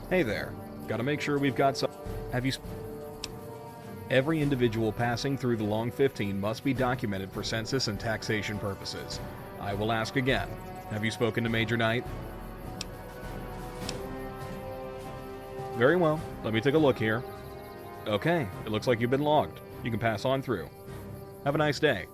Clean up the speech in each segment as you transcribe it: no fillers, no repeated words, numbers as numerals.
Hey there. Gotta make sure we've got some. Have you. Every individual passing through the Long 15 must be documented for census and taxation purposes. I will ask again. Have you spoken to Major Knight? Very well. Let me take a look here. Okay, it looks like you've been logged. You can pass on through. Have a nice day.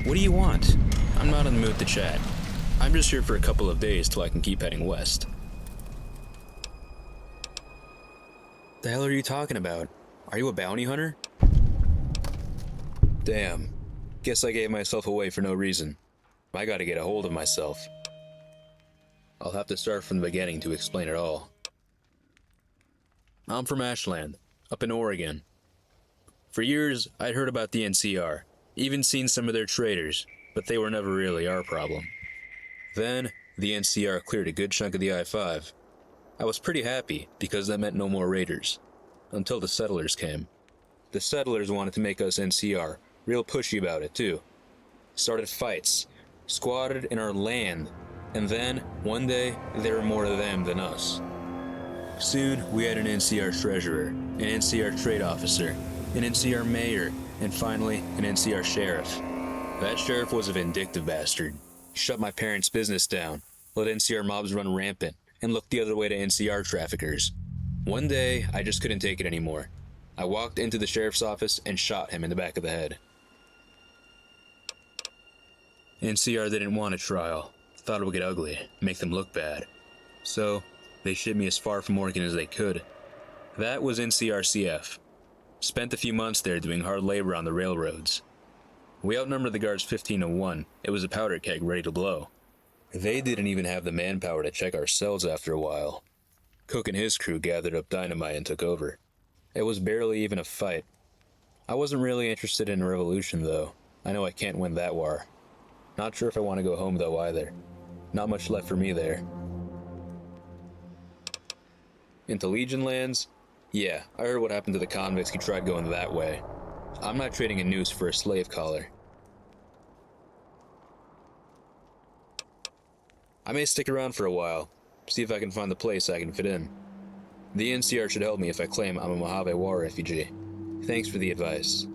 What do you want? I'm not in the mood to chat. I'm just here for a couple of days till I can keep heading west. The hell are you talking about? Are you a bounty hunter? Damn. Guess I gave myself away for no reason. I gotta get a hold of myself. I'll have to start from the beginning to explain it all. I'm from Ashland, up in Oregon. For years, I'd heard about the NCR, even seen some of their traders, but they were never really our problem. Then, the NCR cleared a good chunk of the I-5. I was pretty happy, because that meant no more raiders. Until the settlers came. The settlers wanted to make us NCR, real pushy about it too. Started fights, squatted in our land, and then, one day, there were more of them than us. Soon, we had an NCR treasurer, an NCR trade officer, an NCR mayor, and finally, an NCR sheriff. That sheriff was a vindictive bastard. He shut my parents' business down, let NCR mobs run rampant, and looked the other way to NCR traffickers. One day, I just couldn't take it anymore. I walked into the sheriff's office and shot him in the back of the head. NCR didn't want a trial. Thought it would get ugly, make them look bad. So, they shipped me as far from Oregon as they could. That was NCRCF. Spent a few months there doing hard labor on the railroads. We outnumbered the guards 15 to 1. It was a powder keg ready to blow. They didn't even have the manpower to check our cells after a while. Cook and his crew gathered up dynamite and took over. It was barely even a fight. I wasn't really interested in a revolution, though. I know I can't win that war. Not sure if I want to go home, though, either. Not much left for me there. Into Legion lands? Yeah, I heard what happened to the convicts who tried going that way. I'm not trading a noose for a slave collar. I may stick around for a while, see if I can find the place I can fit in. The NCR should help me if I claim I'm a Mojave War refugee. Thanks for the advice.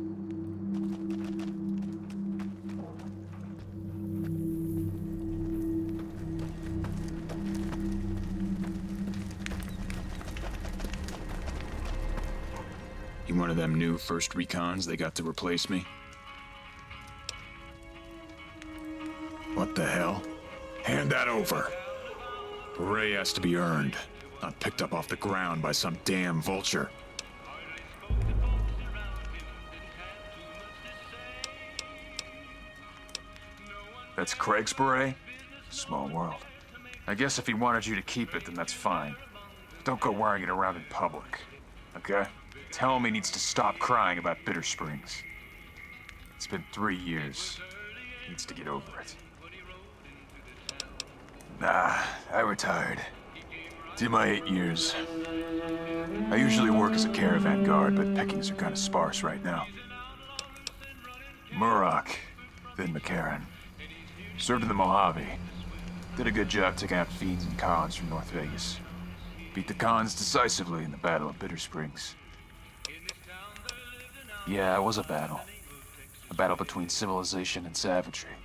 You one of them new first recons they got to replace me? What the hell? Hand that over! Beret has to be earned, not picked up off the ground by some damn vulture. That's Craig's beret? Small world. I guess if he wanted you to keep it, then that's fine. But don't go wearing it around in public, okay? Tell him he needs to stop crying about Bitter Springs. It's been 3 years. He needs to get over it. Nah, I retired. Did my 8 years. I usually work as a caravan guard, but pickings are kinda sparse right now. Murrock, then McCarran. Served in the Mojave. Did a good job taking out fiends and cons from North Vegas. Beat the cons decisively in the Battle of Bitter Springs. Yeah, it was a battle. A battle between civilization and savagery.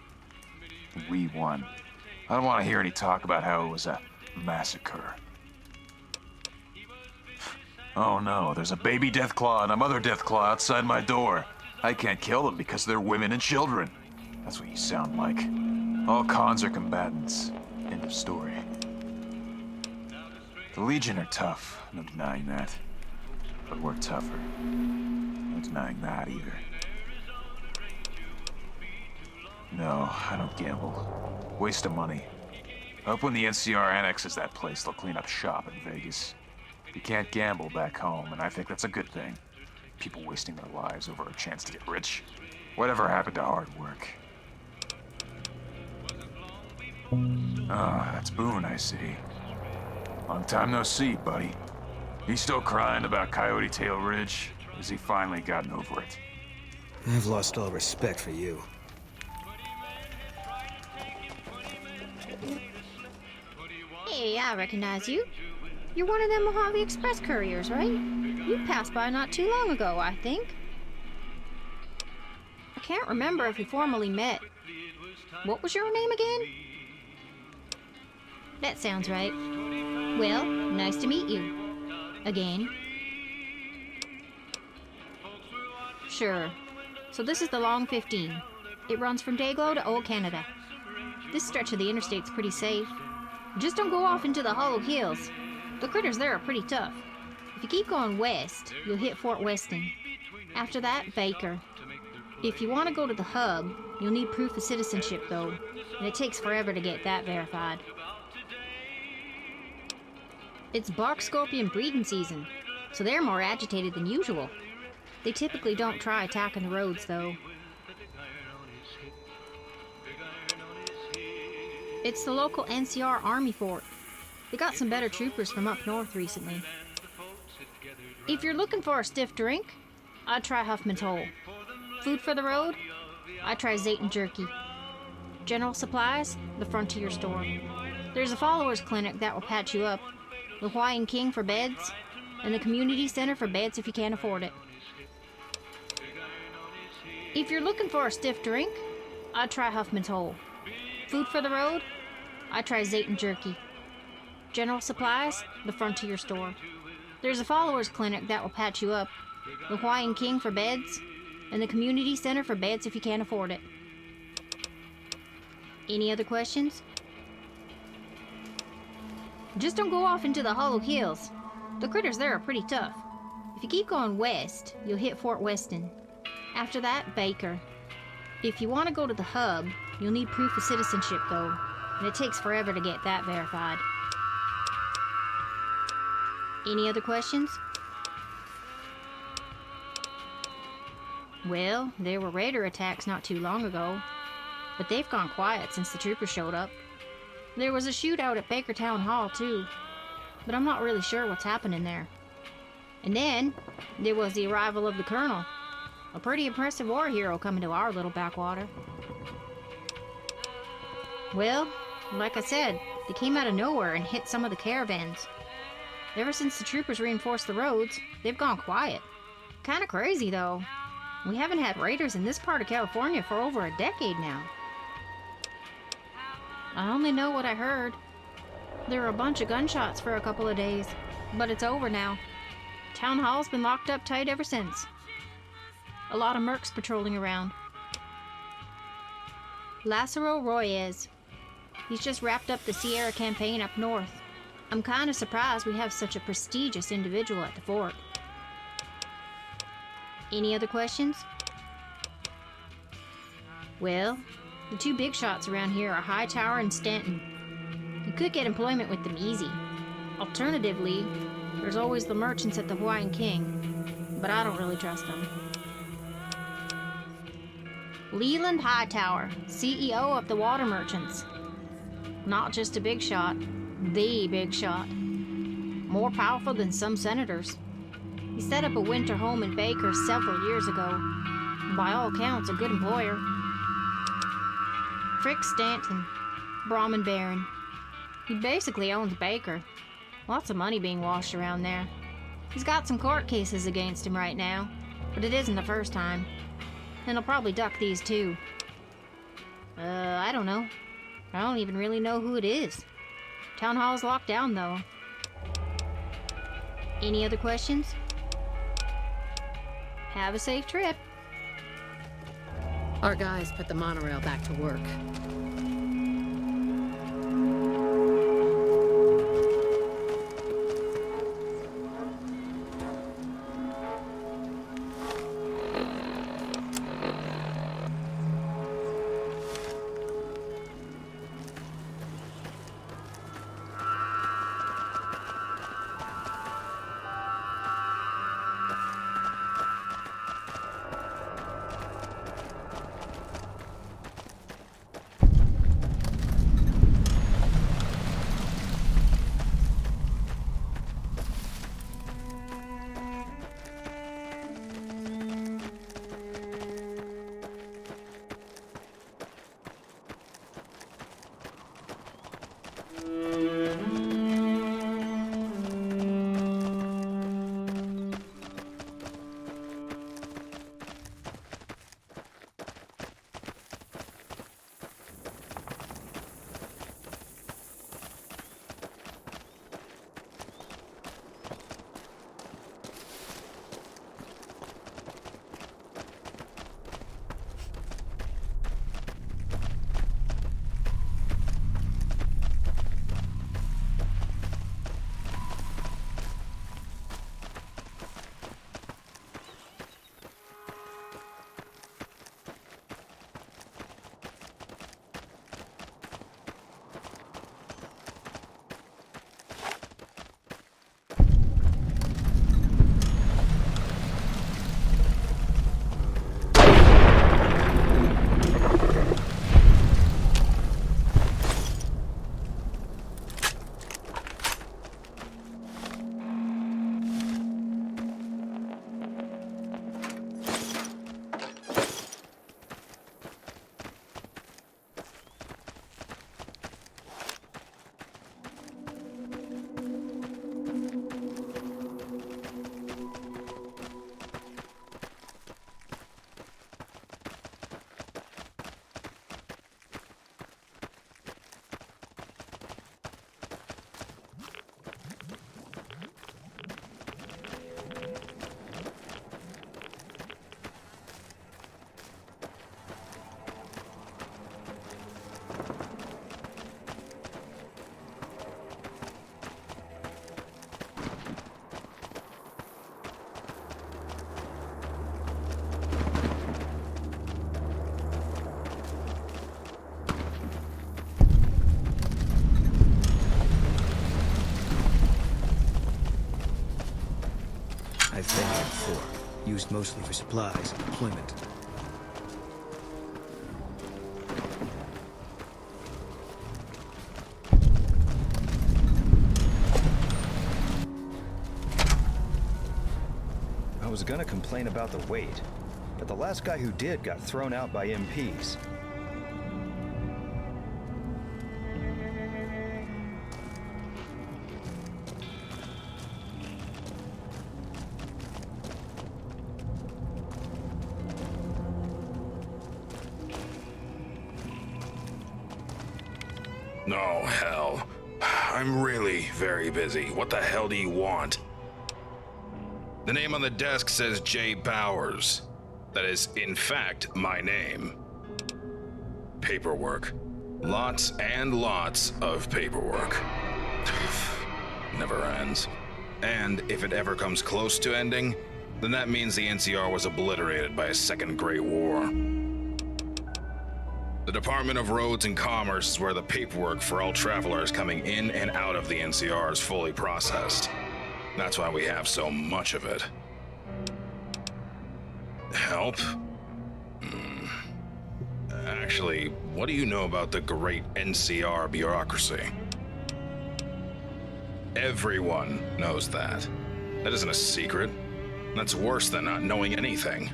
And we won. I don't want to hear any talk about how it was a massacre. Oh no, there's a baby Deathclaw and a mother Deathclaw outside my door. I can't kill them because they're women and children. That's what you sound like. All cons are combatants. End of story. The Legion are tough, no denying that. But we're tougher. No denying that either. No, I don't gamble. Waste of money. I hope when the NCR annexes that place, they'll clean up shop in Vegas. You can't gamble back home, and I think that's a good thing. People wasting their lives over a chance to get rich. Whatever happened to hard work? Ah, that's Boone, I see. Long time no see, buddy. He's still crying about Coyote Tail Ridge? Or has he finally gotten over it? I've lost all respect for you. Hey, I recognize you. You're one of them Mojave Express couriers, right? You passed by not too long ago, I think. I can't remember if we formally met. What was your name again? That sounds right. Well, nice to meet you. Again. Sure. So this is the Long 15. It runs from Dayglow to Old Canada. This stretch of the interstate's pretty safe. Just don't go off into the Hollow Hills. The critters there are pretty tough. If you keep going west, you'll hit Fort Weston. After that, Baker. If you want to go to the hub, you'll need proof of citizenship, though, and it takes forever to get that verified. It's bark scorpion breeding season, so they're more agitated than usual. They typically don't try attacking the roads, though. It's the local NCR Army fort. They got some better troopers from up north recently. If you're looking for a stiff drink, I'd try Huffman's Hole. Food for the road, I'd try Zayton Jerky. General supplies, the Frontier store. There's a followers clinic that will patch you up, the Hawaiian King for beds, and the community center for beds if you can't afford it. If you're looking for a stiff drink, I'd try Huffman's Hole. Food for the road, I'd try Zayton Jerky. General supplies, the Frontier store. There's a followers clinic that will patch you up, the Hawaiian King for beds, and the community center for beds if you can't afford it. Any other questions? Just don't go off into the Hollow Hills. The critters there are pretty tough. If you keep going west, you'll hit Fort Weston. After that, Baker. If you want to go to the hub, you'll need proof of citizenship, though, and it takes forever to get that verified. Any other questions? Well, there were raider attacks not too long ago, but they've gone quiet since the troopers showed up. There was a shootout at Baker Town Hall, too, but I'm not really sure what's happening there. And then, there was the arrival of the Colonel, a pretty impressive war hero coming to our little backwater. Well, like I said, they came out of nowhere and hit some of the caravans. Ever since the troopers reinforced the roads, they've gone quiet. Kinda crazy, though. We haven't had raiders in this part of California for over a decade now. I only know what I heard. There were a bunch of gunshots for a couple of days, but it's over now. Town Hall's been locked up tight ever since. A lot of mercs patrolling around. Lázaro Royes. He's just wrapped up the Sierra campaign up north. I'm kinda surprised we have such a prestigious individual at the fort. Any other questions? Well, the two big shots around here are Hightower and Stanton. You could get employment with them easy. Alternatively, there's always the merchants at the Hawaiian King, but I don't really trust them. Leland Hightower, CEO of the Water Merchants. Not just a big shot, the big shot. More powerful than some senators. He set up a winter home in Baker several years ago. By all accounts, a good employer. Frick Stanton, Brahmin Baron. He basically owns Baker. Lots of money being washed around there. He's got some court cases against him right now, but it isn't the first time. And he'll probably duck these too. I don't know. I don't even really know who it is. Town Hall's locked down, though. Any other questions? Have a safe trip. Our guys put the monorail back to work. mostly for supplies and employment. I was gonna complain about the wait, but the last guy who did got thrown out by MPs. No, hell. I'm really very busy. What the hell do you want? The name on the desk says J. Bowers. That is, in fact, my name. Paperwork. Lots and lots of paperwork. Never ends. And if it ever comes close to ending, then that means the NCR was obliterated by a second Great War. The Department of Roads and Commerce is where the paperwork for all travelers coming in and out of the NCR is fully processed. That's why we have so much of it. Help? Actually, what do you know about the great NCR bureaucracy? Everyone knows that. That isn't a secret. That's worse than not knowing anything.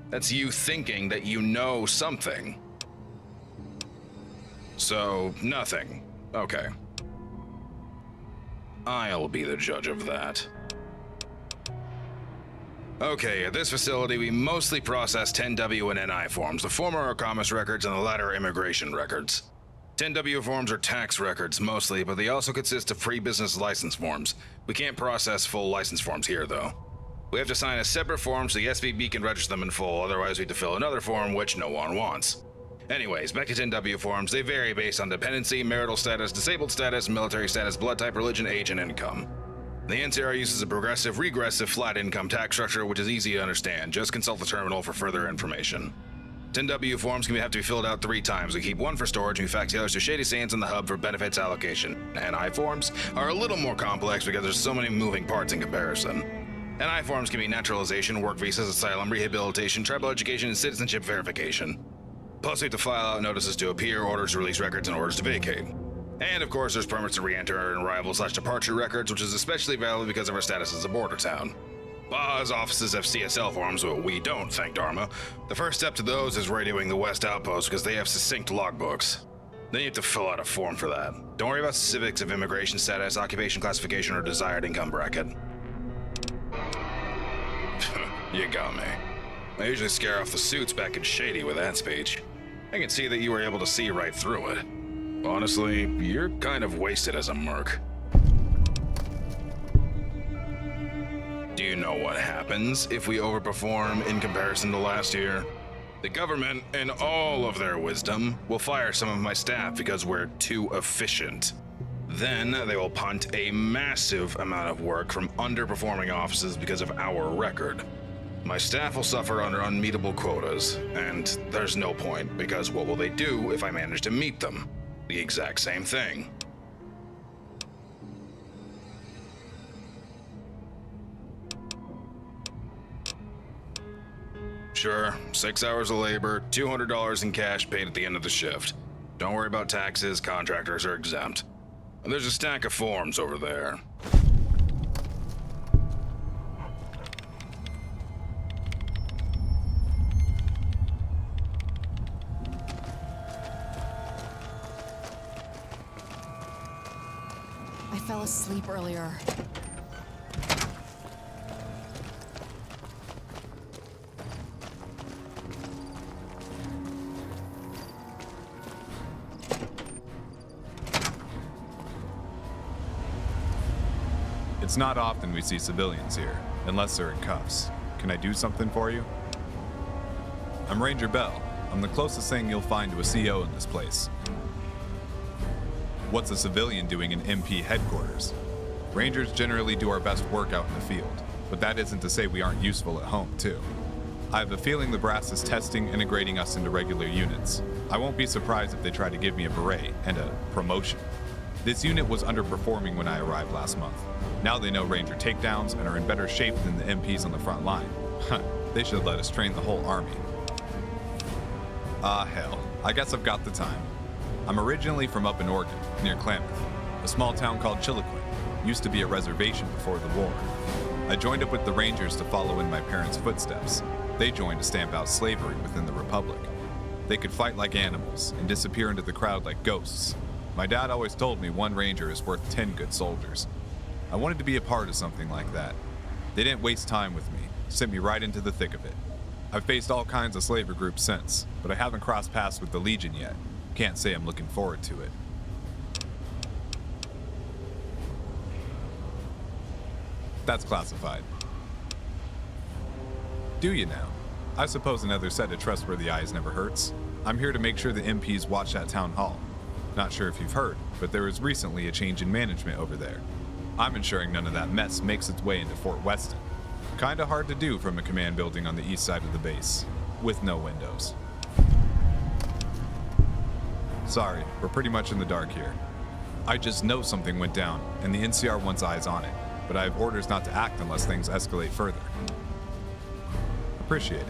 That's you thinking that you know something. So, nothing. Okay. I'll be the judge of that. Okay, at this facility, we mostly process 10W and NI forms. The former are commerce records and the latter are immigration records. 10W forms are tax records mostly, but they also consist of pre-business license forms. We can't process full license forms here, though. We have to sign a separate form so the SVB can register them in full, otherwise we have to fill another form, which no one wants. Anyways, back to 10W forms, they vary based on dependency, marital status, disabled status, military status, blood type, religion, age, and income. The NCR uses a progressive, regressive, flat income tax structure, which is easy to understand. Just consult the terminal for further information. 10W forms can have to be filled out 3 times. We keep one for storage and we fax the others to Shady Sands and the hub for benefits allocation. NI forms are a little more complex because there's so many moving parts in comparison. NI forms can be naturalization, work visas, asylum, rehabilitation, tribal education, and citizenship verification. Plus, we have to file out notices to appear, orders to release records, and orders to vacate. And of course, there's permits to re-enter and arrival/departure records, which is especially valid because of our status as a border town. Baja's offices have CSL forms, but we don't, thank Dharma. The first step to those is radioing the West Outpost because they have succinct logbooks. Then you have to fill out a form for that. Don't worry about specifics of immigration status, occupation classification, or desired income bracket. You got me. I usually scare off the suits back in Shady with that speech. I can see that you were able to see right through it. Honestly, you're kind of wasted as a merc. Do you know what happens if we overperform in comparison to last year? The government, in all of their wisdom, will fire some of my staff because we're too efficient. Then they will punt a massive amount of work from underperforming offices because of our record. My staff will suffer under unmeetable quotas, and there's no point, because what will they do if I manage to meet them? The exact same thing. Sure, 6 hours of labor, $200 in cash paid at the end of the shift. Don't worry about taxes, contractors are exempt. And there's a stack of forms over there. I fell asleep earlier. It's not often we see civilians here, unless they're in cuffs. Can I do something for you? I'm Ranger Bell. I'm the closest thing you'll find to a CO in this place. What's a civilian doing in MP headquarters? Rangers generally do our best work out in the field, but that isn't to say we aren't useful at home, too. I have a feeling the brass is testing integrating us into regular units. I won't be surprised if they try to give me a beret and a promotion. This unit was underperforming when I arrived last month. Now they know Ranger takedowns and are in better shape than the MPs on the front line. They should let us train the whole army. Ah, hell. I guess I've got the time. I'm originally from up in Oregon, near Klamath, a small town called Chiloquin. Used to be a reservation before the war. I joined up with the Rangers to follow in my parents' footsteps. They joined to stamp out slavery within the Republic. They could fight like animals and disappear into the crowd like ghosts. My dad always told me one Ranger is worth 10 good soldiers. I wanted to be a part of something like that. They didn't waste time with me, sent me right into the thick of it. I've faced all kinds of slaver groups since, but I haven't crossed paths with the Legion yet. Can't say I'm looking forward to it. That's classified. Do you now? I suppose another set of trustworthy eyes never hurts. I'm here to make sure the MPs watch that town hall. Not sure if you've heard, but there was recently a change in management over there. I'm ensuring none of that mess makes its way into Fort Weston. Kinda hard to do from a command building on the east side of the base, with no windows. Sorry, we're pretty much in the dark here. I just know something went down, and the NCR wants eyes on it, but I have orders not to act unless things escalate further. Appreciate it.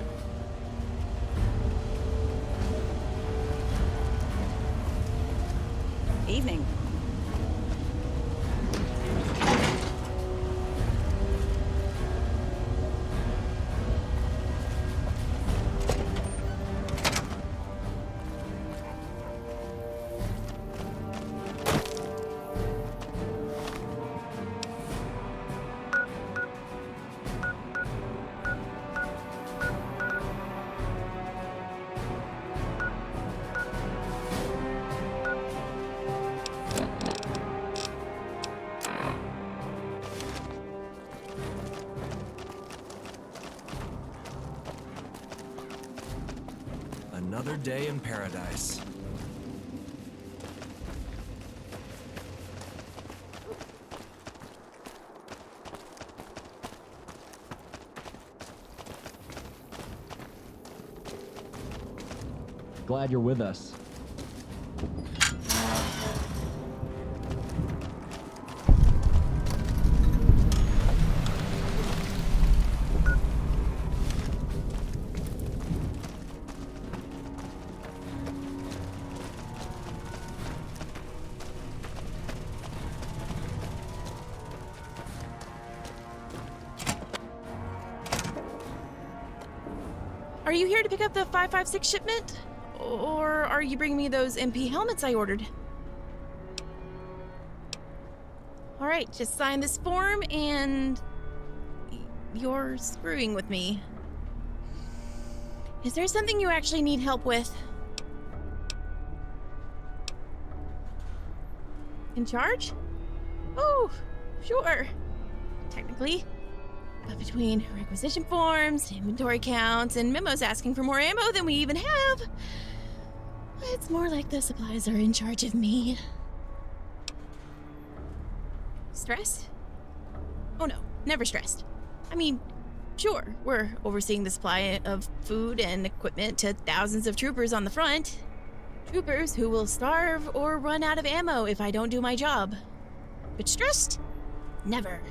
Evening. Another day in paradise. Glad you're with us. Are you here to pick up the 556 shipment? Or are you bringing me those MP helmets I ordered? Alright, just sign this form and... you're screwing with me. Is there something you actually need help with? In charge? Oh, sure. Technically. But between requisition forms, inventory counts, and memos asking for more ammo than we even have, it's more like the supplies are in charge of me. Stressed? Oh no, never stressed. I mean, sure, we're overseeing the supply of food and equipment to thousands of troopers on the front. Troopers who will starve or run out of ammo if I don't do my job. But stressed? Never.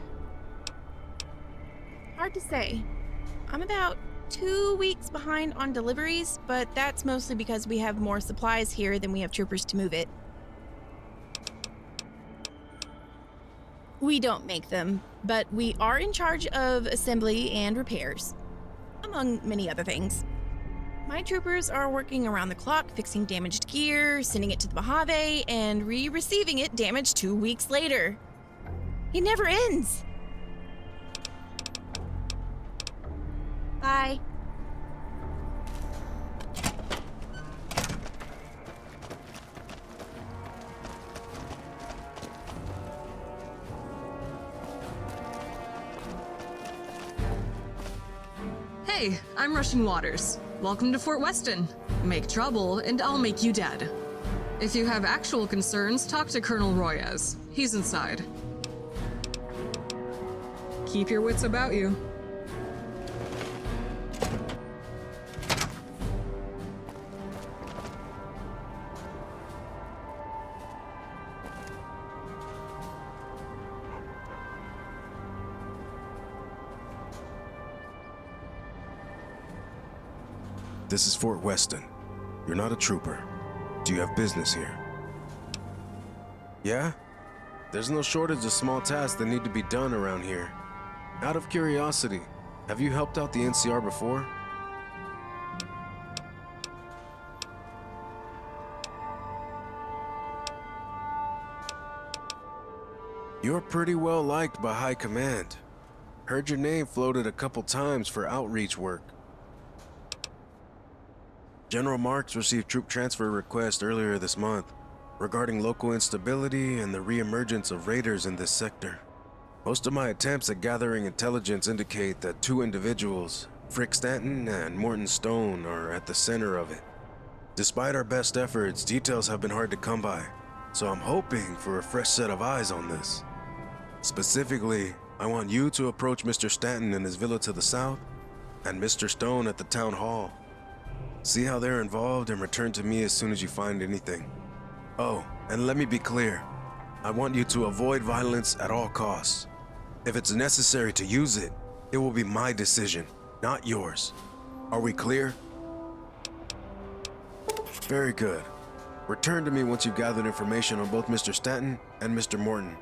Hard to say. I'm about 2 weeks behind on deliveries, but that's mostly because we have more supplies here than we have troopers to move it. We don't make them, but we are in charge of assembly and repairs, among many other things. My troopers are working around the clock, fixing damaged gear, sending it to the Mojave, and receiving it damaged 2 weeks later. It never ends. Bye. Hey, I'm Rushing Waters. Welcome to Fort Weston. Make trouble, and I'll make you dead. If you have actual concerns, talk to Colonel Royez. He's inside. Keep your wits about you. This is Fort Weston. You're not a trooper. Do you have business here? Yeah? There's no shortage of small tasks that need to be done around here. Out of curiosity, have you helped out the NCR before? You're pretty well liked by High Command. Heard your name floated a couple times for outreach work. General Marks received troop transfer request earlier this month regarding local instability and the reemergence of raiders in this sector. Most of my attempts at gathering intelligence indicate that two individuals, Frick Stanton and Morton Stone, are at the center of it. Despite our best efforts, details have been hard to come by, so I'm hoping for a fresh set of eyes on this. Specifically, I want you to approach Mr. Stanton in his villa to the south and Mr. Stone at the town hall. See how they're involved and return to me as soon as you find anything. Oh, and let me be clear. I want you to avoid violence at all costs. If it's necessary to use it, it will be my decision, not yours. Are we clear? Very good. Return to me once you've gathered information on both Mr. Stanton and Mr. Morton.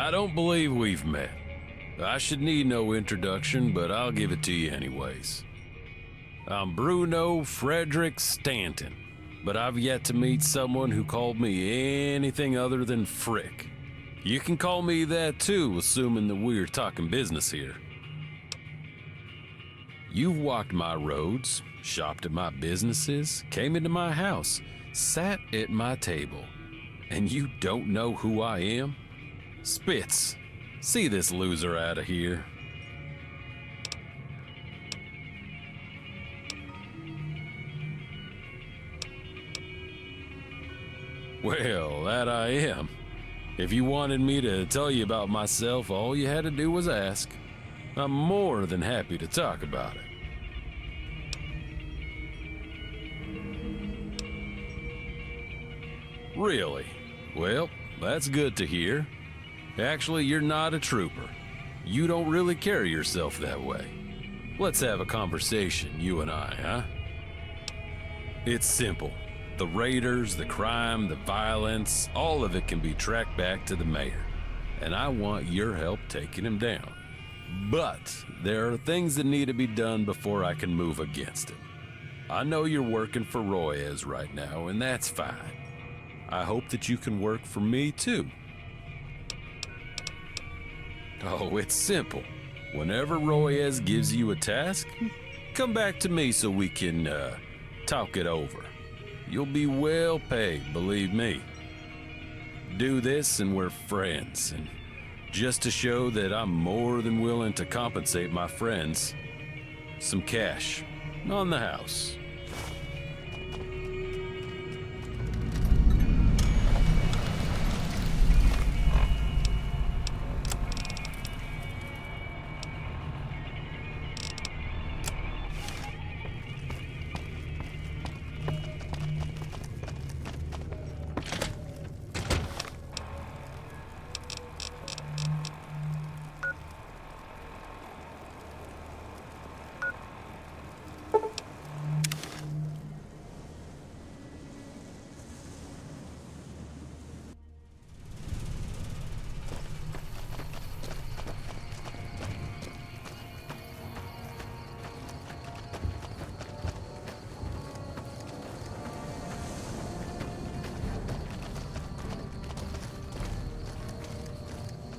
I don't believe we've met. I should need no introduction, but I'll give it to you anyways. I'm Bruno Frederick Stanton, but I've yet to meet someone who called me anything other than Frick. You can call me that too, assuming that we're talking business here. You've walked my roads, shopped at my businesses, came into my house, sat at my table, and you don't know who I am? Spitz, see this loser out of here. Well, that I am. If you wanted me to tell you about myself, all you had to do was ask. I'm more than happy to talk about it. Really? Well, that's good to hear. Actually, you're not a trooper. You don't really carry yourself that way. Let's have a conversation, you and I, huh? It's simple. The raiders, the crime, the violence, all of it can be tracked back to the mayor. And I want your help taking him down. But there are things that need to be done before I can move against him. I know you're working for Royez right now, and that's fine. I hope that you can work for me too. Oh, it's simple. Whenever Royez gives you a task, come back to me so we can, talk it over. You'll be well paid, believe me. Do this and we're friends, and just to show that I'm more than willing to compensate my friends, some cash on the house.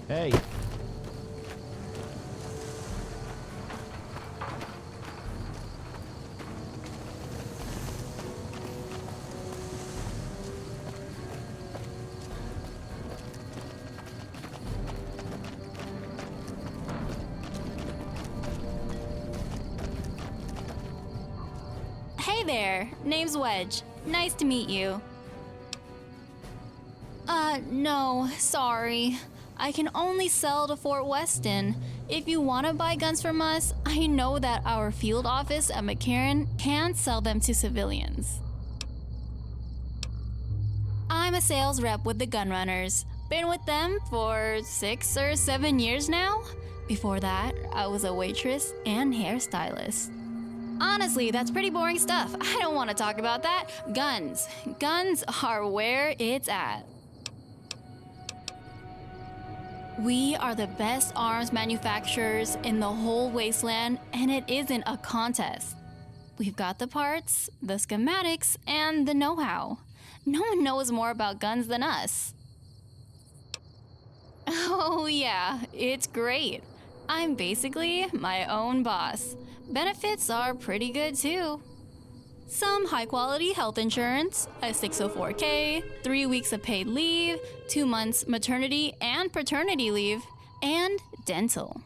Hey. Hey there, name's Wedge. Nice to meet you. No, sorry. I can only sell to Fort Weston. If you want to buy guns from us, I know that our field office at McCarran can sell them to civilians. I'm a sales rep with the Gunrunners. Been with them for 6 or 7 years now. Before that, I was a waitress and hairstylist. Honestly, that's pretty boring stuff. I don't want to talk about that. Guns. Guns are where it's at. We are the best arms manufacturers in the whole wasteland, and it isn't a contest. We've got the parts, the schematics, and the know-how. No one knows more about guns than us. Oh yeah, it's great. I'm basically my own boss. Benefits are pretty good too. Some high-quality health insurance, a 604k, 3 weeks of paid leave, 2 months maternity and paternity leave, and dental.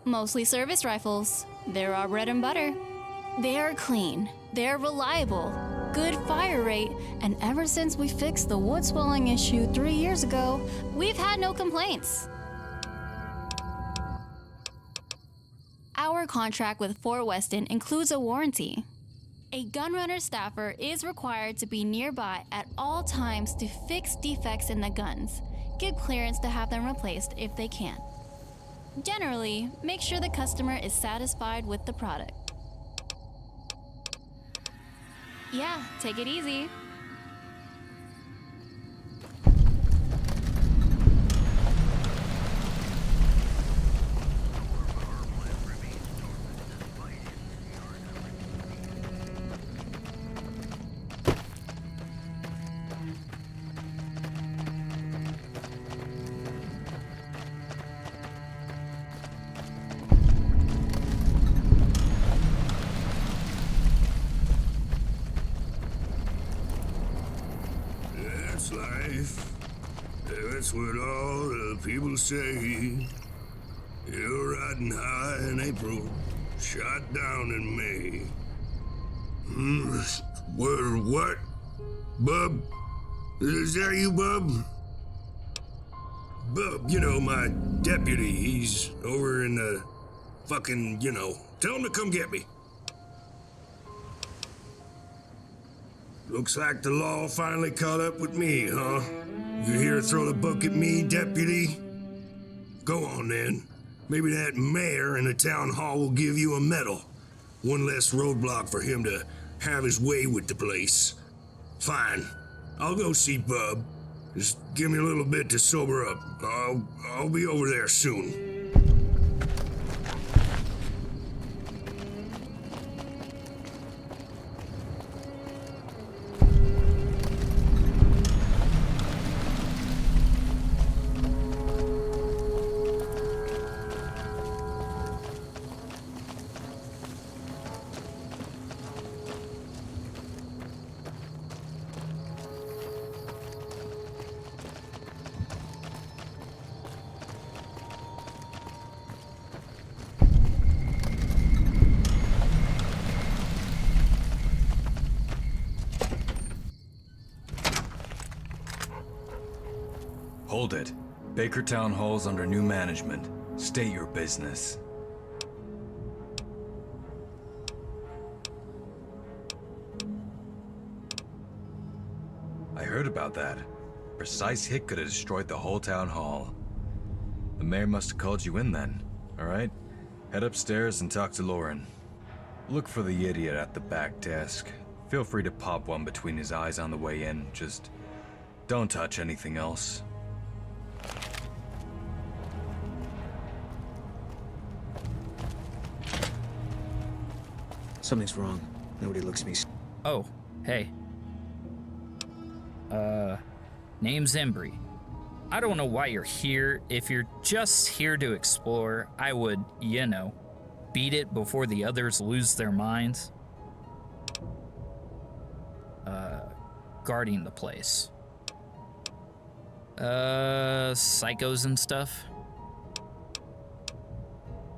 Mostly service rifles. They're our bread and butter. They're clean, they're reliable, good fire rate, and ever since we fixed the wood swelling issue 3 years ago, we've had no complaints. Our contract with Fort Weston includes a warranty. A gunrunner staffer is required to be nearby at all times to fix defects in the guns, give clearance to have them replaced if they can. Generally, make sure the customer is satisfied with the product. Yeah, take it easy. Life. That's what all the people say. You're riding high in April, shot down in May. What? Bub? Is that you, Bub? Bub, my deputy. He's over in the fucking, Tell him to come get me. Looks like the law finally caught up with me, huh? You here to throw the book at me, deputy? Go on then. Maybe that mayor in the town hall will give you a medal. One less roadblock for him to have his way with the place. Fine. I'll go see Bub. Just give me a little bit to sober up. I'll be over there soon. Hold it. Baker Town Hall's under new management. State your business. I heard about that. Precise hit could have destroyed the whole town hall. The mayor must have called you in then, alright? Head upstairs and talk to Lauren. Look for the idiot at the back desk. Feel free to pop one between his eyes on the way in. Just don't touch anything else. Something's wrong. Nobody looks at me. Oh, hey. Name's Embry. I don't know why you're here. If you're just here to explore, I would, beat it before the others lose their minds. Guarding the place. Psychos and stuff.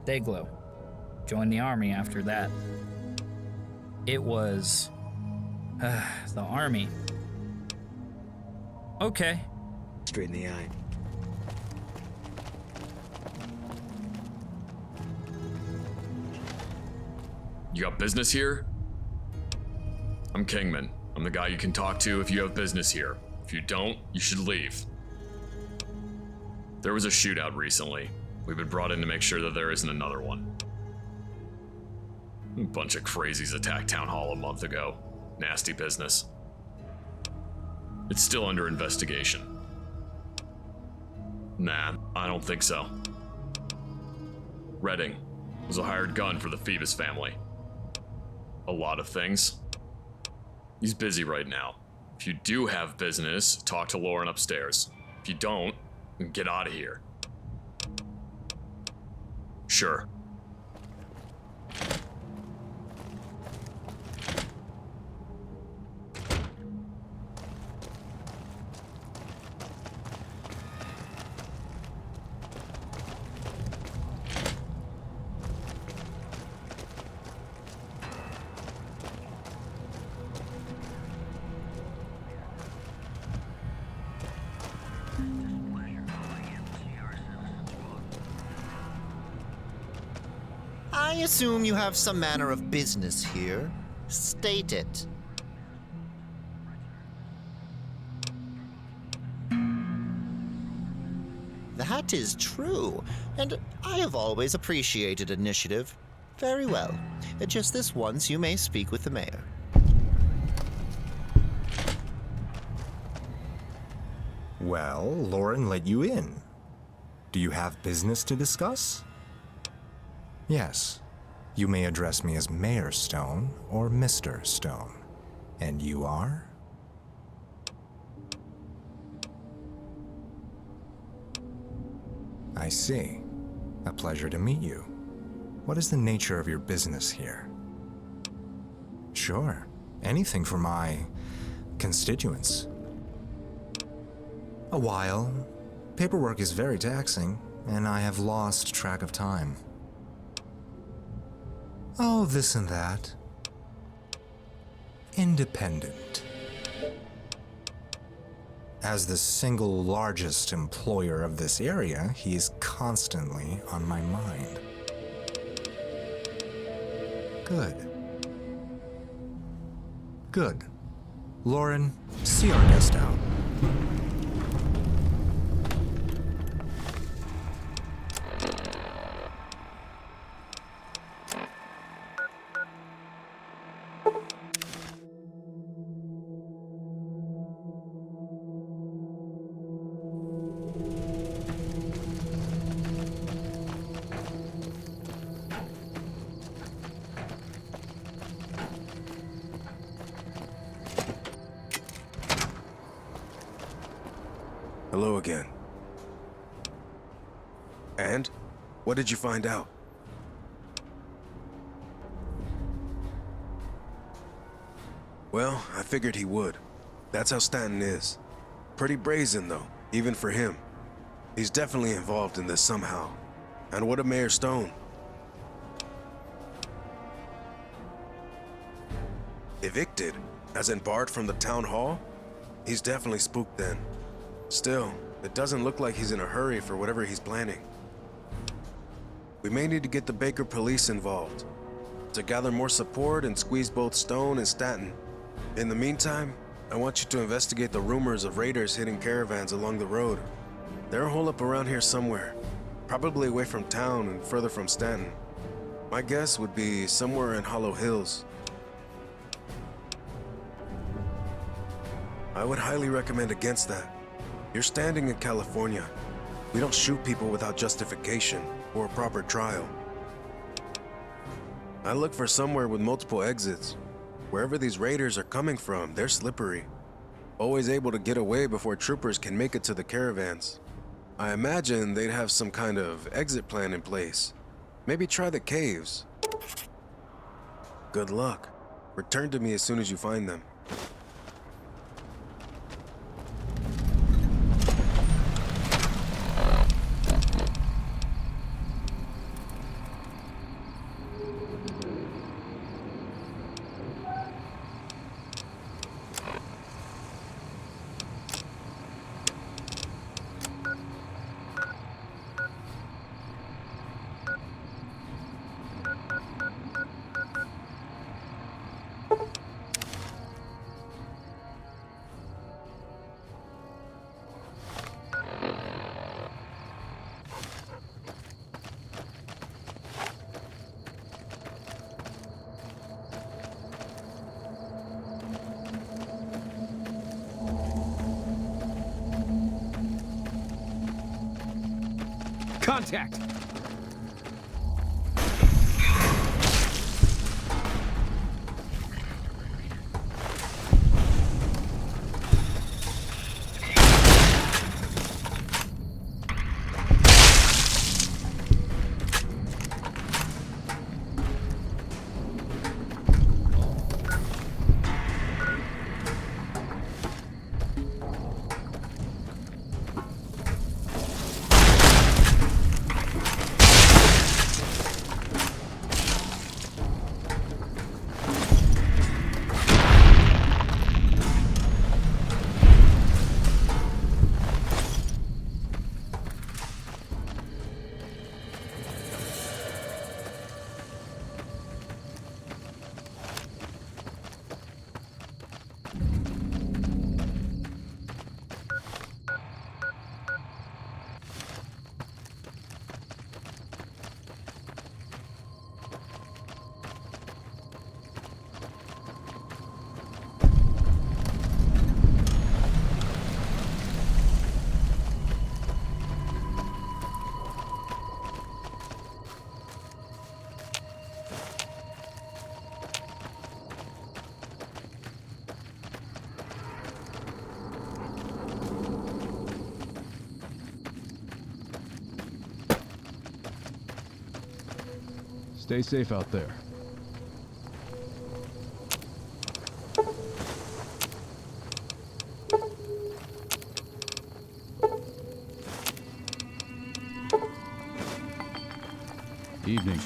Dayglow. Joined the army after that. It was... the army. Okay. Straight in the eye. You got business here? I'm Kingman. I'm the guy you can talk to if you have business here. If you don't, you should leave. There was a shootout recently. We've been brought in to make sure that there isn't another one. A bunch of crazies attacked Town Hall a month ago. Nasty business. It's still under investigation. Nah, I don't think so. Redding was a hired gun for the Phoebus family. A lot of things. He's busy right now. If you do have business, talk to Lauren upstairs. If you don't, get out of here. Sure. I assume you have some manner of business here. State it. That is true, and I have always appreciated initiative. Very well. Just this once you may speak with the mayor. Well, Lauren let you in. Do you have business to discuss? Yes. You may address me as Mayor Stone or Mr. Stone. And you are? I see. A pleasure to meet you. What is the nature of your business here? Sure. Anything for my constituents. A while. Paperwork is very taxing, and I have lost track of time. Oh, this and that. independent. As the single largest employer of this area, he is constantly on my mind. Good. Good. Lauren, see our guest out. Hello again. And? What did you find out? Well, I figured he would. That's how Stanton is. Pretty brazen, though, even for him. He's definitely involved in this somehow. And what of Mayor Stone? Evicted? As in barred from the town hall? He's definitely spooked then. Still, it doesn't look like he's in a hurry for whatever he's planning. We may need to get the Baker police involved to gather more support and squeeze both Stone and Stanton. In the meantime, I want you to investigate the rumors of raiders hitting caravans along the road. They're a hole up around here somewhere, probably away from town and further from Stanton. My guess would be somewhere in Hollow Hills. I would highly recommend against that. You're standing in California. We don't shoot people without justification or a proper trial. I look for somewhere with multiple exits. Wherever these raiders are coming from, they're slippery. Always able to get away before troopers can make it to the caravans. I imagine they'd have some kind of exit plan in place. Maybe try the caves. Good luck. Return to me as soon as you find them. Contact! Stay safe out there. Evening.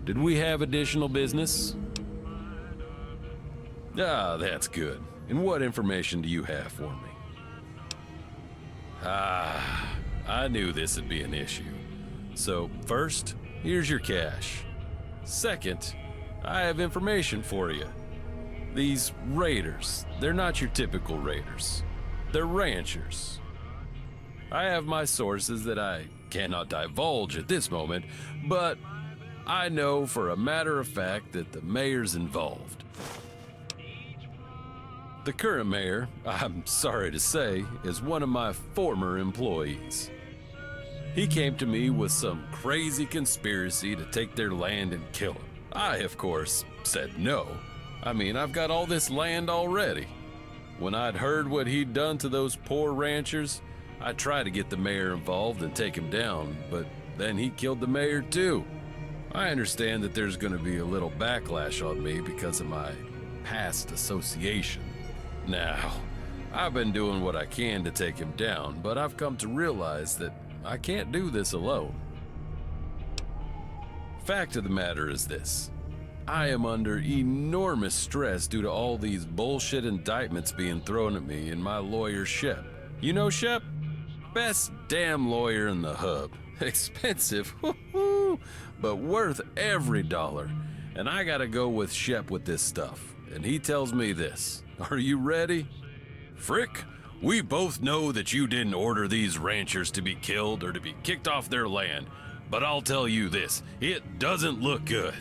Did we have additional business? Ah, that's good. And what information do you have for me? Ah, I knew this would be an issue. So, first, here's your cash. Second, I have information for you. These raiders, they're not your typical raiders. They're ranchers. I have my sources that I cannot divulge at this moment, but I know for a matter of fact that the mayor's involved. The current mayor, I'm sorry to say, is one of my former employees. He came to me with some crazy conspiracy to take their land and kill him. I, of course, said no. I mean, I've got all this land already. When I'd heard what he'd done to those poor ranchers, I tried to get the mayor involved and take him down, but then he killed the mayor too. I understand that there's going to be a little backlash on me because of my past association. Now, I've been doing what I can to take him down, but I've come to realize that I can't do this alone. Fact of the matter is this. I am under enormous stress due to all these bullshit indictments being thrown at me and my lawyer Shep. You know Shep? Best damn lawyer in the hub. Expensive, but worth every dollar. And I gotta go with Shep with this stuff. And he tells me this. Are you ready? Frick, we both know that you didn't order these ranchers to be killed or to be kicked off their land. But I'll tell you this, it doesn't look good.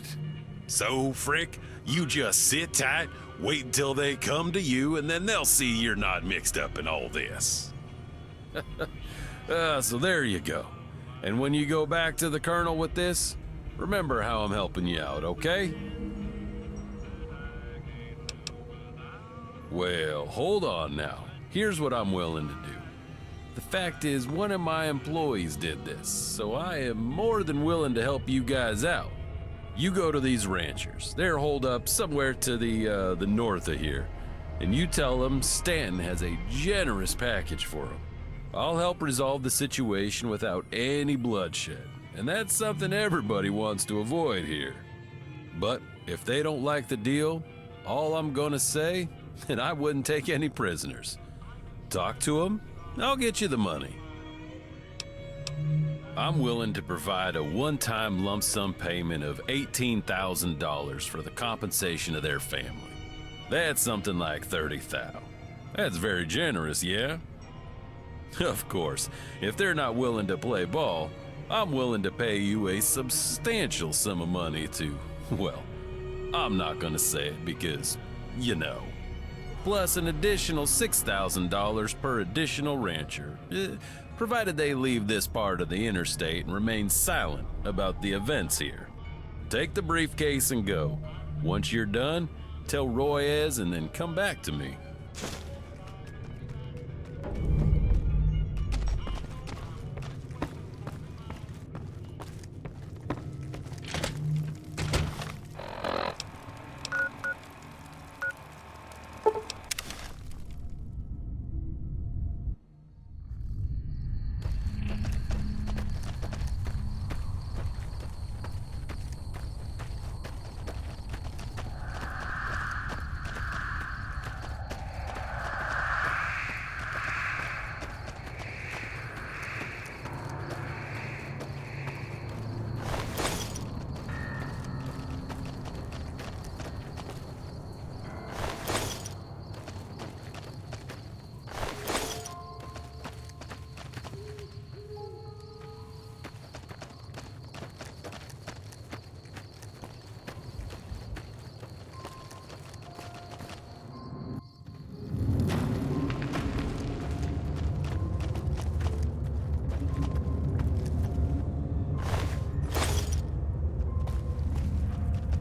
So, Frick, you just sit tight, wait until they come to you, and then they'll see you're not mixed up in all this. So there you go. And when you go back to the Colonel with this, remember how I'm helping you out, okay? Well, hold on now. Here's what I'm willing to do. The fact is, one of my employees did this, so I am more than willing to help you guys out. You go to these ranchers. They're holed up somewhere to the north of here, and you tell them Stanton has a generous package for them. I'll help resolve the situation without any bloodshed, and that's something everybody wants to avoid here. But if they don't like the deal, all I'm gonna say, and I wouldn't take any prisoners. Talk to them, I'll get you the money. I'm willing to provide a one-time lump sum payment of $18,000 for the compensation of their family. That's something like $30,000. That's very generous, yeah? Of course, if they're not willing to play ball, I'm willing to pay you a substantial sum of money to, well, I'm not gonna say it because, you know. Plus an additional $6,000 per additional rancher, provided they leave this part of the interstate and remain silent about the events here. Take the briefcase and go. Once you're done, tell Royez and then come back to me.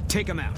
Take him out.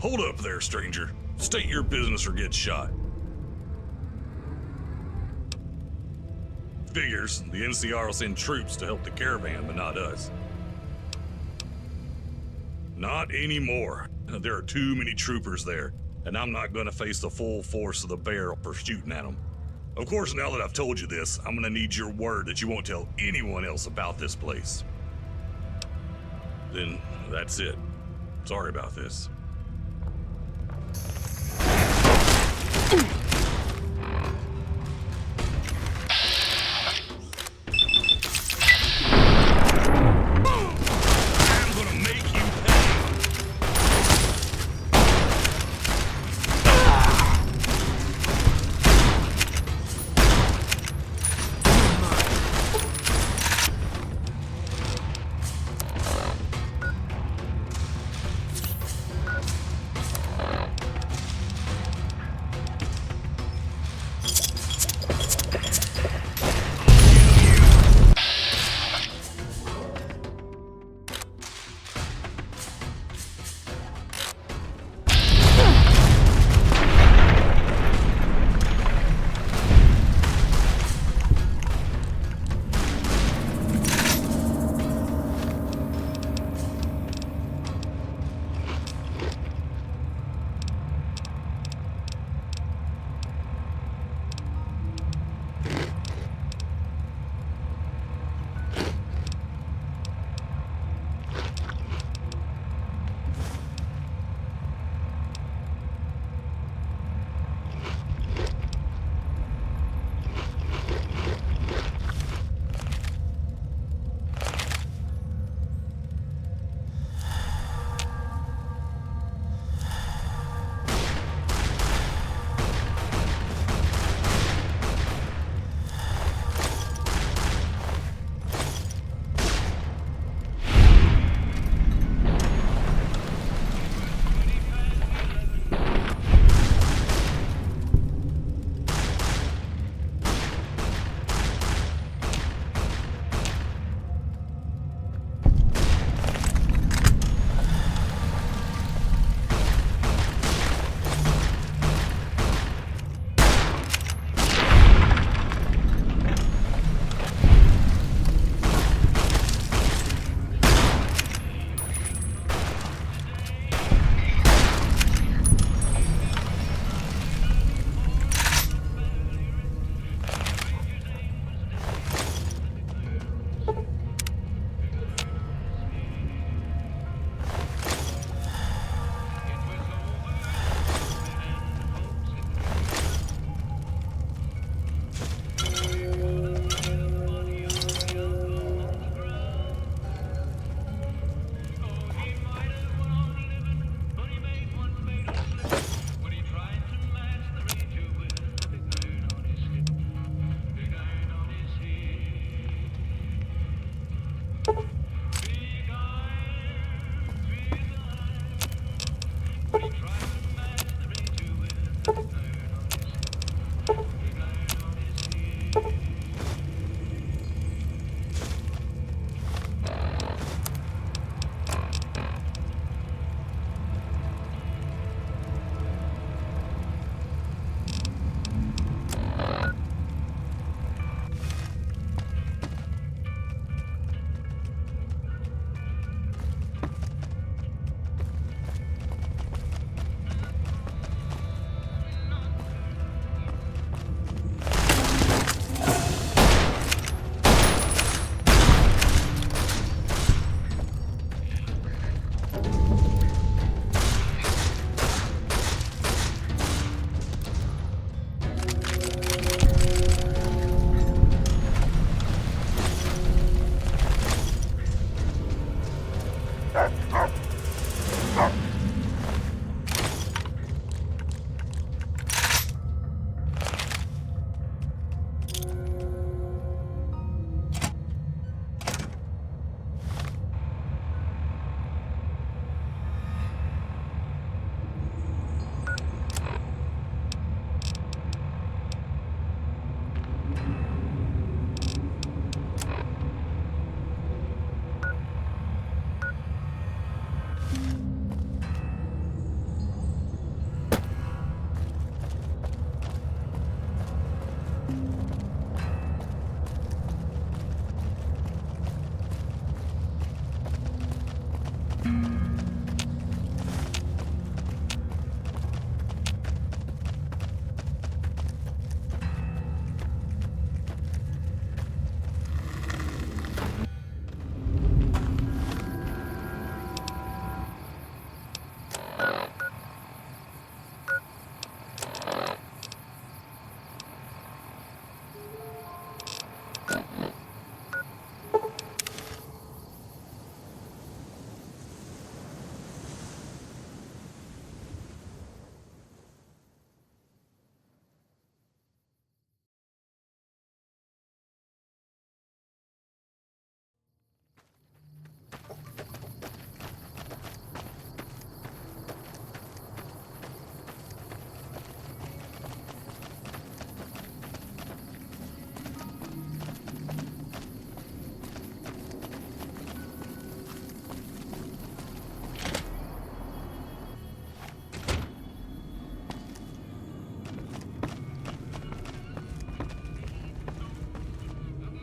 Hold up there, stranger. State your business or get shot. Figures, the NCR will send troops to help the caravan, but not us. Not anymore. There are too many troopers there, and I'm not gonna face the full force of the bear for shooting at them. Of course, now that I've told you this, I'm gonna need your word that you won't tell anyone else about this place. Then that's it. Sorry about this.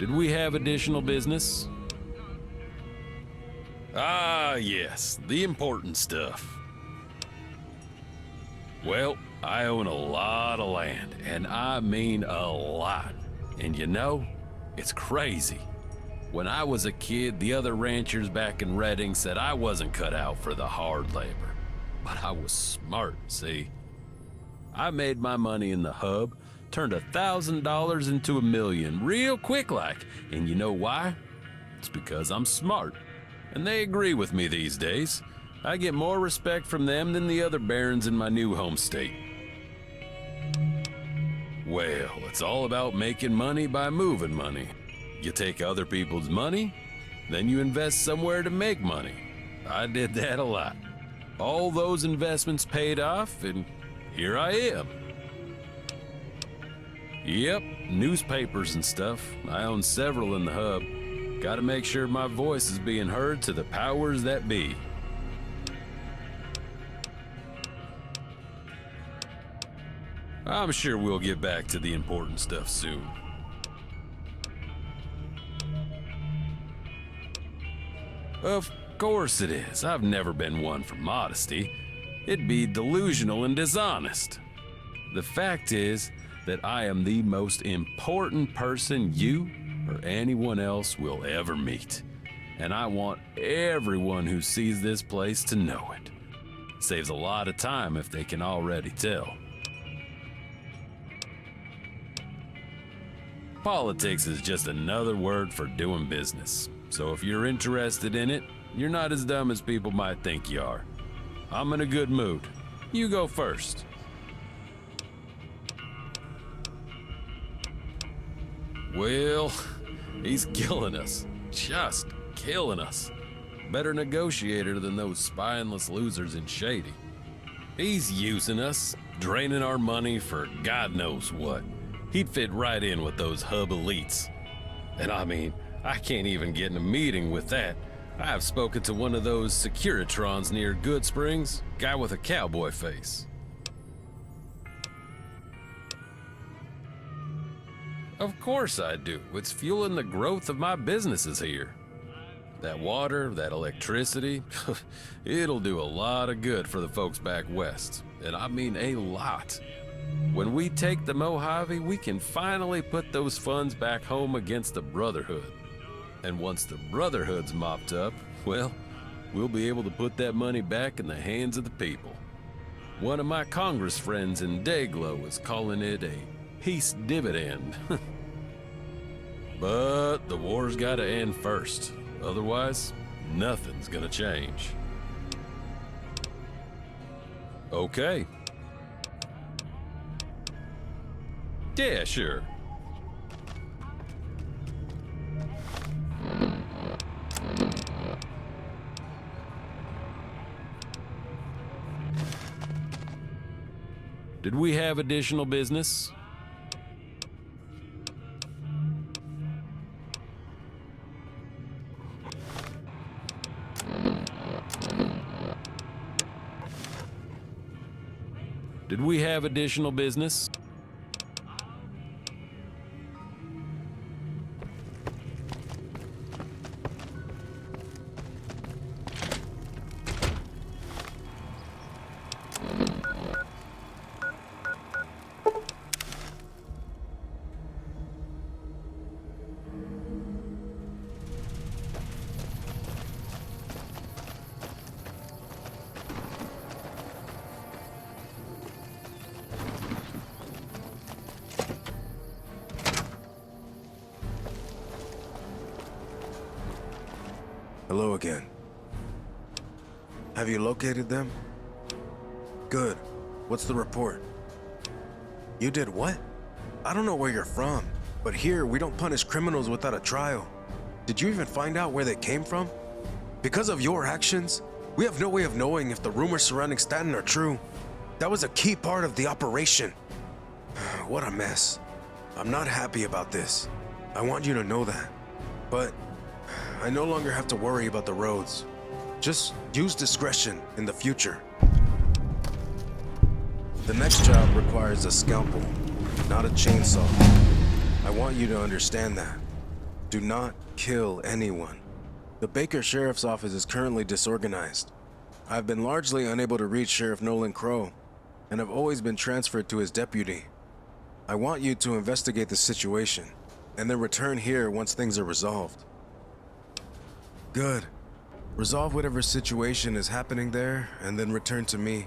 Did we have additional business? Ah, yes, the important stuff. Well, I own a lot of land, and I mean a lot. And you know, it's crazy. When I was a kid, the other ranchers back in Redding said I wasn't cut out for the hard labor. But I was smart, see? I made my money in the hub, turned $1,000 into $1 million real quick like. And you know why? It's because I'm smart. And they agree with me these days. I get more respect from them than the other barons in my new home state. Well, it's all about making money by moving money. You take other people's money, then you invest somewhere to make money. I did that a lot. All those investments paid off, and here I am. Yep, newspapers and stuff. I own several in the hub. Gotta make sure my voice is being heard to the powers that be. I'm sure we'll get back to the important stuff soon. Of course it is. I've never been one for modesty. It'd be delusional and dishonest. The fact is that I am the most important person you or anyone else will ever meet. And I want everyone who sees this place to know it. Saves a lot of time if they can already tell. Politics is just another word for doing business. So if you're interested in it, you're not as dumb as people might think you are. I'm in a good mood. You go first. Well, he's killing us. Just killing us. Better negotiator than those spineless losers in Shady. He's using us, draining our money for God knows what. He'd fit right in with those hub elites. And I mean, I can't even get in a meeting with that. I've spoken to one of those Securitrons near Good Springs, guy with a cowboy face. Of course I do. It's fueling the growth of my businesses here. That water, that electricity, it'll do a lot of good for the folks back west. And I mean a lot. When we take the Mojave, we can finally put those funds back home against the Brotherhood. And once the Brotherhood's mopped up, well, we'll be able to put that money back in the hands of the people. One of my Congress friends in Dayglow is calling it a peace dividend. But the war's gotta end first. Otherwise, nothing's gonna change. Okay. Yeah, sure. Did we have additional business? Did we have additional business? Hello again. Have you located them? Good. What's the report? You did what? I don't know where you're from, but here we don't punish criminals without a trial. Did you even find out where they came from? Because of your actions, we have no way of knowing if the rumors surrounding Stanton are true. That was a key part of the operation. What a mess. I'm not happy about this. I want you to know that. But I no longer have to worry about the roads. Just use discretion in the future. The next job requires a scalpel, not a chainsaw. I want you to understand that. Do not kill anyone. The Baker Sheriff's Office is currently disorganized. I've been largely unable to reach Sheriff Nolan Crow, and have always been transferred to his deputy. I want you to investigate the situation, and then return here once things are resolved. Good. Resolve whatever situation is happening there, and then return to me.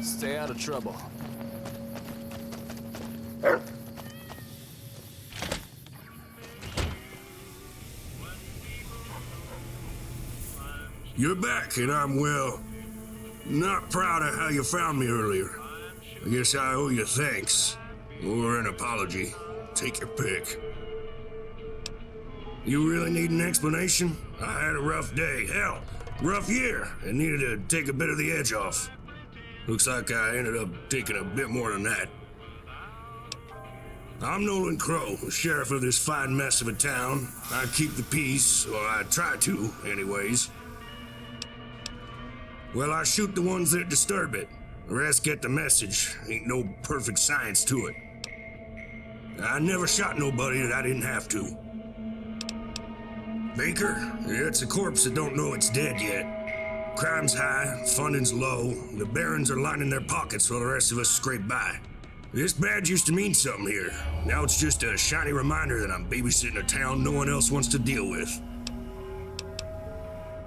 Stay out of trouble. You're back, and I'm, well, not proud of how you found me earlier. I guess I owe you thanks. Or an apology. Take your pick. You really need an explanation? I had a rough day, hell, rough year, and needed to take a bit of the edge off. Looks like I ended up taking a bit more than that. I'm Nolan Crow, sheriff of this fine mess of a town. I keep the peace, or I try to, anyways. Well, I shoot the ones that disturb it. The rest get the message. Ain't no perfect science to it. I never shot nobody that I didn't have to. Baker, it's a corpse that don't know it's dead yet. Crime's high, funding's low, the barons are lining their pockets while the rest of us scrape by. This badge used to mean something here. Now it's just a shiny reminder that I'm babysitting a town no one else wants to deal with.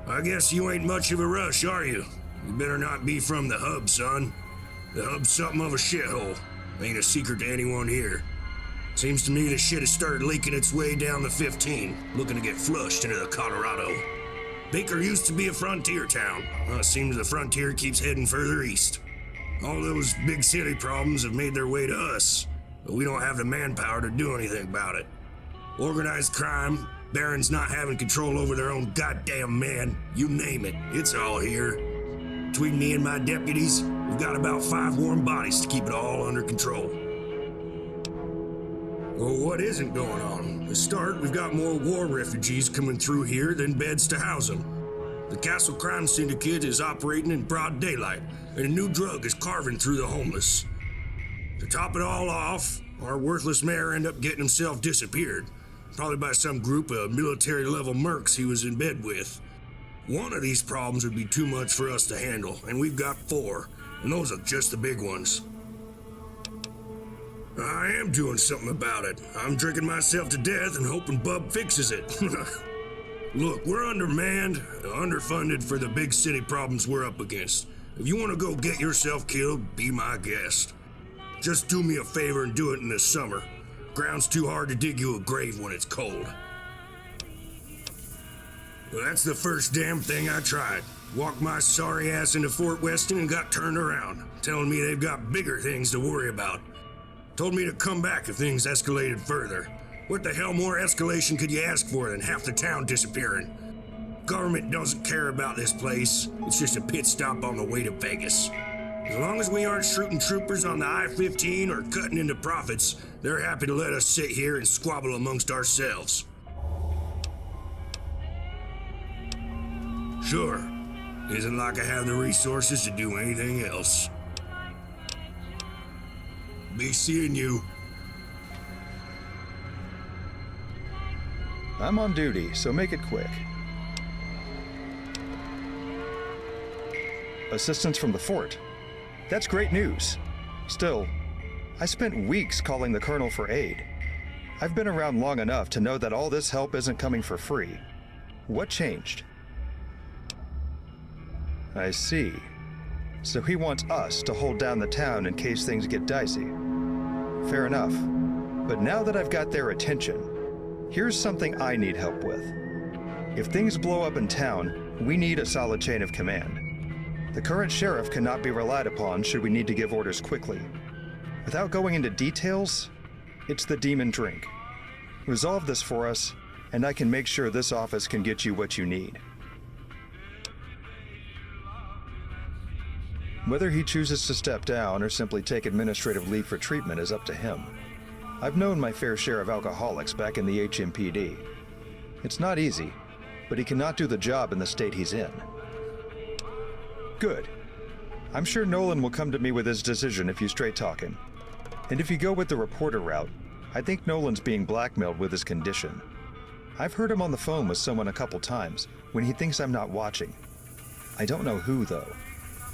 I guess you ain't much of a rush, are you? You better not be from the hub, son. The hub's something of a shithole. Ain't a secret to anyone here. Seems to me the shit has started leaking its way down the 15, looking to get flushed into the Colorado. Baker used to be a frontier town. Seems the frontier keeps heading further east. All those big city problems have made their way to us, but we don't have the manpower to do anything about it. Organized crime, barons not having control over their own goddamn men, you name it, it's all here. Between me and my deputies, we've got about 5 warm bodies to keep it all under control. Well, what isn't going on? To start, we've got more war refugees coming through here than beds to house them. The Castle Crime Syndicate is operating in broad daylight, and a new drug is carving through the homeless. To top it all off, our worthless mayor ended up getting himself disappeared, probably by some group of military-level mercs he was in bed with. One of these problems would be too much for us to handle, and we've got 4, and those are just the big ones. I am doing something about it. I'm drinking myself to death and hoping Bub fixes it. Look, we're undermanned, underfunded for the big city problems we're up against. If you want to go get yourself killed, be my guest. Just do me a favor and do it in the summer. Ground's too hard to dig you a grave when it's cold. Well, that's the first damn thing I tried. Walked my sorry ass into Fort Weston and got turned around, telling me they've got bigger things to worry about. Told me to come back if things escalated further. What the hell more escalation could you ask for than half the town disappearing? Government doesn't care about this place. It's just a pit stop on the way to Vegas. As long as we aren't shooting troopers on the I-15 or cutting into profits, they're happy to let us sit here and squabble amongst ourselves. Sure. Isn't like I have the resources to do anything else. Be seeing you. I'm on duty, so make it quick. Assistance from the fort. That's great news. Still, I spent weeks calling the colonel for aid. I've been around long enough to know that all this help isn't coming for free. What changed? I see. So he wants us to hold down the town in case things get dicey. Fair enough. But now that I've got their attention, here's something I need help with. If things blow up in town, we need a solid chain of command. The current sheriff cannot be relied upon should we need to give orders quickly. Without going into details, it's the demon drink. Resolve this for us, and I can make sure this office can get you what you need. Whether he chooses to step down or simply take administrative leave for treatment is up to him. I've known my fair share of alcoholics back in the HMPD. It's not easy, but he cannot do the job in the state he's in. Good. I'm sure Nolan will come to me with his decision if you straight talk him. And if you go with the reporter route, I think Nolan's being blackmailed with his condition. I've heard him on the phone with someone a couple times when he thinks I'm not watching. I don't know who, though.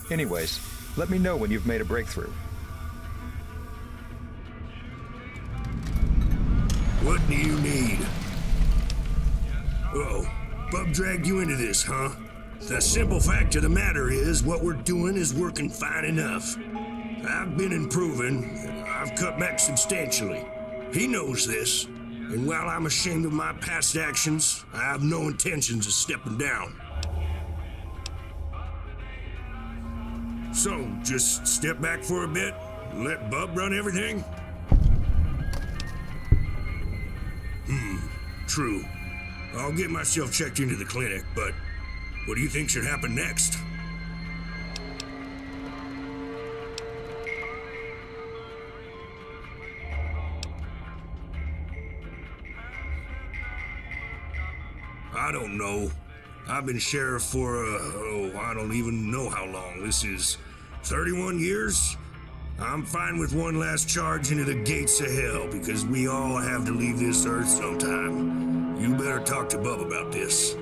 Anyways, let me know when you've made a breakthrough. What do you need? Oh, Bub dragged you into this, huh? The simple fact of the matter is, what we're doing is working fine enough. I've been improving. I've cut back substantially. He knows this. And while I'm ashamed of my past actions, I have no intentions of stepping down. So, just step back for a bit and let Bub run everything? True. I'll get myself checked into the clinic, but what do you think should happen next? I don't know. I've been sheriff for, I don't even know how long. This is 31 years? I'm fine with one last charge into the gates of hell, because we all have to leave this earth sometime. You better talk to Bub about this.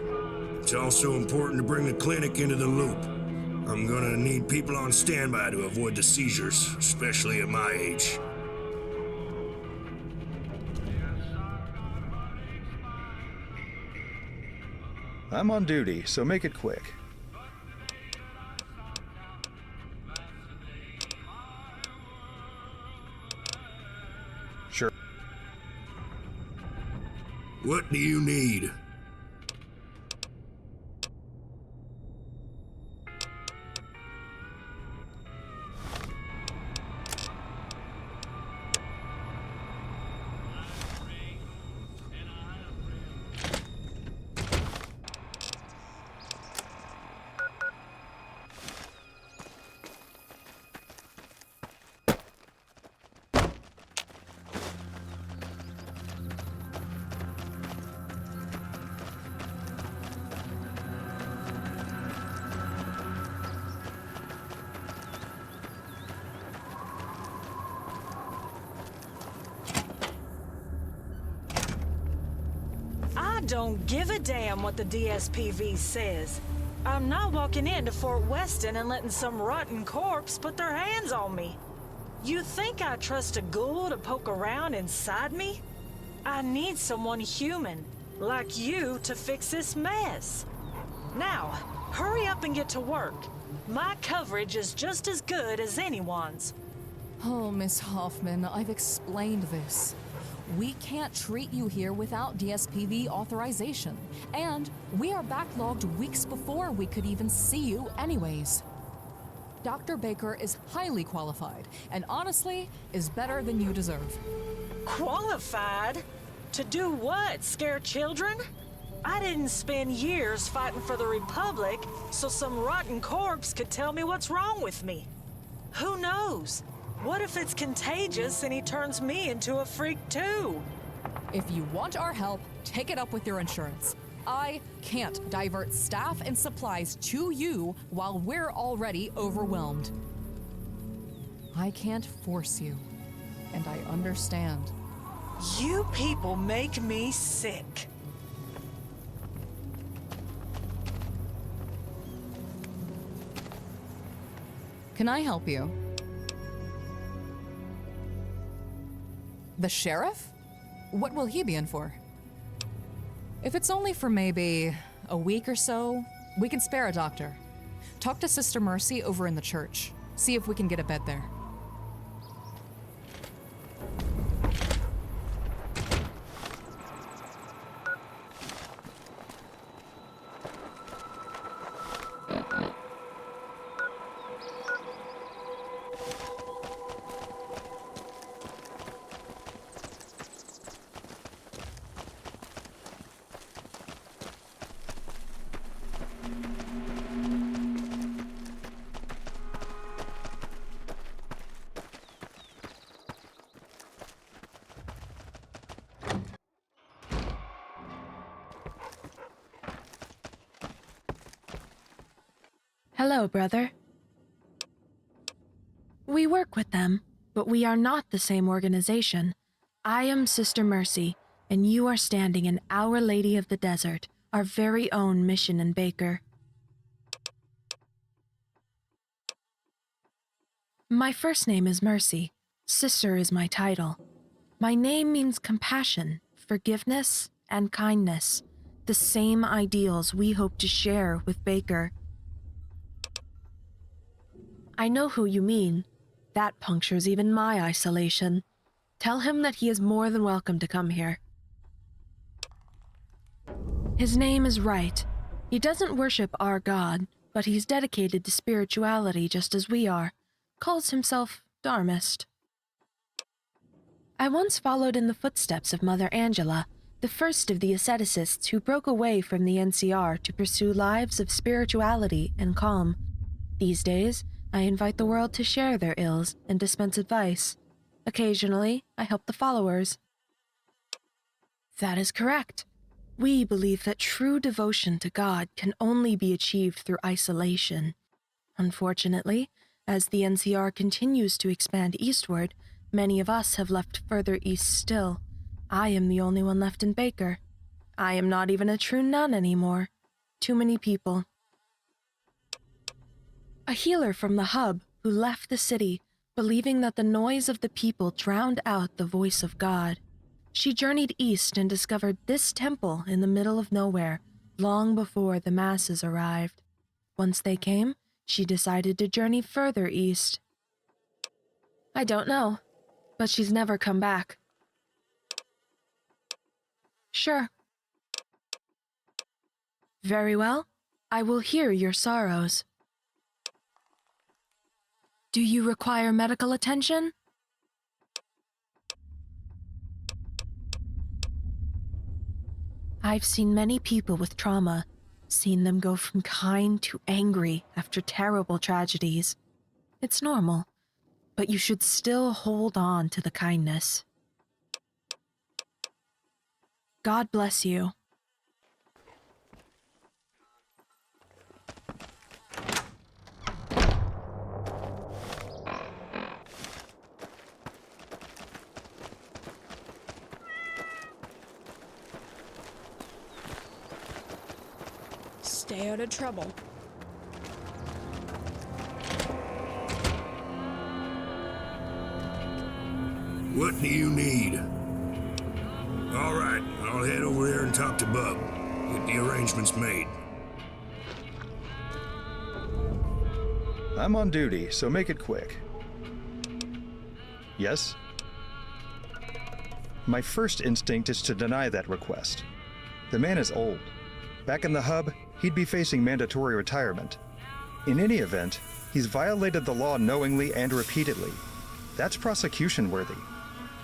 It's also important to bring the clinic into the loop. I'm gonna need people on standby to avoid the seizures, especially at my age. I'm on duty, so make it quick. Sure. What do you need? don't give a damn what the DSPV says. I'm not walking into Fort Weston and letting some rotten corpse put their hands on me. You think I trust a ghoul to poke around inside me? I need someone human, like you, to fix this mess. Now, hurry up and get to work. My coverage is just as good as anyone's. Oh, Miss Hoffman, I've explained this. We can't treat you here without DSPV authorization, and we are backlogged weeks before we could even see you anyways. Dr. Baker is highly qualified, and honestly, is better than you deserve. Qualified? To do what? Scare children? I didn't spend years fighting for the Republic so some rotten corpse could tell me what's wrong with me. Who knows? What if it's contagious and he turns me into a freak too? If you want our help, take it up with your insurance. I can't divert staff and supplies to you while we're already overwhelmed. I can't force you, and I understand. You people make me sick. Can I help you? The sheriff? What will he be in for? If it's only for maybe a week or so, we can spare a doctor. Talk to Sister Mercy over in the church. See if we can get a bed there. Hello, brother. We work with them, but we are not the same organization. I am Sister Mercy, and you are standing in Our Lady of the Desert, our very own mission in Baker. My first name is Mercy. Sister is my title. My name means compassion, forgiveness, and kindness, the same ideals we hope to share with Baker. I know who you mean. That punctures even my isolation. Tell him that he is more than welcome to come here. His name is Right. He doesn't worship our God, but he's dedicated to spirituality just as we are. Calls himself Dharmist. I once followed in the footsteps of Mother Angela, the first of the asceticists who broke away from the NCR to pursue lives of spirituality and calm. These days, I invite the world to share their ills and dispense advice. Occasionally, I help the followers. That is correct. We believe that true devotion to God can only be achieved through isolation. Unfortunately, as the NCR continues to expand eastward, many of us have left further east still. I am the only one left in Baker. I am not even a true nun anymore. Too many people. A healer from the hub who left the city, believing that the noise of the people drowned out the voice of God. She journeyed east and discovered this temple in the middle of nowhere, long before the masses arrived. Once they came, she decided to journey further east. I don't know, but she's never come back. Sure. Very well. I will hear your sorrows. Do you require medical attention? I've seen many people with trauma, seen them go from kind to angry after terrible tragedies. It's normal, but you should still hold on to the kindness. God bless you. Stay out of trouble. What do you need? All right, I'll head over there and talk to Bub. Get the arrangements made. I'm on duty, so make it quick. Yes? My first instinct is to deny that request. The man is old. Back in the hub, he'd be facing mandatory retirement. In any event, he's violated the law knowingly and repeatedly. That's prosecution worthy.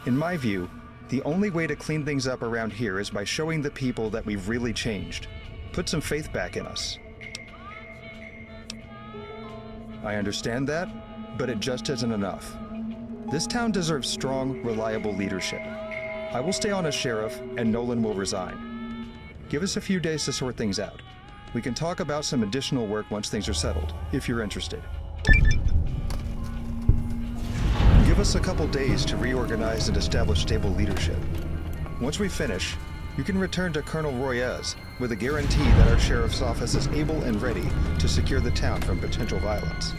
In my view, the only way to clean things up around here is by showing the people that we've really changed. Put some faith back in us. I understand that, but it just isn't enough. This town deserves strong, reliable leadership. I will stay on as sheriff, and Nolan will resign. Give us a few days to sort things out. We can talk about some additional work once things are settled, if you're interested. Give us a couple days to reorganize and establish stable leadership. Once we finish, you can return to Colonel Royez with a guarantee that our sheriff's office is able and ready to secure the town from potential violence.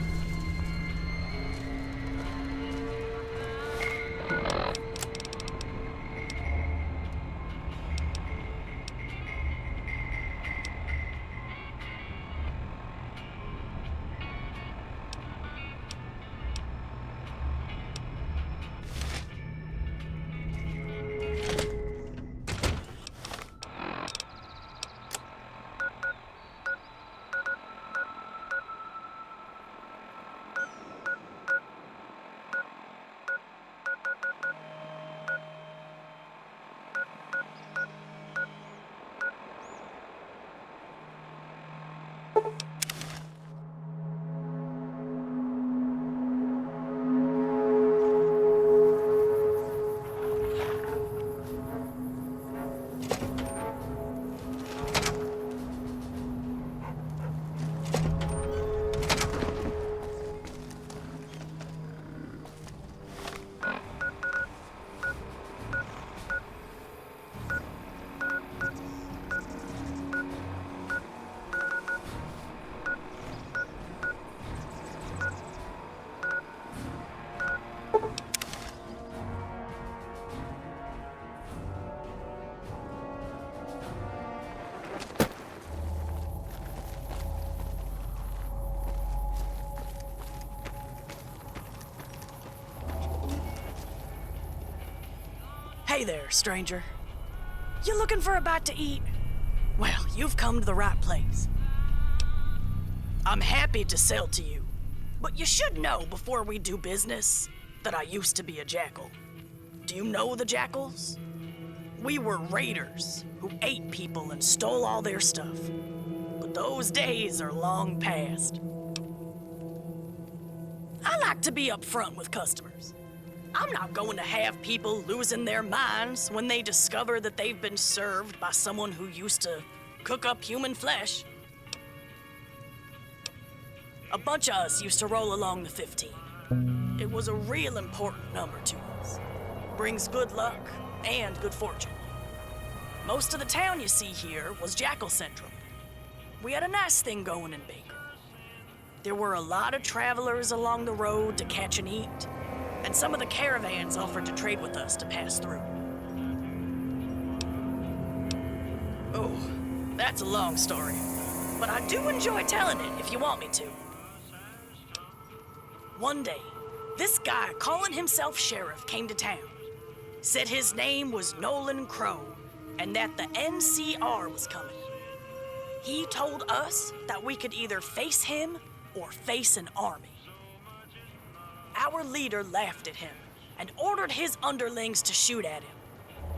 Hey there, stranger. You looking for a bite to eat? Well, you've come to the right place. I'm happy to sell to you, but you should know before we do business that I used to be a jackal. Do you know the jackals? We were raiders who ate people and stole all their stuff. But those days are long past. I like to be upfront with customers. I'm not going to have people losing their minds when they discover that they've been served by someone who used to cook up human flesh. A bunch of us used to roll along the 15. It was a real important number to us. Brings good luck and good fortune. Most of the town you see here was Jackal Central. We had a nice thing going in Baker. There were a lot of travelers along the road to catch and eat, and some of the caravans offered to trade with us to pass through. Oh, that's a long story, but I do enjoy telling it if you want me to. One day, this guy calling himself sheriff came to town. Said his name was Nolan Crow, and that the NCR was coming. He told us that we could either face him or face an army. Our leader laughed at him and ordered his underlings to shoot at him.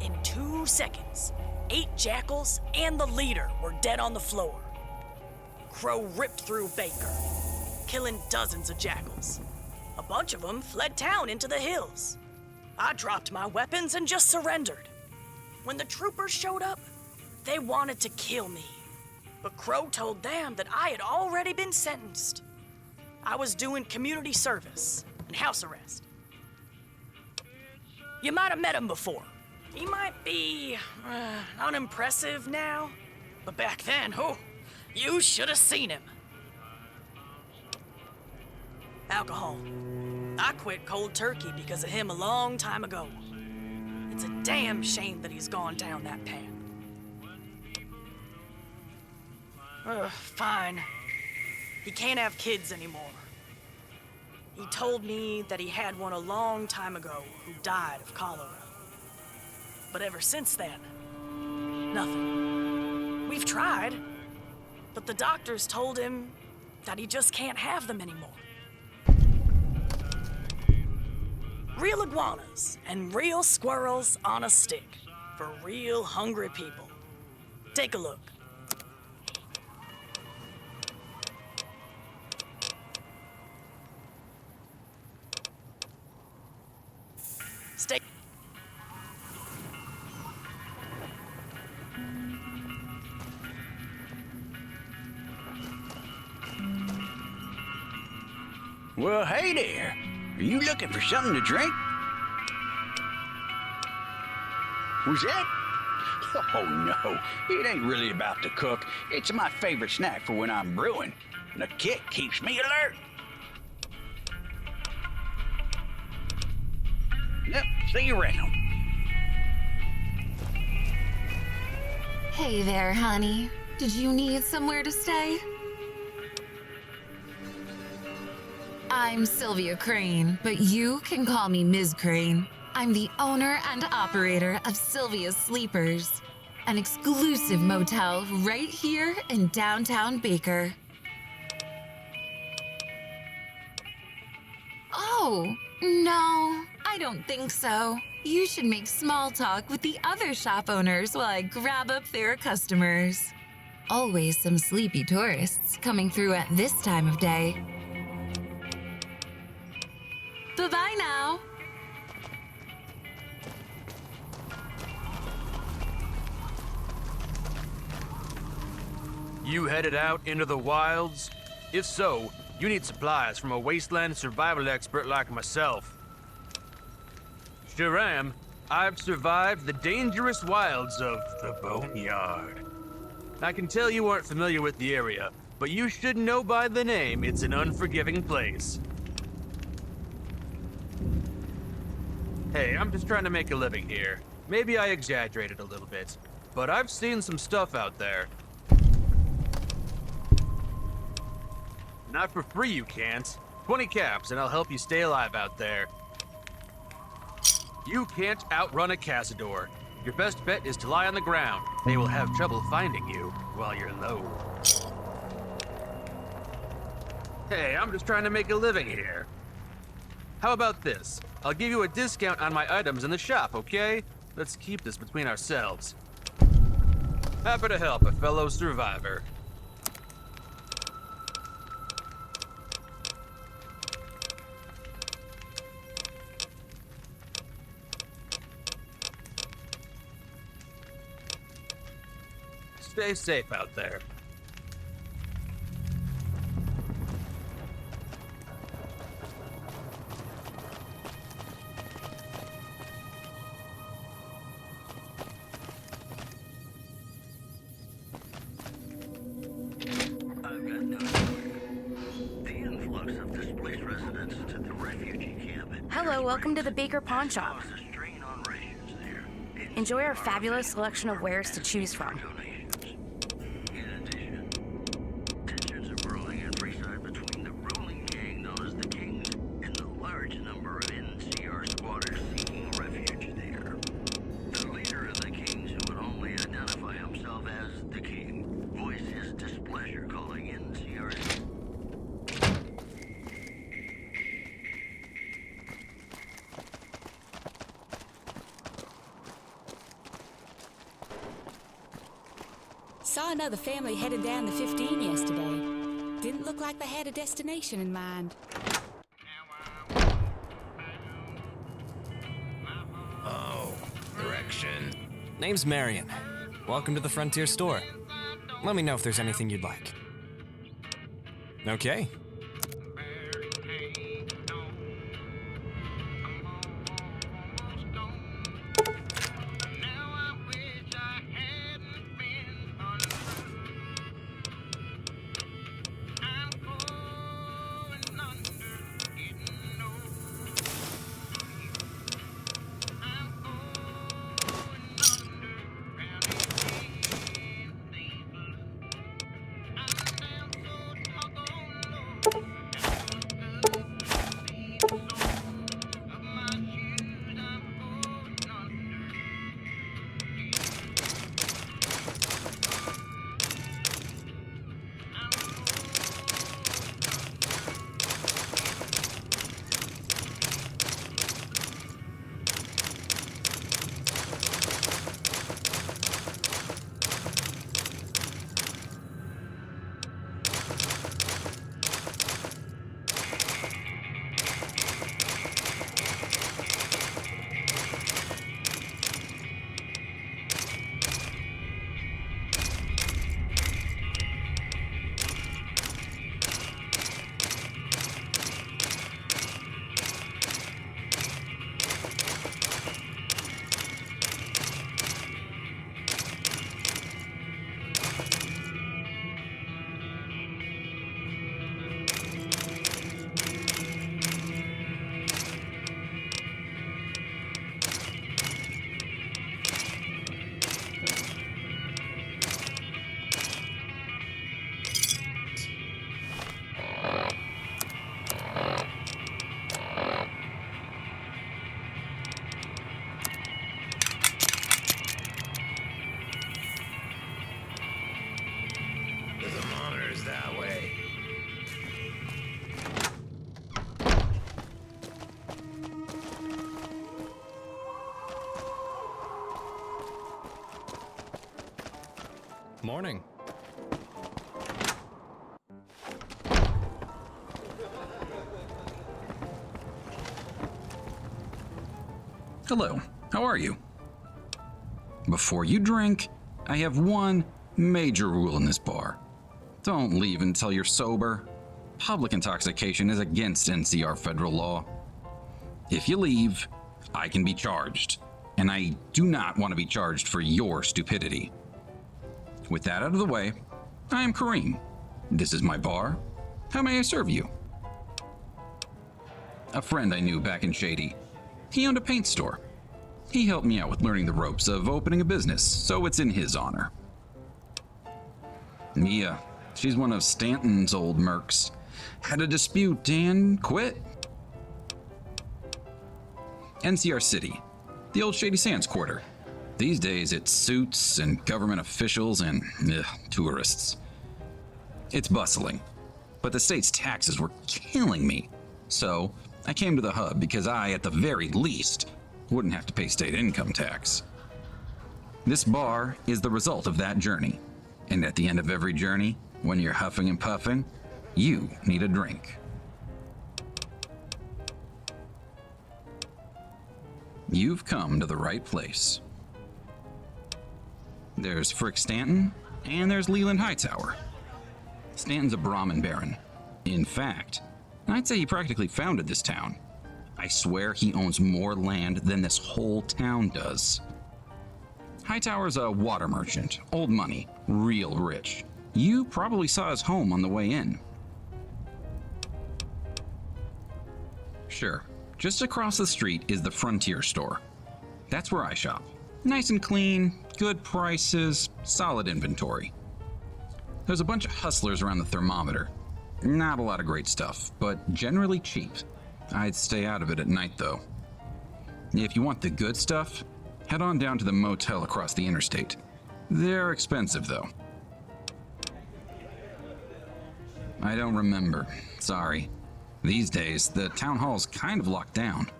In 2 seconds, 8 jackals and the leader were dead on the floor. Crow ripped through Baker, killing dozens of jackals. A bunch of them fled town into the hills. I dropped my weapons and just surrendered. When the troopers showed up, they wanted to kill me. But Crow told them that I had already been sentenced. I was doing community service and house arrest. You might have met him before. He might be unimpressive now, but back then, You should have seen him. Alcohol. I quit cold turkey because of him a long time ago. It's a damn shame that he's gone down that path. Ugh, fine. He can't have kids anymore. He told me that he had one a long time ago who died of cholera. But ever since then, nothing. We've tried, but the doctors told him that he just can't have them anymore. Real iguanas and real squirrels on a stick for real hungry people. Take a look. Stay. Well, hey there. Are you looking for something to drink? Was that? Oh, no. It ain't really about to cook. It's my favorite snack for when I'm brewing. The kick keeps me alert. Yep, see you around. Hey there, honey. Did you need somewhere to stay? I'm Sylvia Crane, but you can call me Ms. Crane. I'm the owner and operator of Sylvia's Sleepers, an exclusive motel right here in downtown Baker. Oh, no, I don't think so. You should make small talk with the other shop owners while I grab up their customers. Always some sleepy tourists coming through at this time of day. Bye-bye now. You headed out into the wilds? If so, you need supplies from a wasteland survival expert like myself. Sure am. I've survived the dangerous wilds of the Boneyard. I can tell you aren't familiar with the area, but you should know by the name it's an unforgiving place. Hey, I'm just trying to make a living here. Maybe I exaggerated a little bit, but I've seen some stuff out there. Not for free, you can't. 20 caps, and I'll help you stay alive out there. You can't outrun a cazador. Your best bet is to lie on the ground. They will have trouble finding you while you're low. Hey, I'm just trying to make a living here. How about this? I'll give you a discount on my items in the shop, okay? Let's keep this between ourselves. Happy to help a fellow survivor. Stay safe out there. Hello, welcome to the Baker Pawn Shop. Enjoy our fabulous selection of wares to choose from. Between the ruling gang known as the Kings and the large number of NCR squatters seeking refuge there. The leader of the Kings, who would only identify himself as the King, voiced his displeasure, calling NCR. Saw another family headed down the 15 yesterday. Didn't look like they had a destination in mind. Oh, direction. Name's Marion. Welcome to the Frontier Store. Let me know if there's anything you'd like. Okay. Morning. Hello, how are you? Before you drink, I have one major rule in this bar. Don't leave until you're sober. Public intoxication is against NCR federal law. If you leave, I can be charged, and I do not want to be charged for your stupidity. With that out of the way, I am Kareem. This is my bar. How may I serve you? A friend I knew back in Shady. He owned a paint store. He helped me out with learning the ropes of opening a business, so it's in his honor. Mia, she's one of Stanton's old mercs. Had a dispute and quit. NCR City, the old Shady Sands quarter. These days it's suits and government officials and tourists. It's bustling, but the state's taxes were killing me. So I came to the hub because I, at the very least, wouldn't have to pay state income tax. This bar is the result of that journey. And at the end of every journey, when you're huffing and puffing, you need a drink. You've come to the right place. There's Frick Stanton, and there's Leland Hightower. Stanton's a Brahmin baron. In fact, I'd say he practically founded this town. I swear he owns more land than this whole town does. Hightower's a water merchant, old money, real rich. You probably saw his home on the way in. Sure, just across the street is the Frontier store. That's where I shop. Nice and clean, good prices, solid inventory. There's a bunch of hustlers around the thermometer. Not a lot of great stuff, but generally cheap. I'd stay out of it at night, though. If you want the good stuff, head on down to the motel across the interstate. They're expensive, though. I don't remember. Sorry. These days, the town hall's kind of locked down.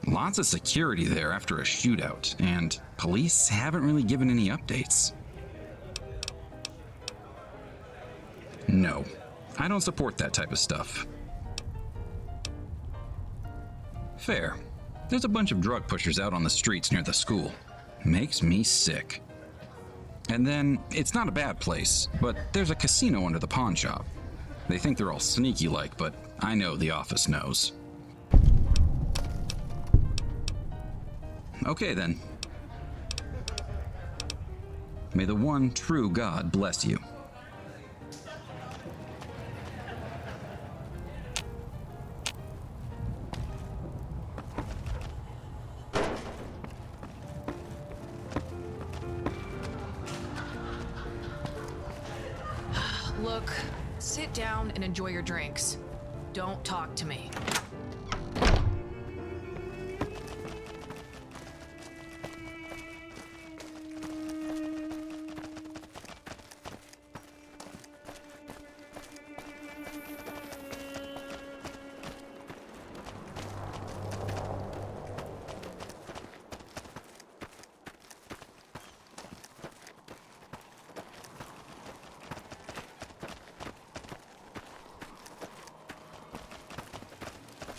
Lots of security there after a shootout, and police haven't really given any updates. No, I don't support that type of stuff. Fair. There's a bunch of drug pushers out on the streets near the school. Makes me sick. And then, it's not a bad place, but there's a casino under the pawn shop. They think they're all sneaky-like, but I know the office knows. Okay then. May the one true God bless you. Look, sit down and enjoy your drinks. Don't talk to me.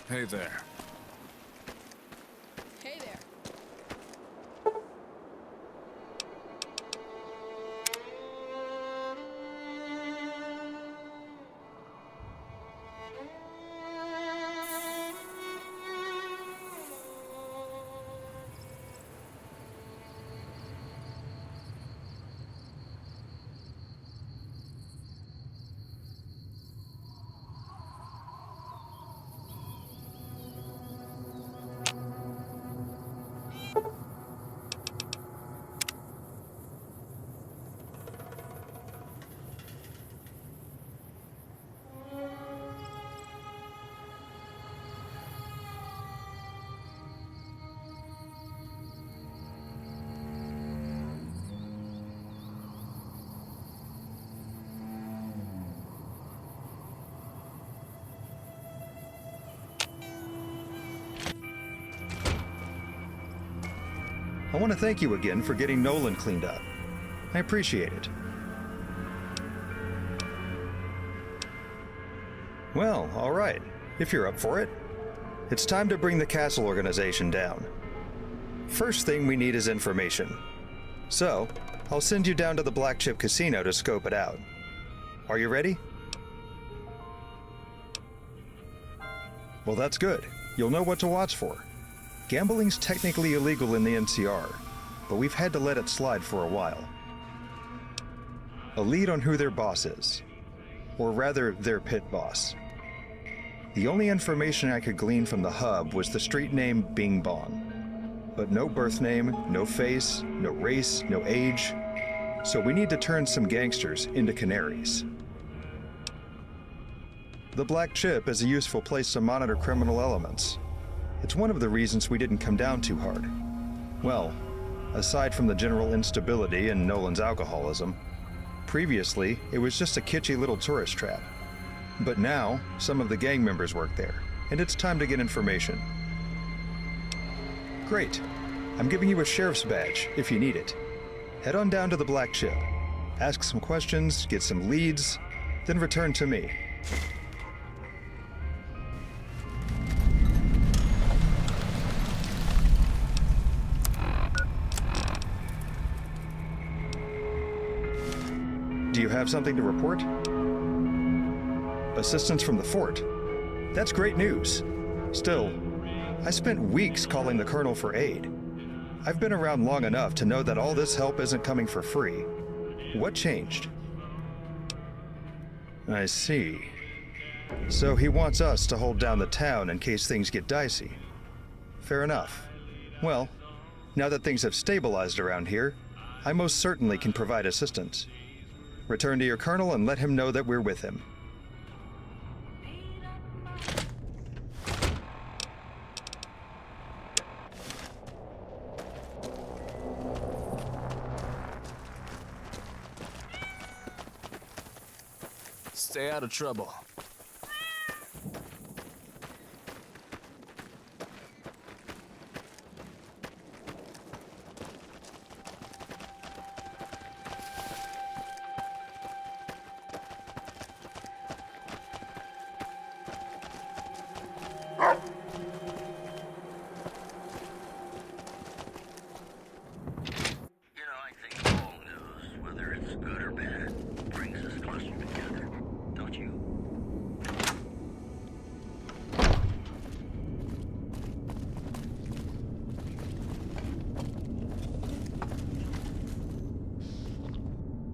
Hey there. Hey there. I want to thank you again for getting Nolan cleaned up. I appreciate it. Well, all right, if you're up for it. It's time to bring the castle organization down. First thing we need is information. So, I'll send you down to the Black Chip Casino to scope it out. Are you ready? Well, that's good. You'll know what to watch for. Gambling's technically illegal in the NCR, but we've had to let it slide for a while. A lead on who their boss is. Or rather, their pit boss. The only information I could glean from the hub was the street name Bing Bong. But no birth name, no face, no race, no age. So we need to turn some gangsters into canaries. The Black Chip is a useful place to monitor criminal elements. It's one of the reasons we didn't come down too hard. Well, aside from the general instability and Nolan's alcoholism, previously it was just a kitschy little tourist trap. But now, some of the gang members work there, and it's time to get information. Great. I'm giving you a sheriff's badge, if you need it. Head on down to the Black Chip. Ask some questions, get some leads, then return to me. Do you have something to report? Assistance from the fort. That's great news. Still, I spent weeks calling the colonel for aid. I've been around long enough to know that all this help isn't coming for free. What changed? I see. So he wants us to hold down the town in case things get dicey. Fair enough. Well, now that things have stabilized around here, I most certainly can provide assistance. Return to your colonel and let him know that we're with him. Stay out of trouble.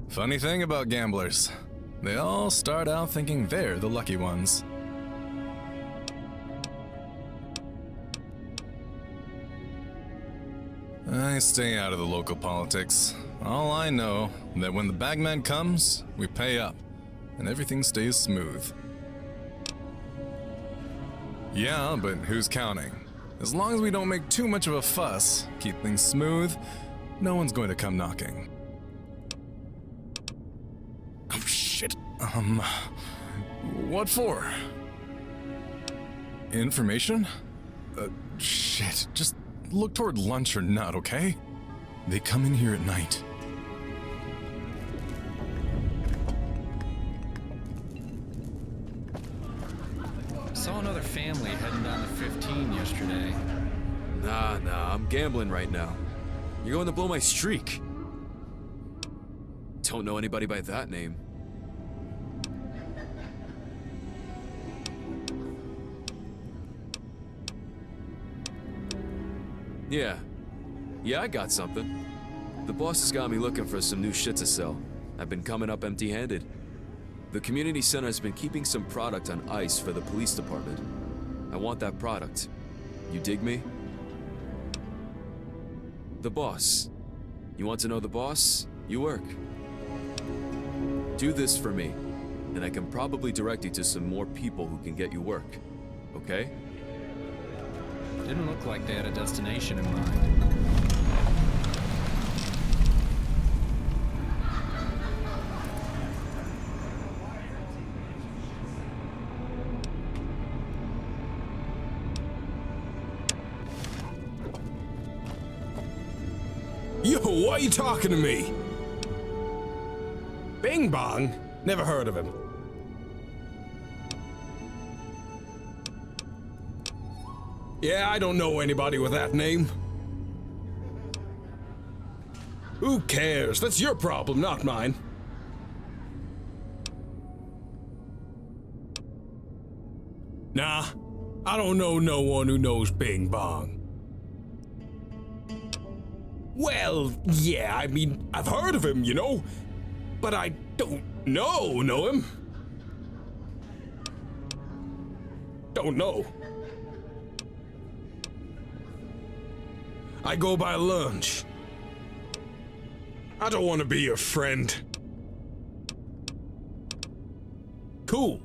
Funny thing about gamblers, they all start out thinking they're the lucky ones. I stay out of the local politics. All I know that when the bagman comes, we pay up, and everything stays smooth. Yeah, but who's counting? As long as we don't make too much of a fuss, keep things smooth, no one's going to come knocking. Oh shit. What for? Information? Shit, just look toward lunch or not, okay? They come in here at night. Saw another family heading down to 15 yesterday. Nah, I'm gambling right now. You're going to blow my streak. Don't know anybody by that name. Yeah, I got something. The boss has got me looking for some new shit to sell. I've been coming up empty-handed. The community center has been keeping some product on ice for the police department. I want that product. You dig me? The boss. You want to know the boss? You work. Do this for me, and I can probably direct you to some more people who can get you work. Okay? Didn't look like they had a destination in mind. Yo, why are you talking to me? Bing Bong? Never heard of him. Yeah, I don't know anybody with that name. Who cares? That's your problem, not mine. Nah, I don't know no one who knows Bing Bong. Well, yeah, I mean, I've heard of him, you know, but I don't know him. Don't know. I go by lunch. I don't want to be your friend. Cool.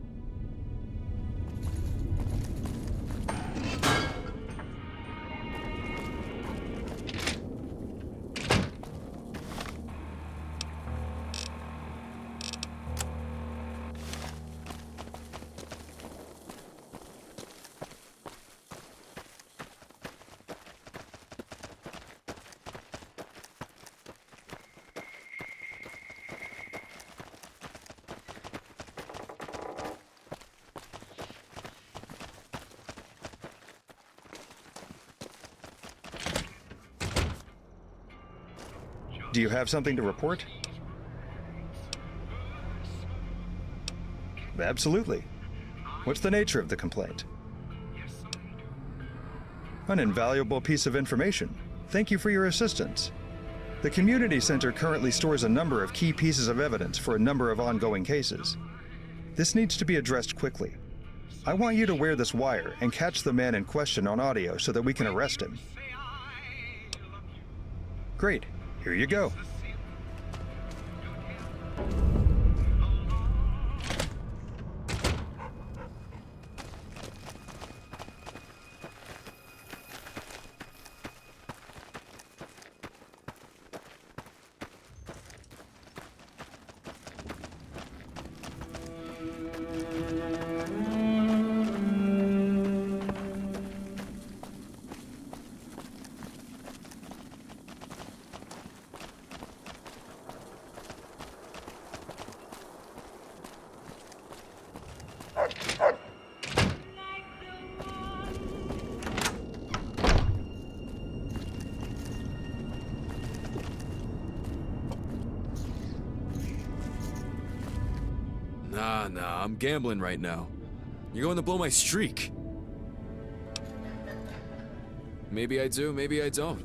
Do you have something to report? Absolutely. What's the nature of the complaint? An invaluable piece of information. Thank you for your assistance. The community center currently stores a number of key pieces of evidence for a number of ongoing cases. This needs to be addressed quickly. I want you to wear this wire and catch the man in question on audio so that we can arrest him. Great. Here you go. Nah, I'm gambling right now. You're going to blow my streak. Maybe I do, maybe I don't.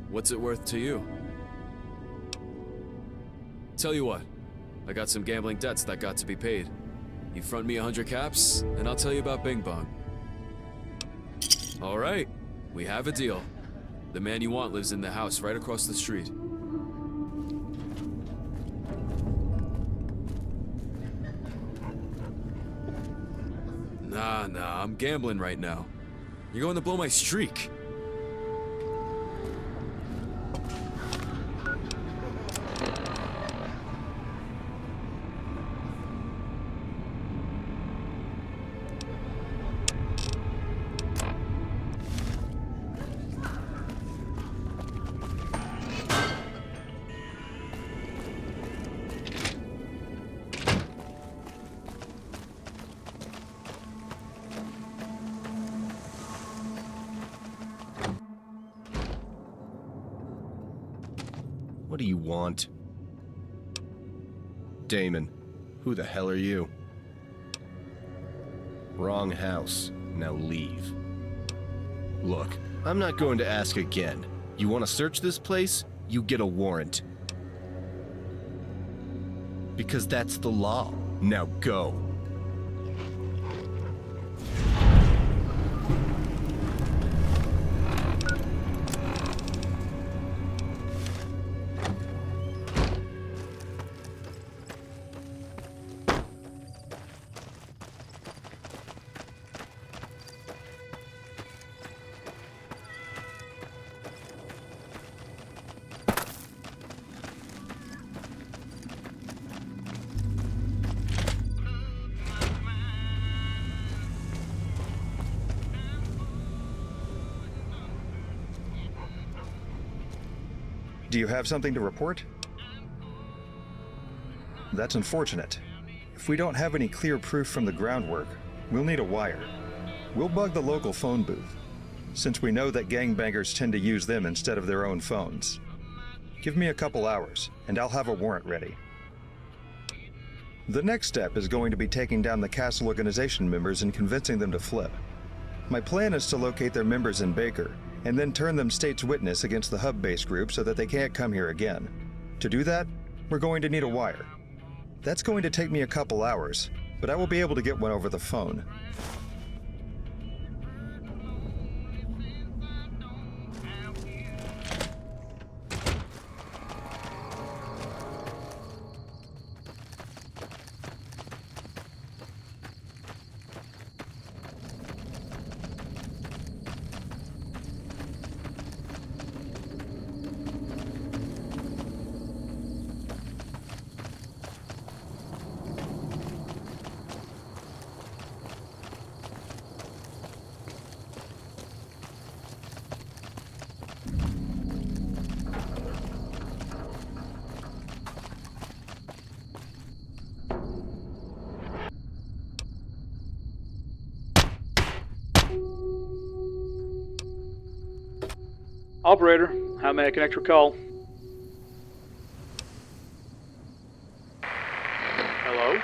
What's it worth to you? Tell you what, I got some gambling debts that got to be paid. You front me 100 caps, and I'll tell you about Bing Bong. All right, we have a deal. The man you want lives in the house right across the street. Nah, I'm gambling right now. You're going to blow my streak. What do you want? Damon, who the hell are you? Wrong house. Now leave. Look, I'm not going to ask again. You want to search this place? You get a warrant. Because that's the law. Now go. Do you have something to report? That's unfortunate. If we don't have any clear proof from the groundwork, we'll need a wire. We'll bug the local phone booth. since we know that gangbangers tend to use them instead of their own phones. Give me a couple hours, and I'll have a warrant ready. The next step is going to be taking down the castle organization members and convincing them to flip. My plan is to locate their members in Baker, and then turn them state's witness against the hub-based group so that they can't come here again. To do that, we're going to need a wire. That's going to take me a couple hours, but I will be able to get one over the phone. Operator, how may I connect your call? Hello?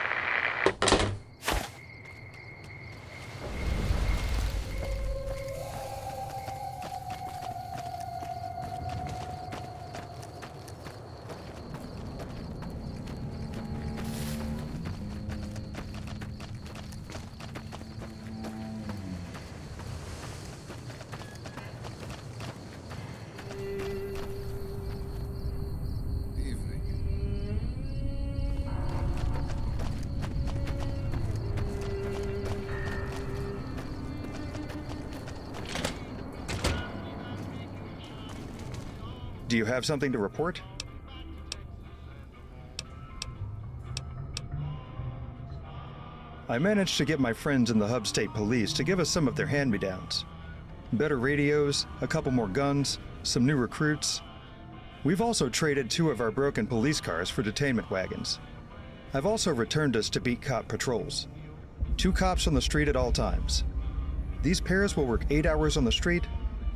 Do you have something to report? I managed to get my friends in the Hub State Police to give us some of their hand-me-downs. Better radios, a couple more guns, some new recruits. We've also traded 2 of our broken police cars for detainment wagons. I've also returned us to beat cop patrols. 2 cops on the street at all times. These pairs will work 8 hours on the street,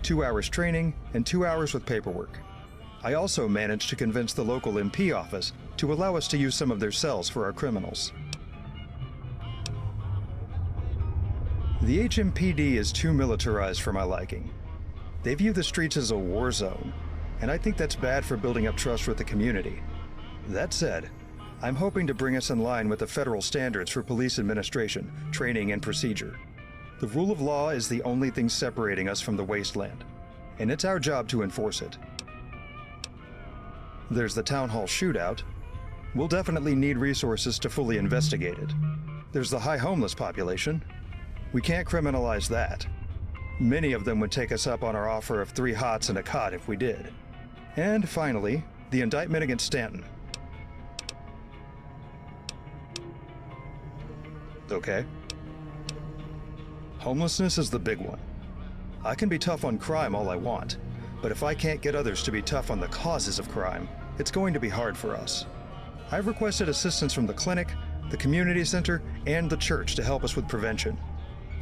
2 hours training, and 2 hours with paperwork. I also managed to convince the local MP office to allow us to use some of their cells for our criminals. The HMPD is too militarized for my liking. They view the streets as a war zone, and I think that's bad for building up trust with the community. That said, I'm hoping to bring us in line with the federal standards for police administration, training, and procedure. The rule of law is the only thing separating us from the wasteland, and it's our job to enforce it. There's the town hall shootout. We'll definitely need resources to fully investigate it. There's the high homeless population. We can't criminalize that. Many of them would take us up on our offer of 3 hots and a cot if we did. And finally, the indictment against Stanton. Okay. Homelessness is the big one. I can be tough on crime all I want, but if I can't get others to be tough on the causes of crime, it's going to be hard for us. I've requested assistance from the clinic, the community center, and the church to help us with prevention.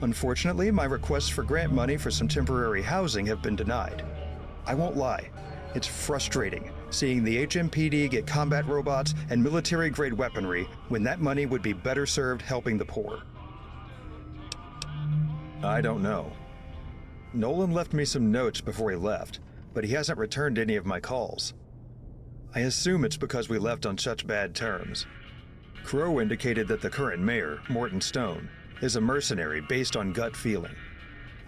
Unfortunately, my requests for grant money for some temporary housing have been denied. I won't lie, it's frustrating seeing the HMPD get combat robots and military-grade weaponry when that money would be better served helping the poor. I don't know. Nolan left me some notes before he left, but he hasn't returned any of my calls. I assume it's because we left on such bad terms. Crow indicated that the current mayor, Morton Stone, is a mercenary based on gut feeling.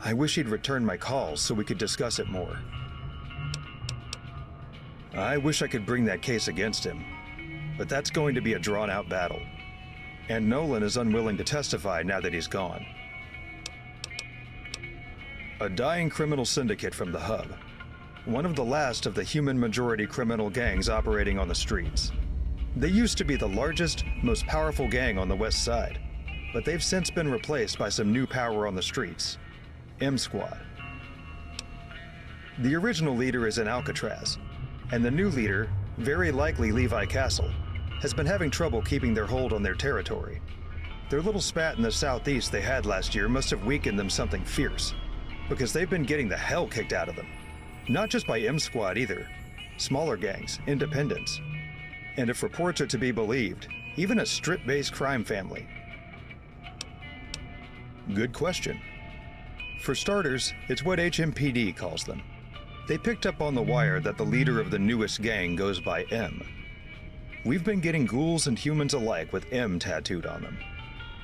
I wish he'd return my calls so we could discuss it more. I wish I could bring that case against him, but that's going to be a drawn-out battle. And Nolan is unwilling to testify now that he's gone. A dying criminal syndicate from the Hub. One of the last of the human-majority criminal gangs operating on the streets. They used to be the largest, most powerful gang on the West Side, but they've since been replaced by some new power on the streets. M-Squad. The original leader is in Alcatraz, and the new leader, very likely Levi Castle, has been having trouble keeping their hold on their territory. Their little spat in the southeast they had last year must have weakened them something fierce. because they've been getting the hell kicked out of them. Not just by M Squad either. Smaller gangs, independents. And if reports are to be believed, even a strip-based crime family. Good question. For starters, it's what HMPD calls them. They picked up on the wire that the leader of the newest gang goes by M. We've been getting ghouls and humans alike with M tattooed on them.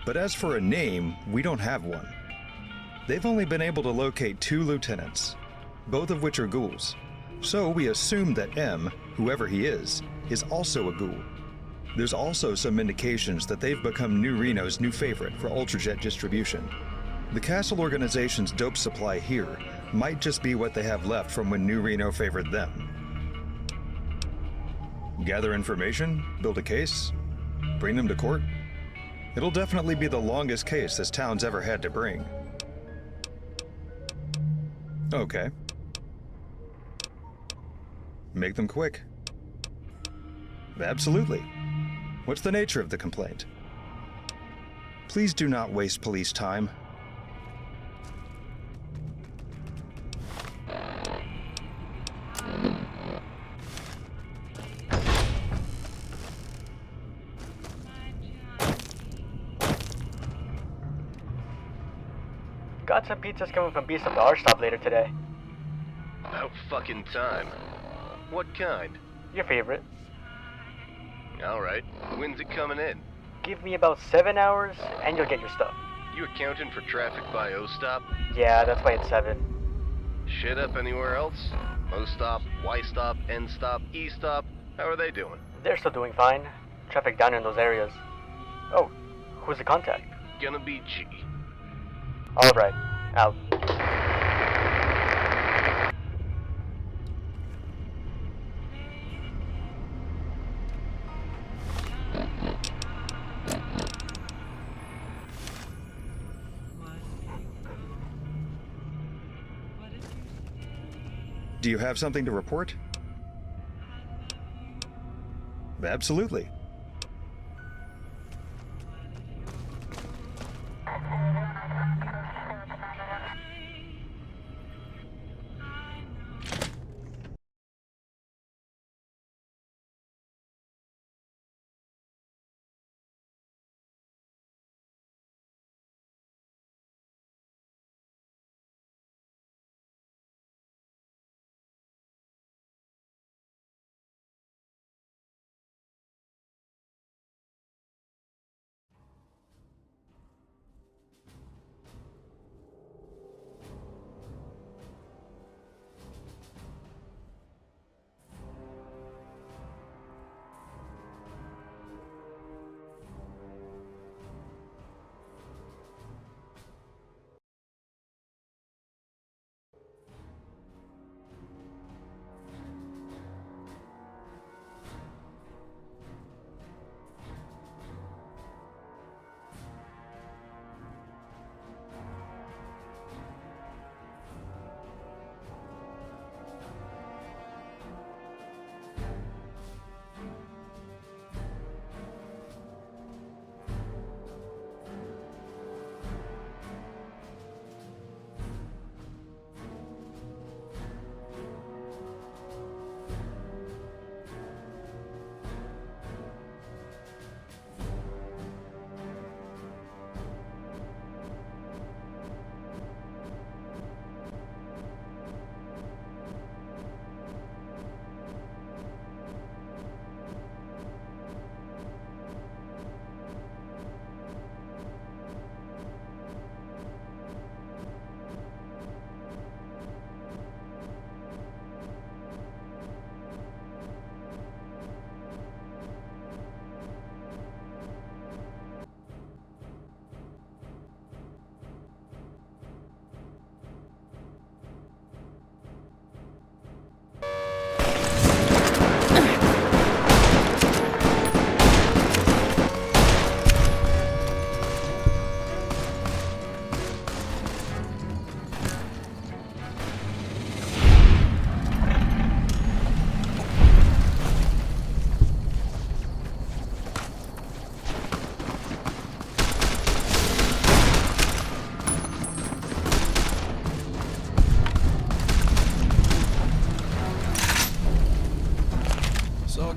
But as for a name, we don't have one. They've only been able to locate 2 lieutenants, both of which are ghouls. So we assume that M, whoever he is also a ghoul. There's also some indications that they've become New Reno's new favorite for Ultrajet distribution. The Castle organization's dope supply here might just be what they have left from when New Reno favored them. Gather information, build a case, bring them to court. It'll definitely be the longest case this town's ever had to bring. Okay. Make them quick. Absolutely. What's the nature of the complaint? Please do not waste police time. Got some pizzas coming from Beast at the R stop later today. About fucking time. What kind? Your favorite. Alright, when's it coming in? Give me about 7 hours and you'll get your stuff. You accounting for traffic by O-stop? Yeah, that's why it's 7. Shit up anywhere else? O-stop, Y-stop, N-stop, E-stop? How are they doing? They're still doing fine. Traffic down in those areas. Oh, who's the contact? Gonna be G. Alright, out. Do you have something to report? Absolutely.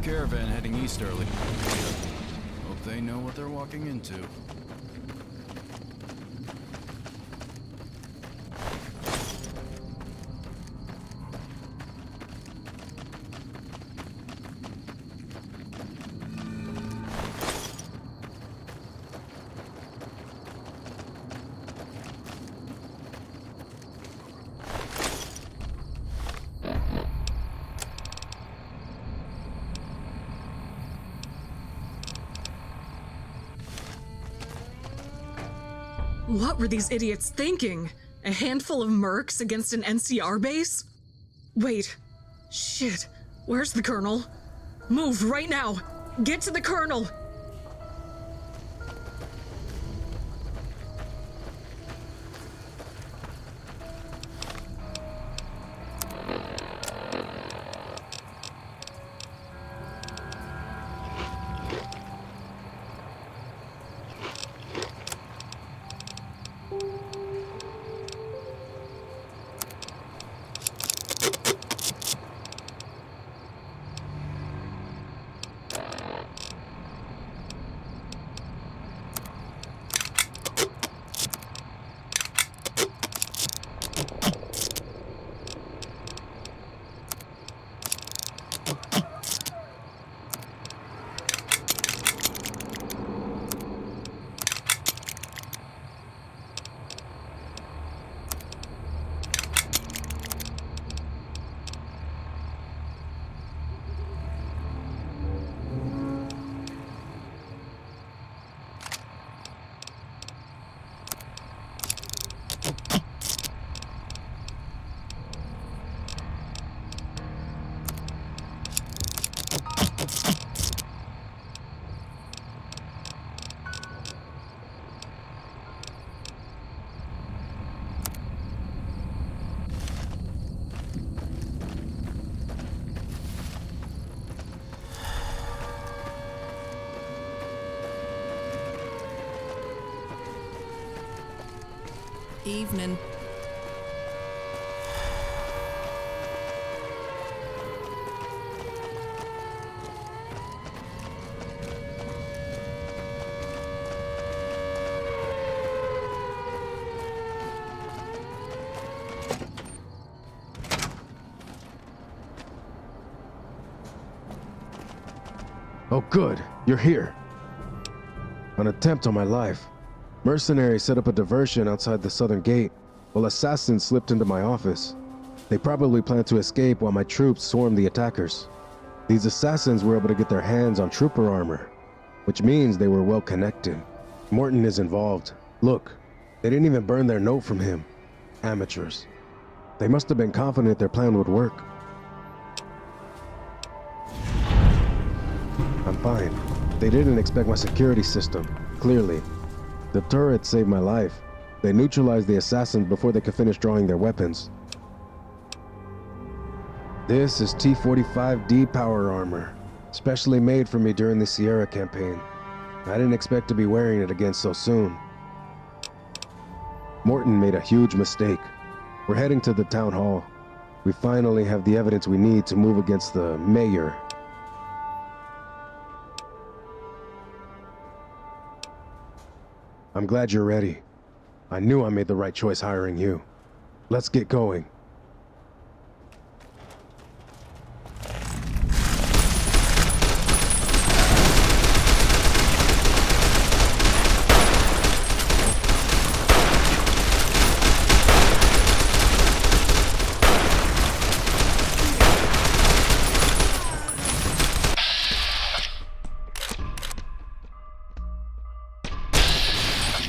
caravan heading east early. Hope they know what they're walking into. What were these idiots thinking? A handful of mercs against an NCR base? Wait. Shit. Where's the colonel? Move right now. Get to the colonel. Evening. Oh good, you're here. An attempt on my life. Mercenaries set up a diversion outside the southern gate, while assassins slipped into my office. They probably planned to escape while my troops swarmed the attackers. These assassins were able to get their hands on trooper armor, which means they were well connected. Morton is involved. Look, they didn't even burn their note from him. Amateurs. They must have been confident their plan would work. I'm fine. They didn't expect my security system, clearly. The turret saved my life. They neutralized the assassins before they could finish drawing their weapons. This is T-45D power armor, specially made for me during the Sierra campaign. I didn't expect to be wearing it again so soon. Morton made a huge mistake. We're heading to the town hall. We finally have the evidence we need to move against the mayor. I'm glad you're ready. I knew I made the right choice hiring you. Let's get going.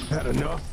Had enough?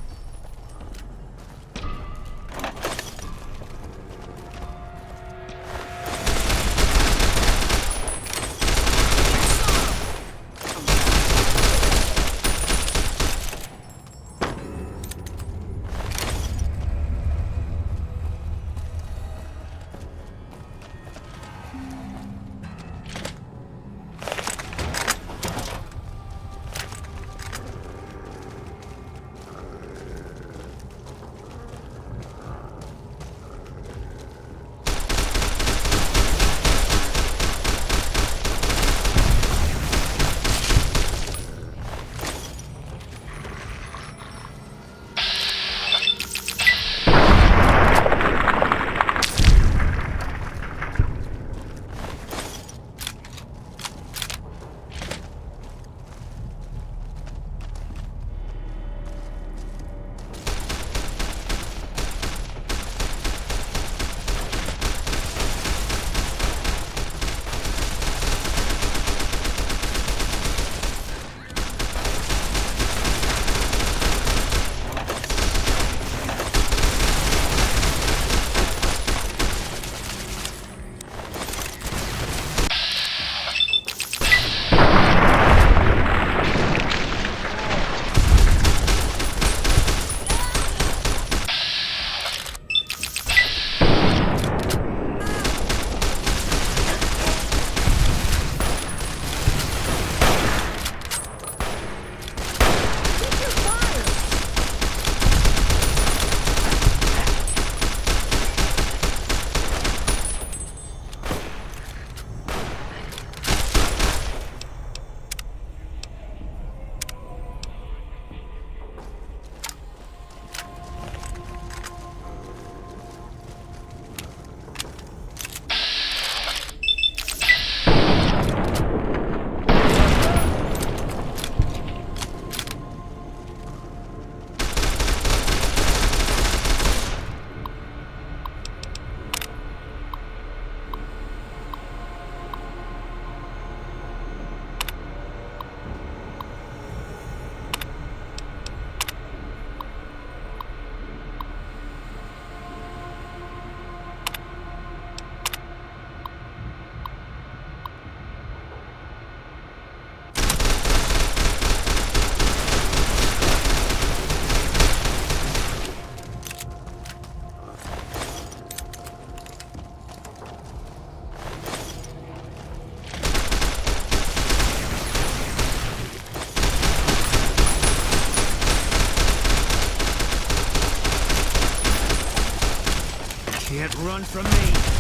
can't run from me.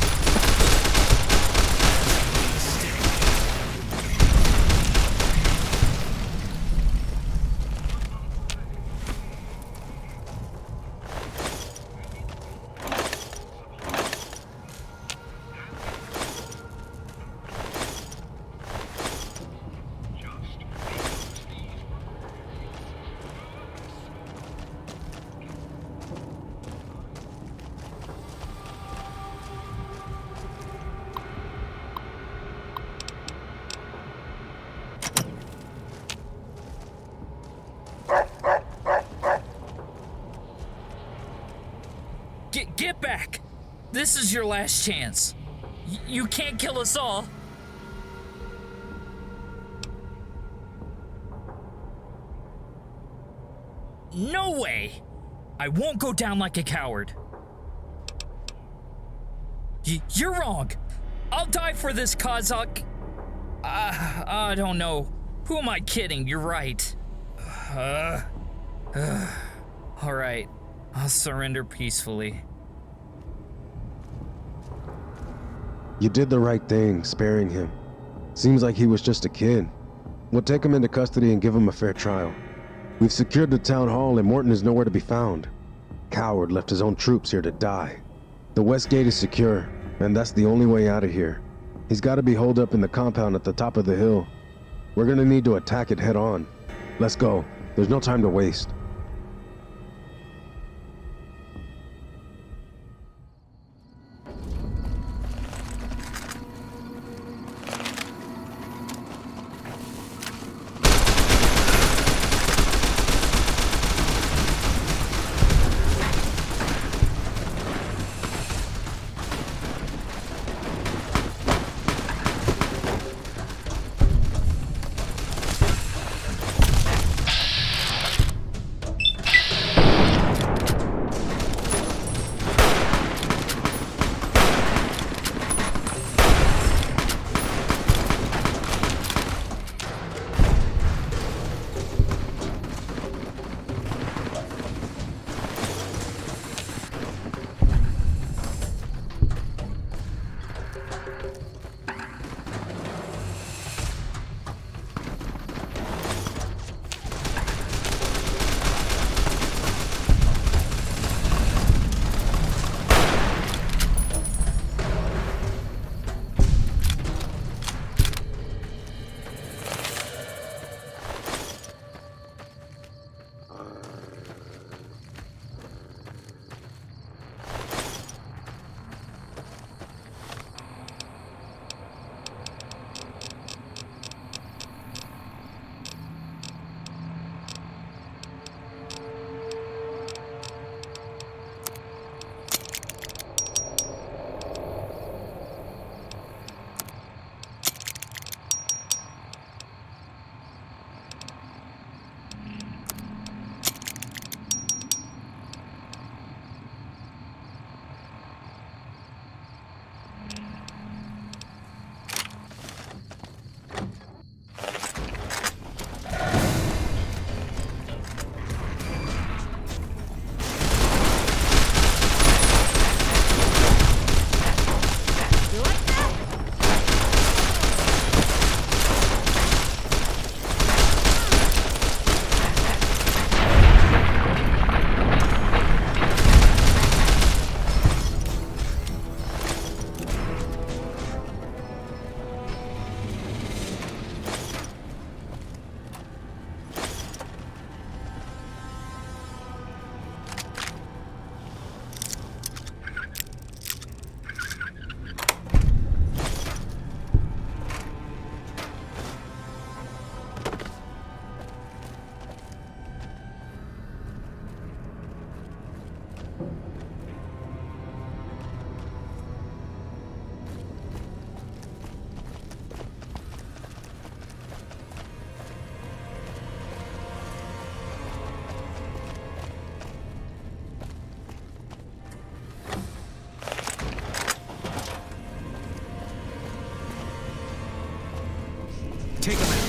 Get back! This is your last chance. You can't kill us all. No way! I won't go down like a coward. You're wrong. I'll die for this cause. I don't know. Who am I kidding? You're right. All right. I'll surrender peacefully. You did the right thing, sparing him. Seems like he was just a kid. We'll take him into custody and give him a fair trial. We've secured the town hall and Morton is nowhere to be found. Coward left his own troops here to die. The west gate is secure, and that's the only way out of here. He's got to be holed up in the compound at the top of the hill. We're gonna need to attack it head on. Let's go. There's no time to waste. Take him out.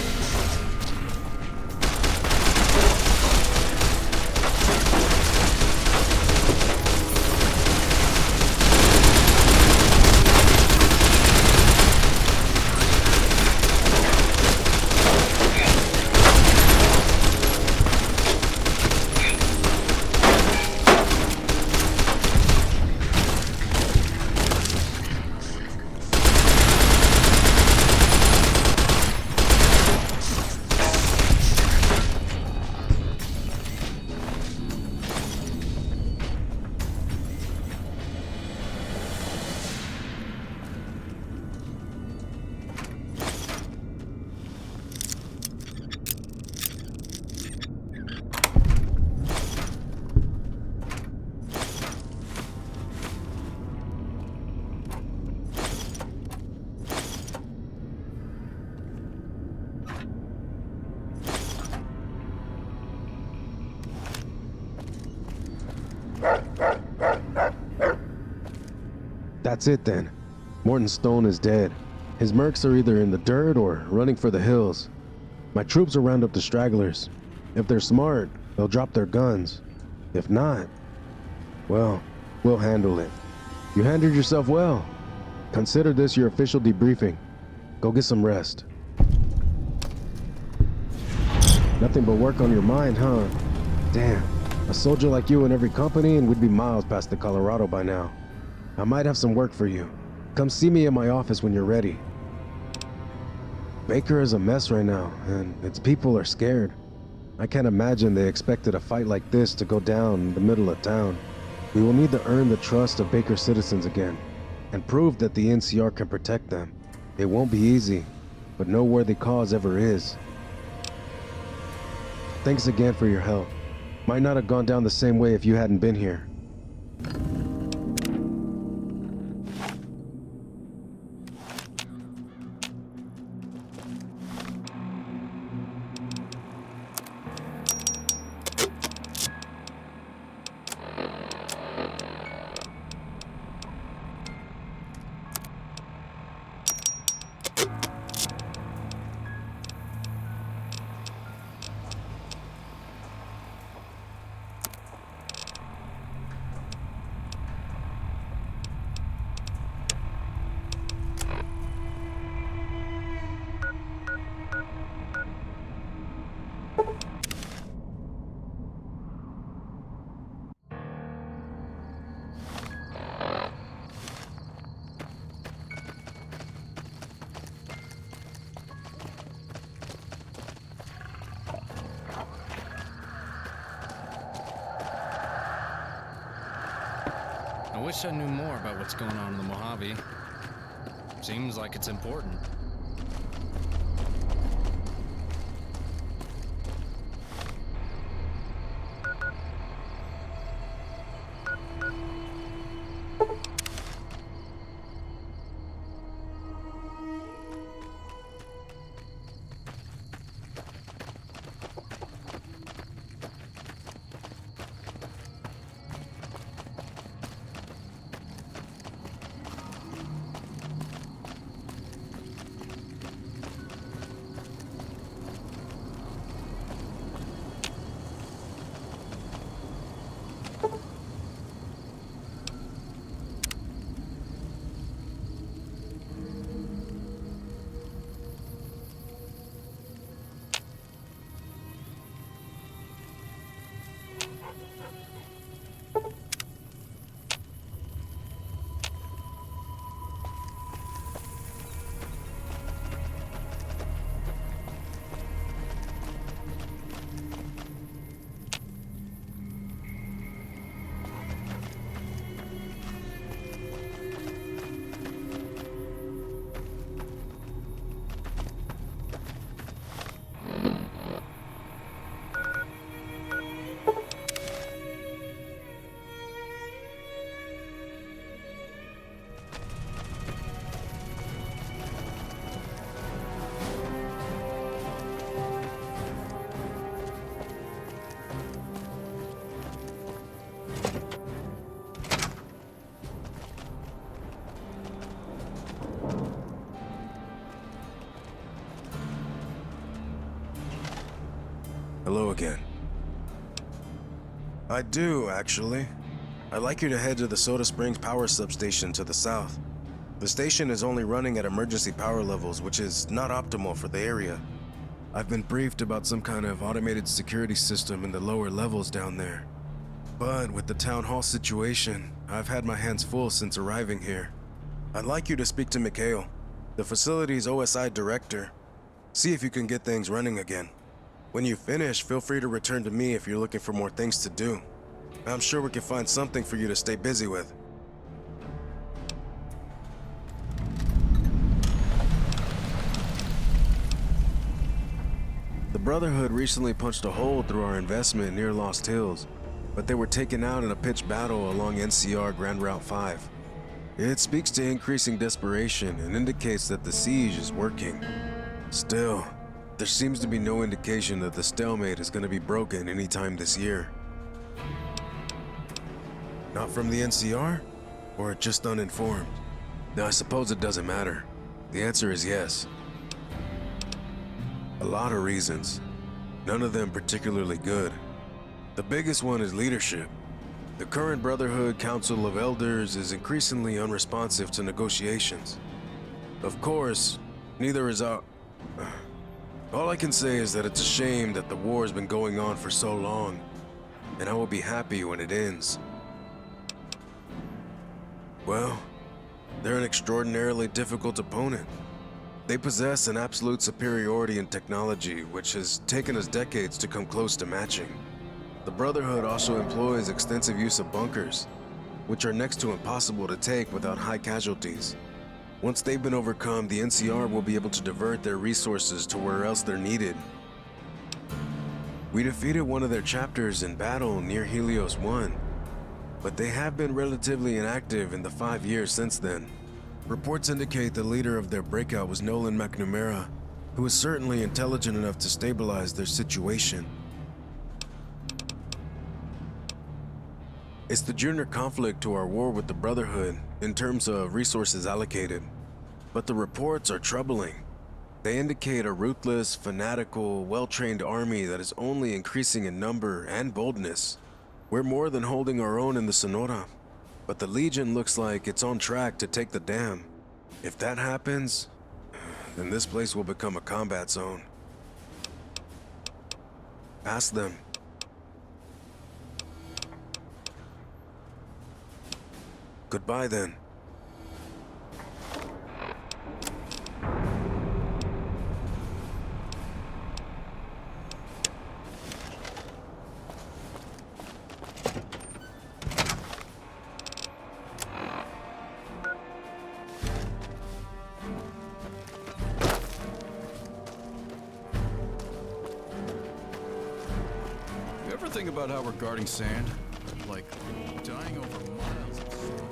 That's it then. Morton Stone is dead. His mercs are either in the dirt or running for the hills. My troops will round up the stragglers. If they're smart, they'll drop their guns. If not, well, we'll handle it. You handled yourself well. Consider this your official debriefing. Go get some rest. Nothing but work on your mind, huh? Damn, a soldier like you in every company and we'd be miles past the Colorado by now. I might have some work for you. Come see me in my office when you're ready. Baker is a mess right now, and its people are scared. I can't imagine they expected a fight like this to go down in the middle of town. We will need to earn the trust of Baker's citizens again, and prove that the NCR can protect them. It won't be easy, but no worthy cause ever is. Thanks again for your help. Might not have gone down the same way if you hadn't been here. I wish I knew more about what's going on in the Mojave. Seems like it's important. Hello again. I do, actually. I'd like you to head to the Soda Springs power substation to the south. The station is only running at emergency power levels, which is not optimal for the area. I've been briefed about some kind of automated security system in the lower levels down there. But with the town hall situation, I've had my hands full since arriving here. I'd like you to speak to Mikhail, the facility's OSI director. See if you can get things running again. When you finish, feel free to return to me if you're looking for more things to do. I'm sure we can find something for you to stay busy with. The Brotherhood recently punched a hole through our investment near Lost Hills, but they were taken out in a pitched battle along NCR Grand Route 5. It speaks to increasing desperation and indicates that the siege is working. Still, there seems to be no indication that the stalemate is going to be broken anytime this year. Not from the NCR? Or just uninformed? Now, I suppose it doesn't matter. The answer is yes. A lot of reasons. None of them particularly good. The biggest one is leadership. The current Brotherhood Council of Elders is increasingly unresponsive to negotiations. Of course, neither is our... All I can say is that it's a shame that the war has been going on for so long, and I will be happy when it ends. Well, they're an extraordinarily difficult opponent. They possess an absolute superiority in technology, which has taken us decades to come close to matching. The Brotherhood also employs extensive use of bunkers, which are next to impossible to take without high casualties. Once they've been overcome, the NCR will be able to divert their resources to where else they're needed. We defeated one of their chapters in battle near Helios 1, but they have been relatively inactive in the 5 years since then. Reports indicate the leader of their breakout was Nolan McNamara, who is certainly intelligent enough to stabilize their situation. It's the junior conflict to our war with the Brotherhood in terms of resources allocated. But the reports are troubling. They indicate a ruthless, fanatical, well-trained army that is only increasing in number and boldness. We're more than holding our own in the Sonora, but the Legion looks like it's on track to take the dam. If that happens, then this place will become a combat zone. Ask them. Goodbye then. You ever think about how we're guarding sand? Like, dying over miles of sand.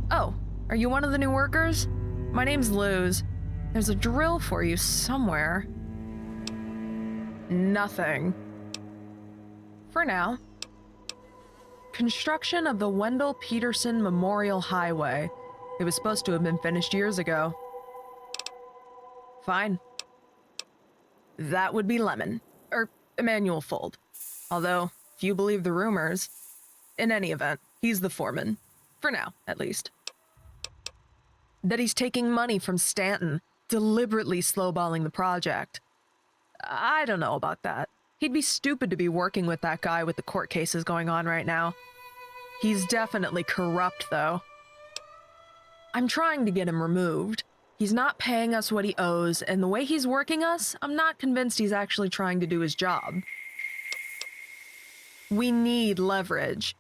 Oh, are you one of the new workers? My name's Luz. There's a drill for you somewhere. Nothing. For now. Construction of the Wendell Peterson Memorial Highway. It was supposed to have been finished years ago. Fine. That would be Lemon. Or Emmanuel Fold. Although, if you believe the rumors, in any event, he's the foreman. For now, at least. That he's taking money from Stanton, deliberately slowballing the project. I don't know about that. He'd be stupid to be working with that guy with the court cases going on right now. He's definitely corrupt, though. I'm trying to get him removed. He's not paying us what he owes, and the way he's working us, I'm not convinced he's actually trying to do his job. We need leverage.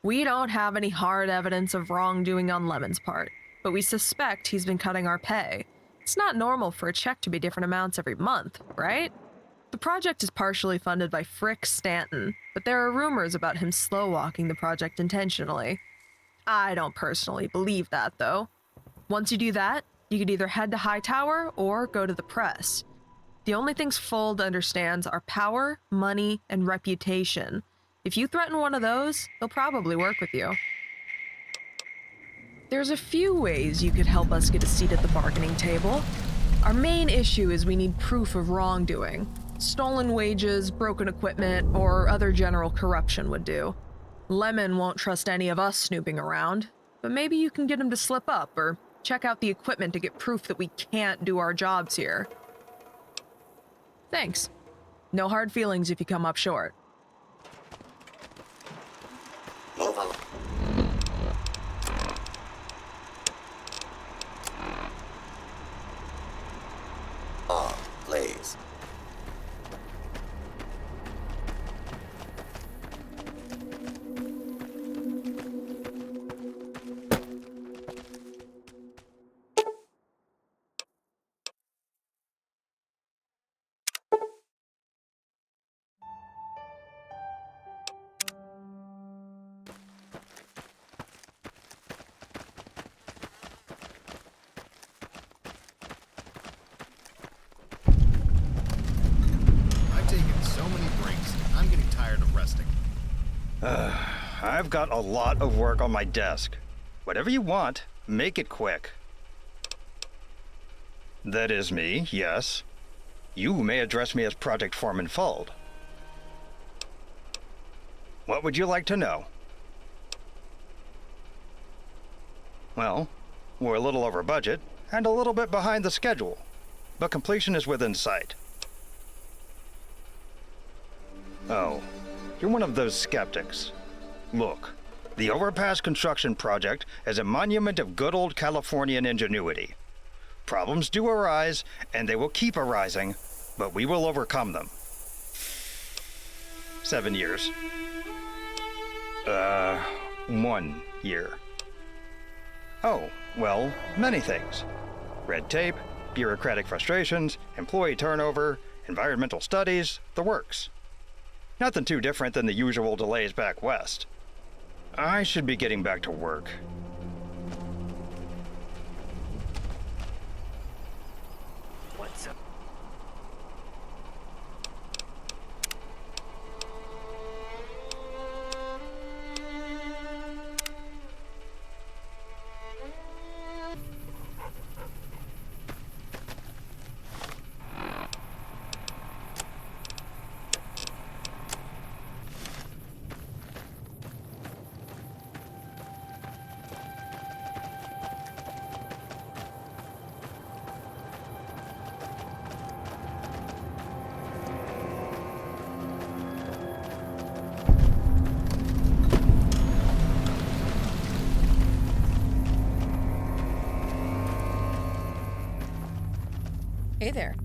We don't have any hard evidence of wrongdoing on Lemon's part, but we suspect he's been cutting our pay. It's not normal for a check to be different amounts every month, right? The project is partially funded by Frick Stanton, but there are rumors about him slow-walking the project intentionally. I don't personally believe that, though. Once you do that, you could either head to Hightower or go to the press. The only things Fold understands are power, money, and reputation. If you threaten one of those, they'll probably work with you. There's a few ways you could help us get a seat at the bargaining table. Our main issue is we need proof of wrongdoing. Stolen wages, broken equipment, or other general corruption would do. Lemon won't trust any of us snooping around, but maybe you can get him to slip up or check out the equipment to get proof that we can't do our jobs here. Thanks. No hard feelings if you come up short. I've got a lot of work on my desk. Whatever you want, make it quick. That is me, yes. You may address me as Project Foreman Fuld. What would you like to know? Well, we're a little over budget and a little bit behind the schedule, but completion is within sight. Oh, you're one of those skeptics. Look, the overpass construction project is a monument of good old Californian ingenuity. Problems do arise, and they will keep arising, but we will overcome them. 7 years. 1 year. Oh, well, many things. Red tape, bureaucratic frustrations, employee turnover, environmental studies, the works. Nothing too different than the usual delays back west. I should be getting back to work. What's up? Hey there.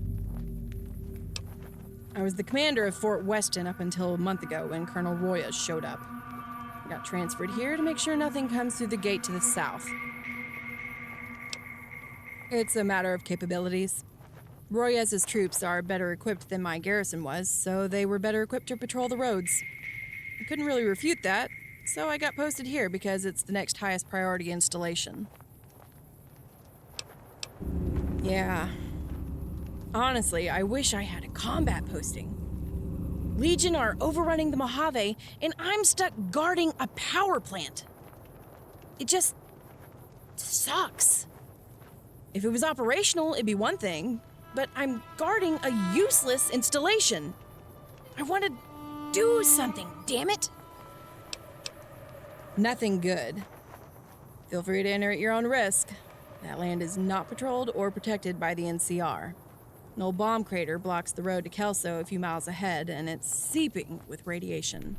I was the commander of Fort Weston up until a month ago when Colonel Royas showed up. I got transferred here to make sure nothing comes through the gate to the south. It's a matter of capabilities. Royas's troops are better equipped than my garrison was, so they were better equipped to patrol the roads. I couldn't really refute that, so I got posted here because it's the next highest priority installation. Yeah. Honestly, I wish I had a combat posting. Legion are overrunning the Mojave, and I'm stuck guarding a power plant. It just sucks. If it was operational, it'd be one thing, but I'm guarding a useless installation. I want to do something, damn it. Nothing good. Feel free to enter at your own risk. That land is not patrolled or protected by the NCR. An old bomb crater blocks the road to Kelso a few miles ahead, and it's seeping with radiation.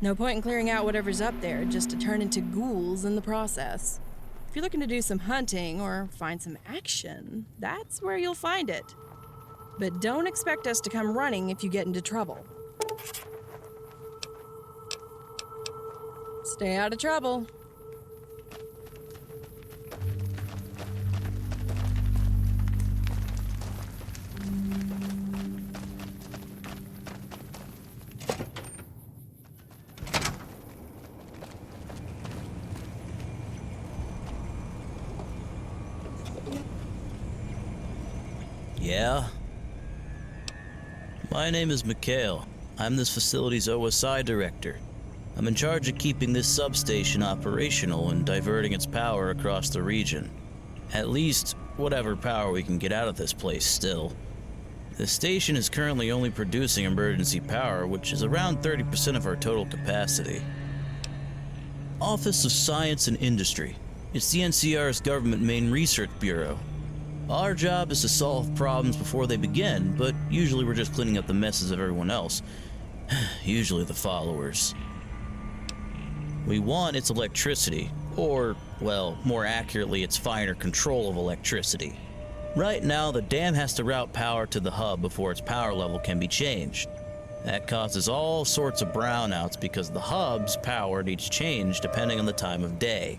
No point in clearing out whatever's up there just to turn into ghouls in the process. If you're looking to do some hunting or find some action, that's where you'll find it. But don't expect us to come running if you get into trouble. Stay out of trouble. Yeah? My name is Mikhail. I'm this facility's OSI director. I'm in charge of keeping this substation operational and diverting its power across the region. At least, whatever power we can get out of this place still. The station is currently only producing emergency power, which is around 30% of our total capacity. Office of Science and Industry. It's the NCR's government main research bureau. Our job is to solve problems before they begin, but usually we're just cleaning up the messes of everyone else. Usually the followers. We want its electricity, or, well, more accurately, its finer control of electricity. Right now, the dam has to route power to the hub before its power level can be changed. That causes all sorts of brownouts because the hub's power needs change depending on the time of day.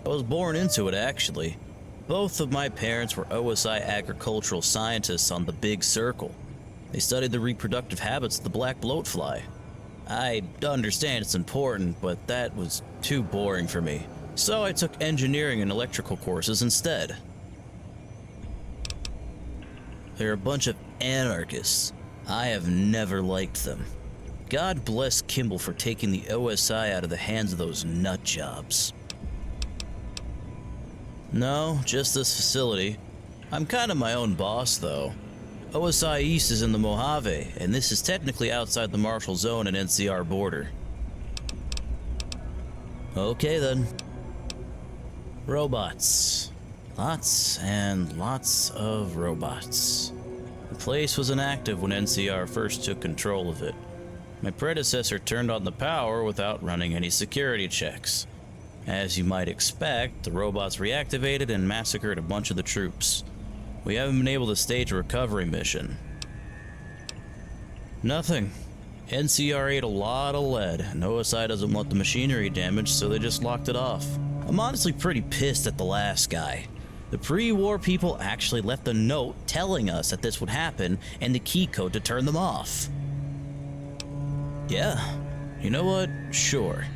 I was born into it, actually. Both of my parents were OSI agricultural scientists on the Big Circle. They studied the reproductive habits of the black bloatfly. I understand it's important, but that was too boring for me. So I took engineering and electrical courses instead. They're a bunch of anarchists. I have never liked them. God bless Kimball for taking the OSI out of the hands of those nut jobs. No, just this facility. I'm kind of my own boss, though. OSI East is in the Mojave, and this is technically outside the Marshall Zone and NCR border. Okay then. Robots. Lots and lots of robots. The place was inactive when NCR first took control of it. My predecessor turned on the power without running any security checks. As you might expect, the robots reactivated and massacred a bunch of the troops. We haven't been able to stage a recovery mission. Nothing. NCR ate a lot of lead, and OSI doesn't want the machinery damaged, so they just locked it off. I'm honestly pretty pissed at the last guy. The pre-war people actually left a note telling us that this would happen and the key code to turn them off. Yeah, you know what? Sure.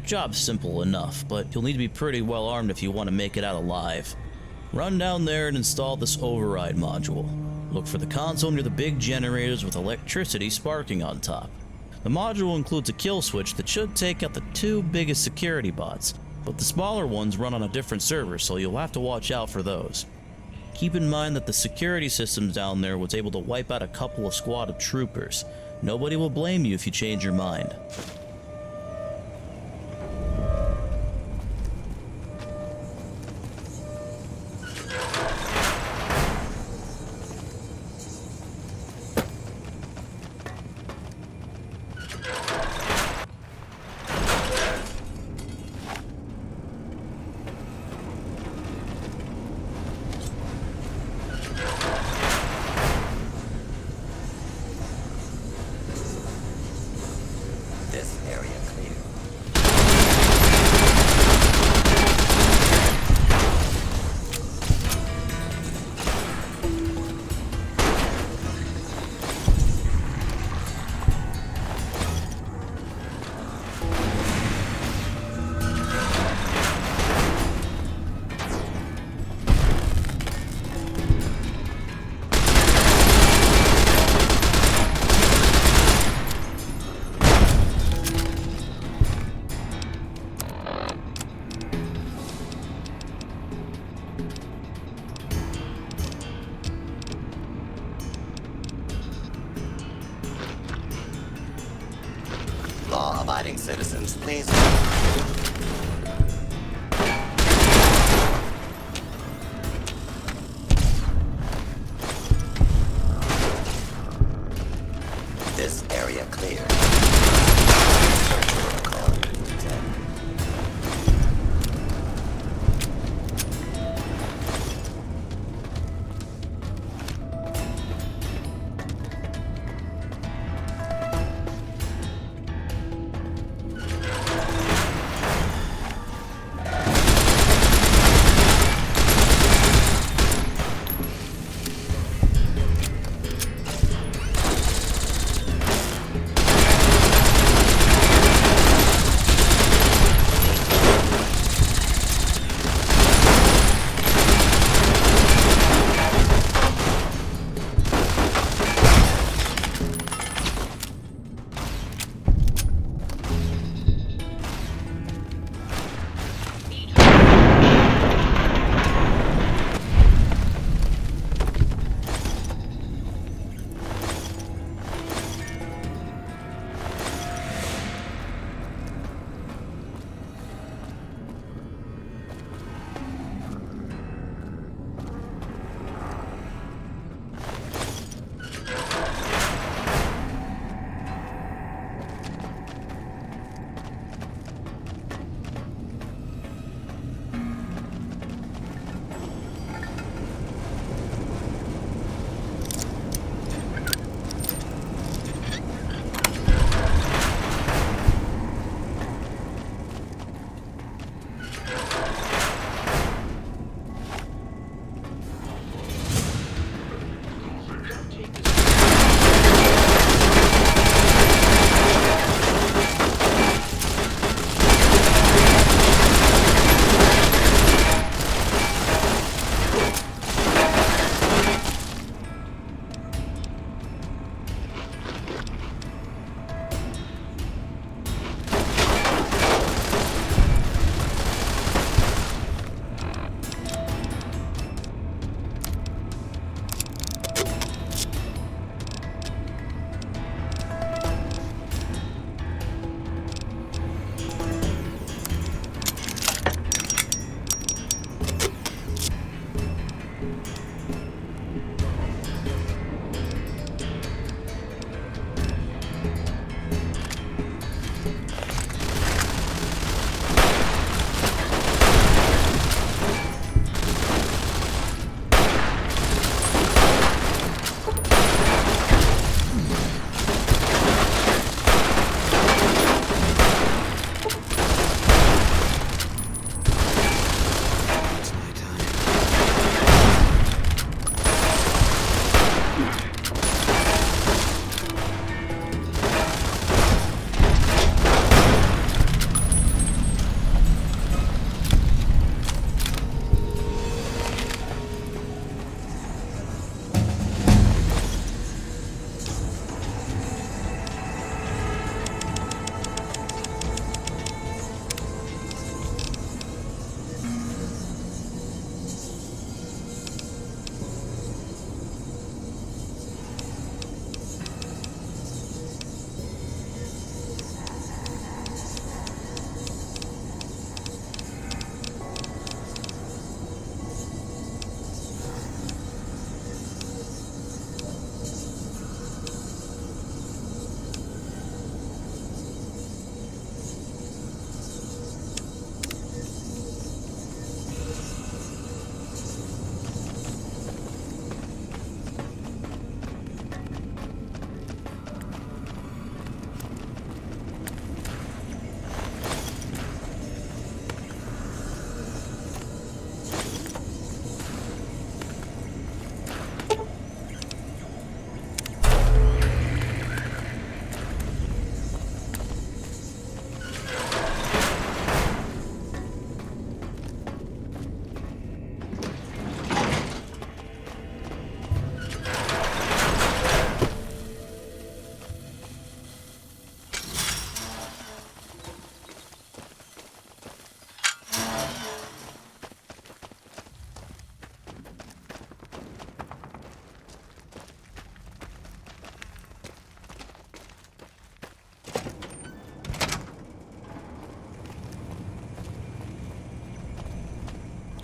Job's simple enough, but you'll need to be pretty well armed if you want to make it out alive. Run down there and install this override module. Look for the console near the big generators with electricity sparking on top. The module includes a kill switch that should take out the 2 biggest security bots, but the smaller ones run on a different server, so you'll have to watch out for those. Keep in mind that the security systems down there was able to wipe out a couple of squad of troopers. Nobody will blame you if you change your mind. Law-abiding citizens, please. This area clear. Search protocol 10.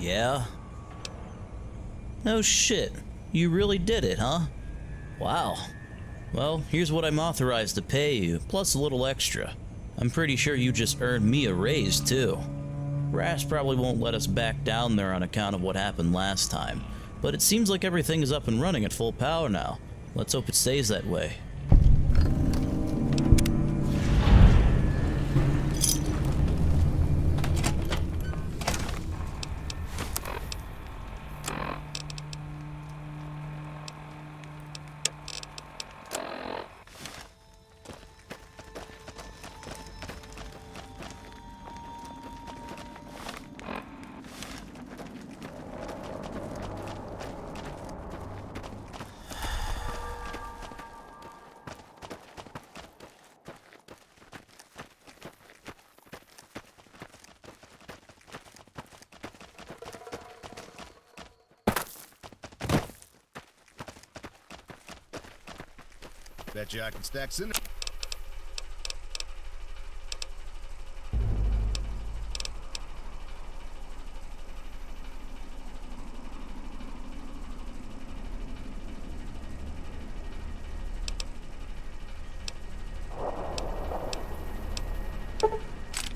Yeah? No shit. You really did it, huh? Wow. Well, here's what I'm authorized to pay you, plus a little extra. I'm pretty sure you just earned me a raise, too. Brass probably won't let us back down there on account of what happened last time, but it seems like everything is up and running at full power now. Let's hope it stays that way. Bet you I can stack cinder.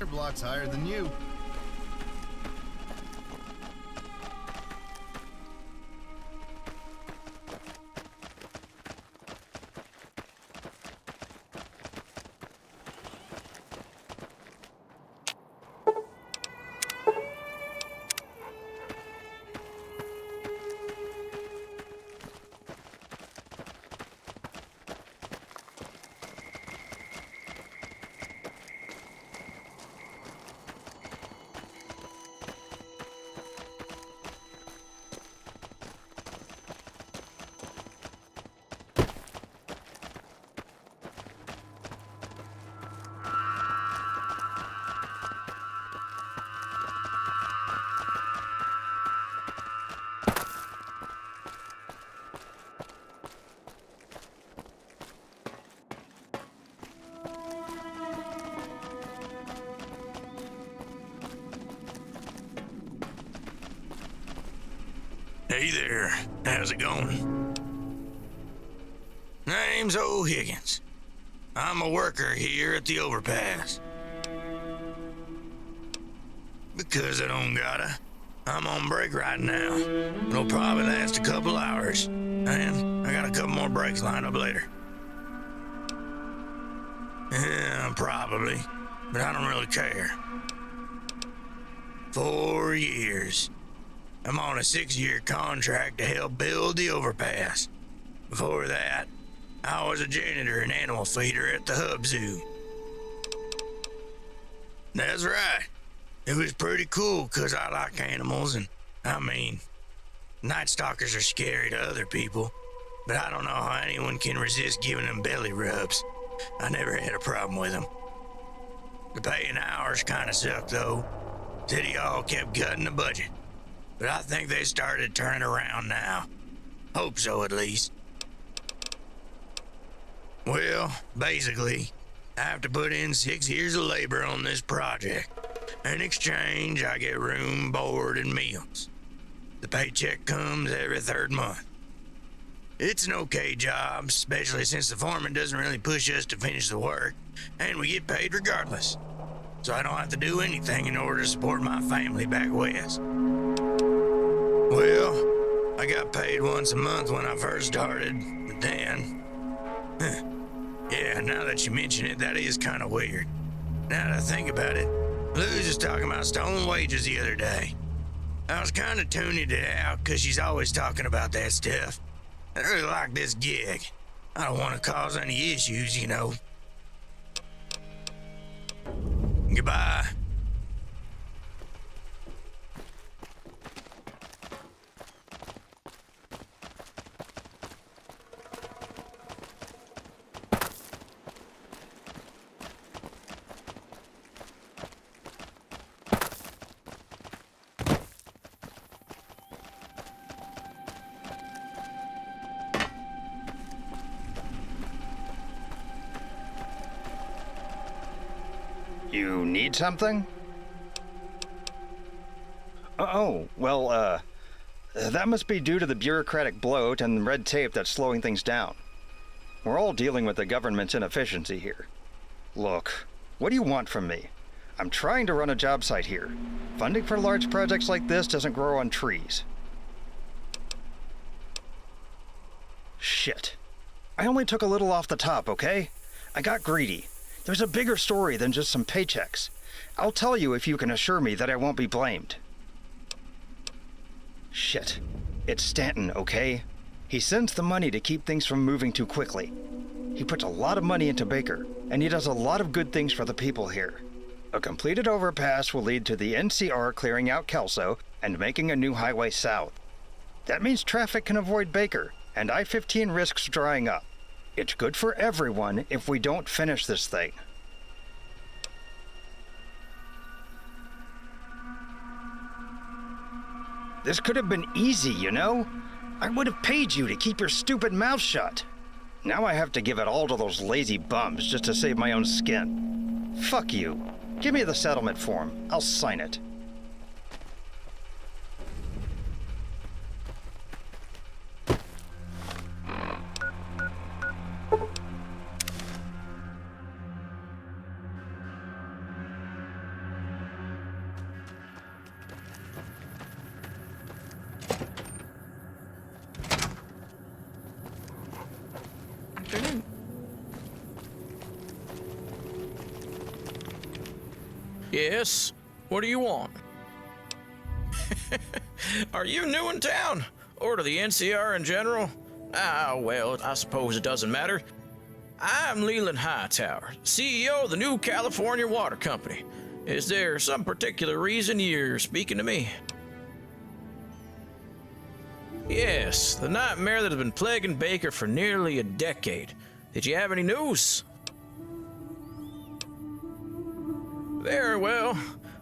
Blocks higher than you. Hey there, how's it going? My name's O'Higgins. I'm a worker here at the overpass. Because I don't gotta, I'm on break right now. It'll probably last a couple hours, and I got a couple more breaks lined up later. Yeah, probably, but I don't really care. 4 years. I'm on a 6-year contract to help build the overpass. Before that, I was a janitor and animal feeder at the Hub Zoo. That's right. It was pretty cool because I like animals, and I mean, Night Stalkers are scary to other people, but I don't know how anyone can resist giving them belly rubs. I never had a problem with them. The pay and hours kind of sucked, though. City Hall kept cutting the budget. But I think they started turning around now. Hope so, at least. Well, basically, I have to put in 6 years of labor on this project. In exchange, I get room, board, and meals. The paycheck comes every 3rd month. It's an okay job, especially since the foreman doesn't really push us to finish the work, and we get paid regardless. So I don't have to do anything in order to support my family back west. Well, I got paid once a month when I first started, but then... yeah, now that you mention it, that is kind of weird. Now that I think about it, Luz was talking about stolen wages the other day. I was kind of tuning it out because she's always talking about that stuff. I really like this gig. I don't want to cause any issues, you know. Goodbye. You need something? That must be due to the bureaucratic bloat and red tape that's slowing things down. We're all dealing with the government's inefficiency here. Look, what do you want from me? I'm trying to run a job site here. Funding for large projects like this doesn't grow on trees. Shit. I only took a little off the top, okay? I got greedy. There's a bigger story than just some paychecks. I'll tell you if you can assure me that I won't be blamed. Shit. It's Stanton, okay? He sends the money to keep things from moving too quickly. He puts a lot of money into Baker, and he does a lot of good things for the people here. A completed overpass will lead to the NCR clearing out Kelso and making a new highway south. That means traffic can avoid Baker, and I-15 risks drying up. It's good for everyone if we don't finish this thing. This could have been easy, you know? I would have paid you to keep your stupid mouth shut. Now I have to give it all to those lazy bums just to save my own skin. Fuck you. Give me the settlement form. I'll sign it. Yes? What do you want? Are you new in town? Or to the NCR in general? Well, I suppose it doesn't matter. I'm Leland Hightower, CEO of the new California Water Company. Is there some particular reason you're speaking to me? Yes, the nightmare that has been plaguing Baker for nearly a decade. Did you have any news? Very well.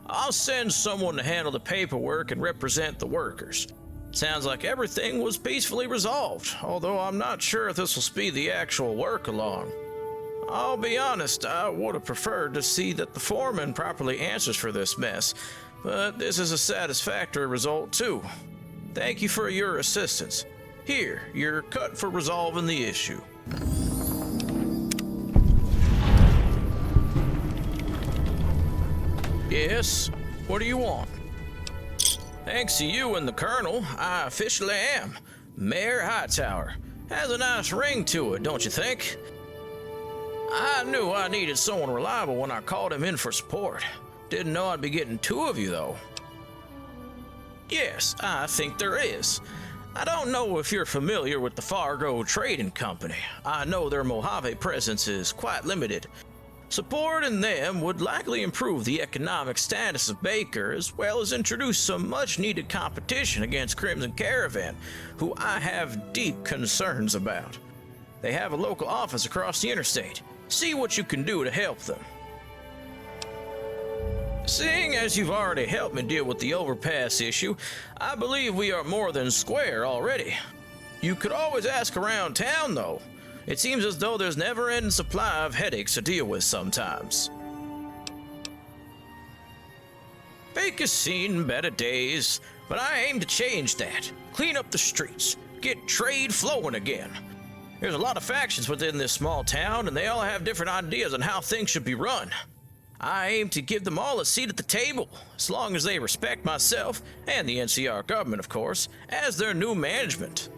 I'll send someone to handle the paperwork and represent the workers. Sounds like everything was peacefully resolved, although I'm not sure if this will speed the actual work along. I'll be honest, I would have preferred to see that the foreman properly answers for this mess, but this is a satisfactory result too. Thank you for your assistance. Here, you're cut for resolving the issue. Yes? What do you want? Thanks to you and the Colonel, I officially am. Mayor Hightower. Has a nice ring to it, don't you think? I knew I needed someone reliable when I called him in for support. Didn't know I'd be getting two of you, though. Yes, I think there is. I don't know if you're familiar with the Fargo Trading Company. I know their Mojave presence is quite limited. Supporting them would likely improve the economic status of Baker, as well as introduce some much-needed competition against Crimson Caravan, who I have deep concerns about. They have a local office across the interstate. See what you can do to help them. Seeing as you've already helped me deal with the overpass issue, I believe we are more than square already. You could always ask around town, though. It seems as though there's never-ending supply of headaches to deal with sometimes. Baker's seen better days, but I aim to change that. Clean up the streets, get trade flowing again. There's a lot of factions within this small town, and they all have different ideas on how things should be run. I aim to give them all a seat at the table, as long as they respect myself, and the NCR government, of course, as their new management.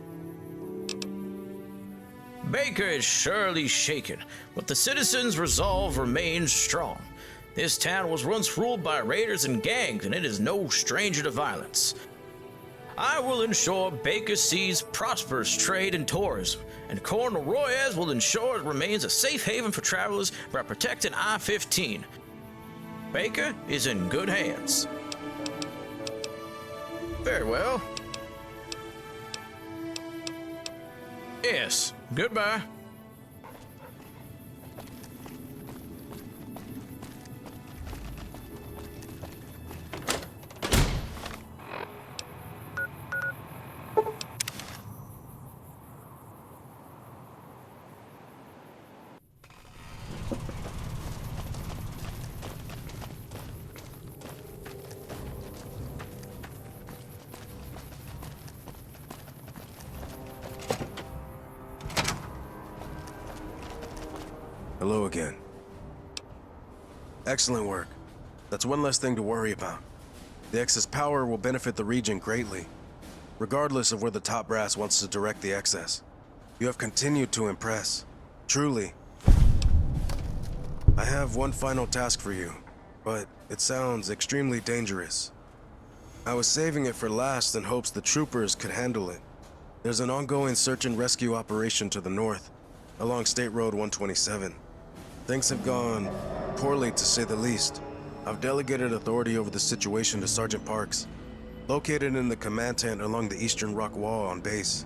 Baker is surely shaken, but the citizens' resolve remains strong. This town was once ruled by raiders and gangs, and it is no stranger to violence. I will ensure Baker sees prosperous trade and tourism, and Colonel Royez will ensure it remains a safe haven for travelers by protecting I-15. Baker is in good hands. Very well. Yes, goodbye. Hello again. Excellent work. That's one less thing to worry about. The excess power will benefit the region greatly, regardless of where the top brass wants to direct the excess. You have continued to impress. Truly. I have one final task for you, but it sounds extremely dangerous. I was saving it for last in hopes the troopers could handle it. There's an ongoing search and rescue operation to the north, along State Road 127. Things have gone poorly, to say the least. I've delegated authority over the situation to Sergeant Parks, located in the command tent along the eastern rock wall on base.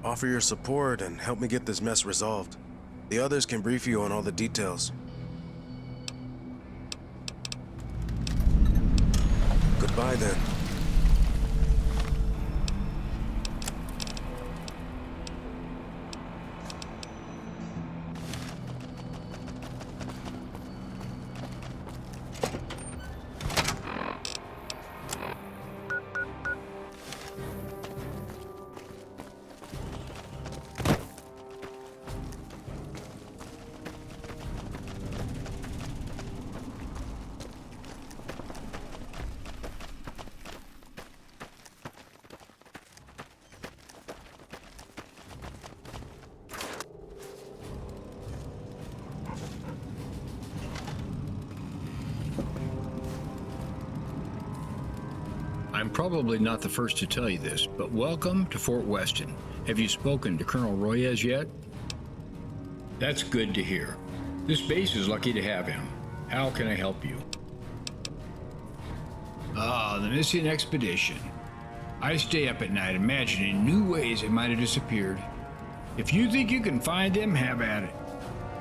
Offer your support and help me get this mess resolved. The others can brief you on all the details. Goodbye then. I'm probably not the first to tell you this, but welcome to Fort Weston. Have you spoken to Colonel Royez yet? That's good to hear. This base is lucky to have him. How can I help you? The missing expedition. I stay up at night imagining new ways it might have disappeared. If you think you can find them, have at it.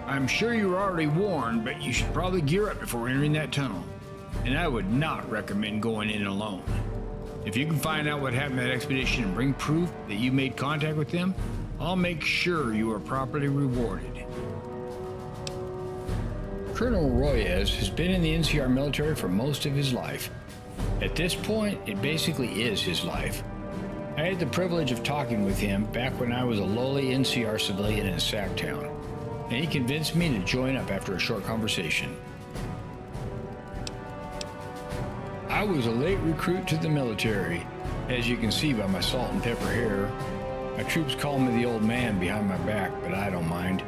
I'm sure you were already warned, but you should probably gear up before entering that tunnel. And I would not recommend going in alone. If you can find out what happened to that expedition and bring proof that you made contact with them, I'll make sure you are properly rewarded. Colonel Royez has been in the NCR military for most of his life. At this point, it basically is his life. I had the privilege of talking with him back when I was a lowly NCR civilian in Sacktown, and he convinced me to join up after a short conversation. I was a late recruit to the military, as you can see by my salt and pepper hair. My troops call me the old man behind my back, but I don't mind.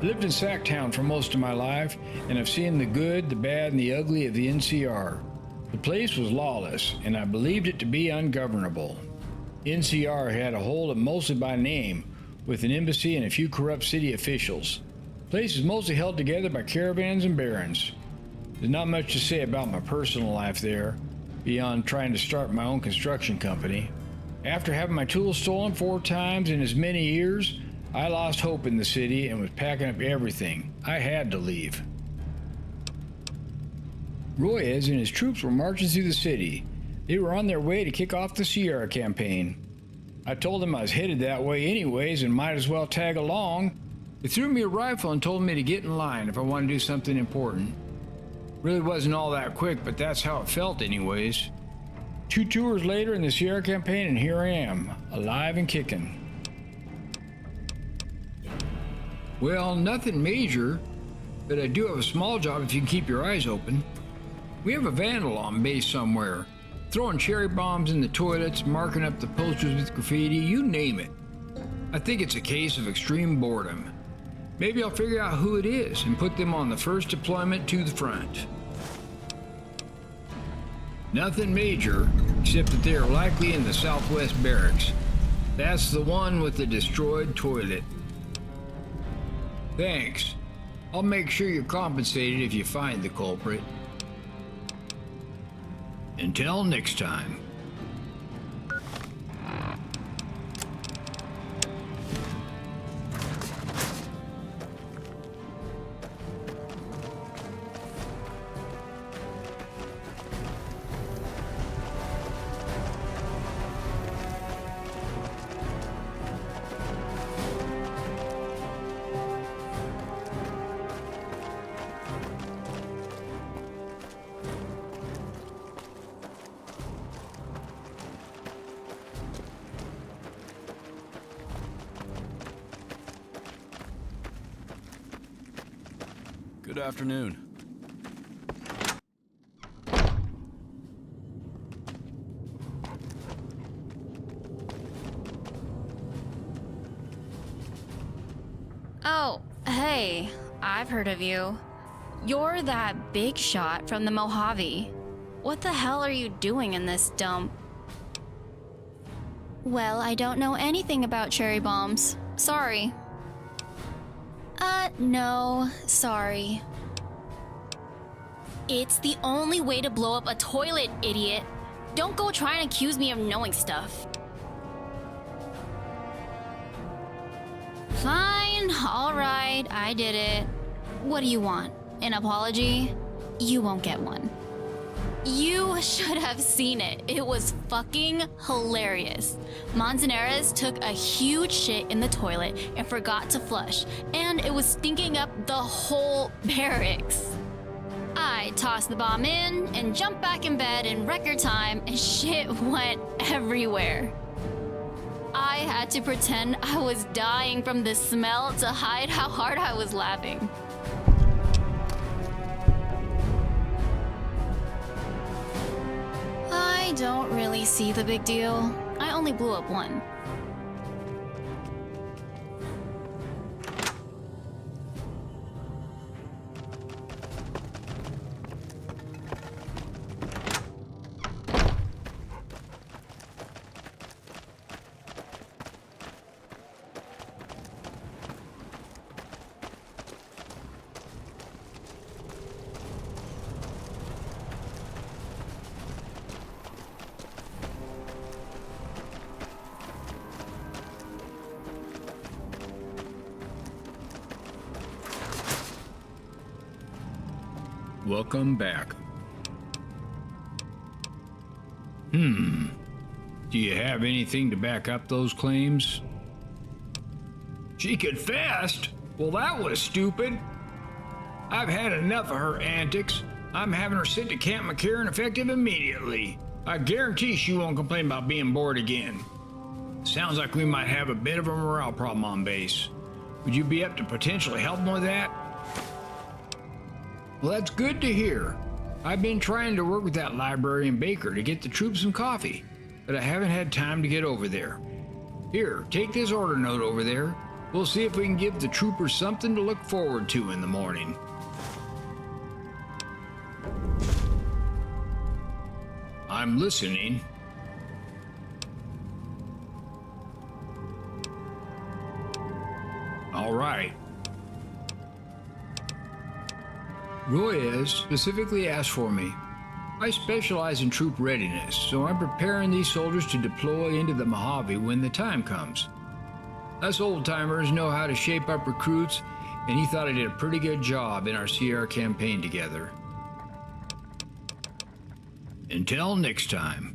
I lived in Sacktown for most of my life, and I've seen the good, the bad, and the ugly of the NCR. The place was lawless, and I believed it to be ungovernable. NCR had a hold of mostly by name, with an embassy and a few corrupt city officials. The place is mostly held together by caravans and barons. There's not much to say about my personal life there, beyond trying to start my own construction company. After having my tools stolen 4 times in as many years, I lost hope in the city and was packing up everything. I had to leave. Royez and his troops were marching through the city. They were on their way to kick off the Sierra campaign. I told them I was headed that way anyways and might as well tag along. They threw me a rifle and told me to get in line if I wanted to do something important. Really wasn't all that quick, but that's how it felt anyways. 2 tours later in the Sierra campaign, and here I am, alive and kicking. Well, nothing major, but I do have a small job if you can keep your eyes open. We have a vandal on base somewhere, throwing cherry bombs in the toilets, marking up the posters with graffiti, you name it. I think it's a case of extreme boredom. Maybe I'll figure out who it is and put them on the first deployment to the front. Nothing major, except that they are likely in the Southwest Barracks. That's the one with the destroyed toilet. Thanks. I'll make sure you're compensated if you find the culprit. Until next time. Good afternoon. Oh, hey, I've heard of you. You're that big shot from the Mojave. What the hell are you doing in this dump? Well, I don't know anything about cherry bombs. Sorry. No, sorry. It's the only way to blow up a toilet, idiot. Don't go trying to accuse me of knowing stuff. Fine, alright, I did it. What do you want? An apology? You won't get one. You should have seen it. It was fucking hilarious. Manzanares took a huge shit in the toilet and forgot to flush, and it was stinking up the whole barracks. I tossed the bomb in and jumped back in bed in record time, and shit went everywhere. I had to pretend I was dying from the smell to hide how hard I was laughing. I don't really see the big deal. I only blew up one. Welcome back. Do you have anything to back up those claims? She confessed? Well, that was stupid. I've had enough of her antics. I'm having her sent to Camp McCarran effective immediately. I guarantee she won't complain about being bored again. Sounds like we might have a bit of a morale problem on base. Would you be up to potentially helping with that? Well, that's good to hear. I've been trying to work with that librarian Baker to get the troops some coffee, but I haven't had time to get over there. Here, take this order note over there. We'll see if we can give the troopers something to look forward to in the morning. I'm listening. All right. Roy specifically asked for me. I specialize in troop readiness, so I'm preparing these soldiers to deploy into the Mojave when the time comes. Us old-timers know how to shape up recruits, and he thought I did a pretty good job in our CR campaign together. Until next time.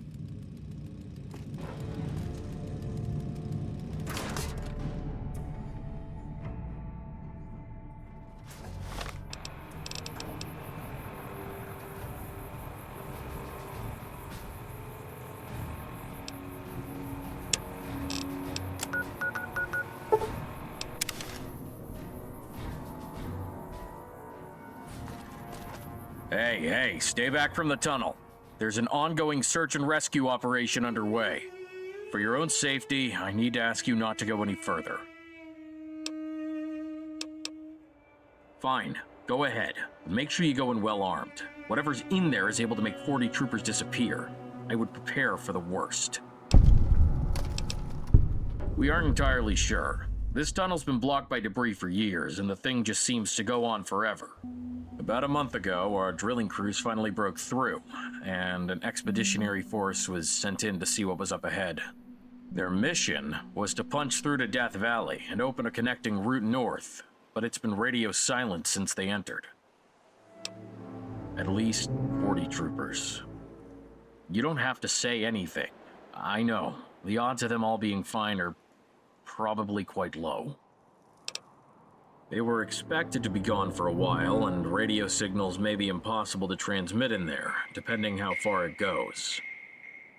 Hey, stay back from the tunnel. There's an ongoing search and rescue operation underway. For your own safety, I need to ask you not to go any further. Fine, go ahead. Make sure you go in well armed. Whatever's in there is able to make 40 troopers disappear. I would prepare for the worst. We aren't entirely sure. This tunnel's been blocked by debris for years, and the thing just seems to go on forever. About a month ago, our drilling crews finally broke through, and an expeditionary force was sent in to see what was up ahead. Their mission was to punch through to Death Valley and open a connecting route north, but it's been radio silent since they entered. At least 40 troopers. You don't have to say anything. I know, the odds of them all being fine are probably quite low. They were expected to be gone for a while, and radio signals may be impossible to transmit in there, depending how far it goes.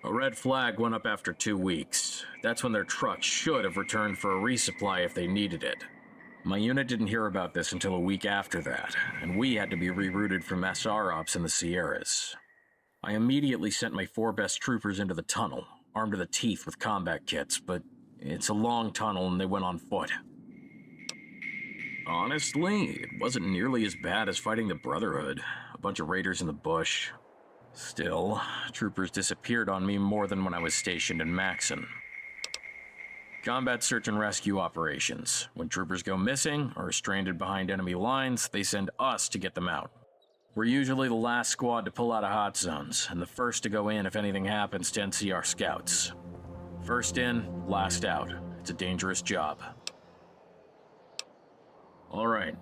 A red flag went up after 2 weeks. That's when their truck should have returned for a resupply if they needed it. My unit didn't hear about this until a week after that, and we had to be rerouted from SR ops in the Sierras. I immediately sent my 4 best troopers into the tunnel, armed to the teeth with combat kits, but it's a long tunnel and they went on foot. Honestly, it wasn't nearly as bad as fighting the Brotherhood, a bunch of raiders in the bush. Still, troopers disappeared on me more than when I was stationed in Maxon. Combat search and rescue operations. When troopers go missing or are stranded behind enemy lines, they send us to get them out. We're usually the last squad to pull out of hot zones, and the first to go in if anything happens to NCR scouts. First in, last out. It's a dangerous job. All right.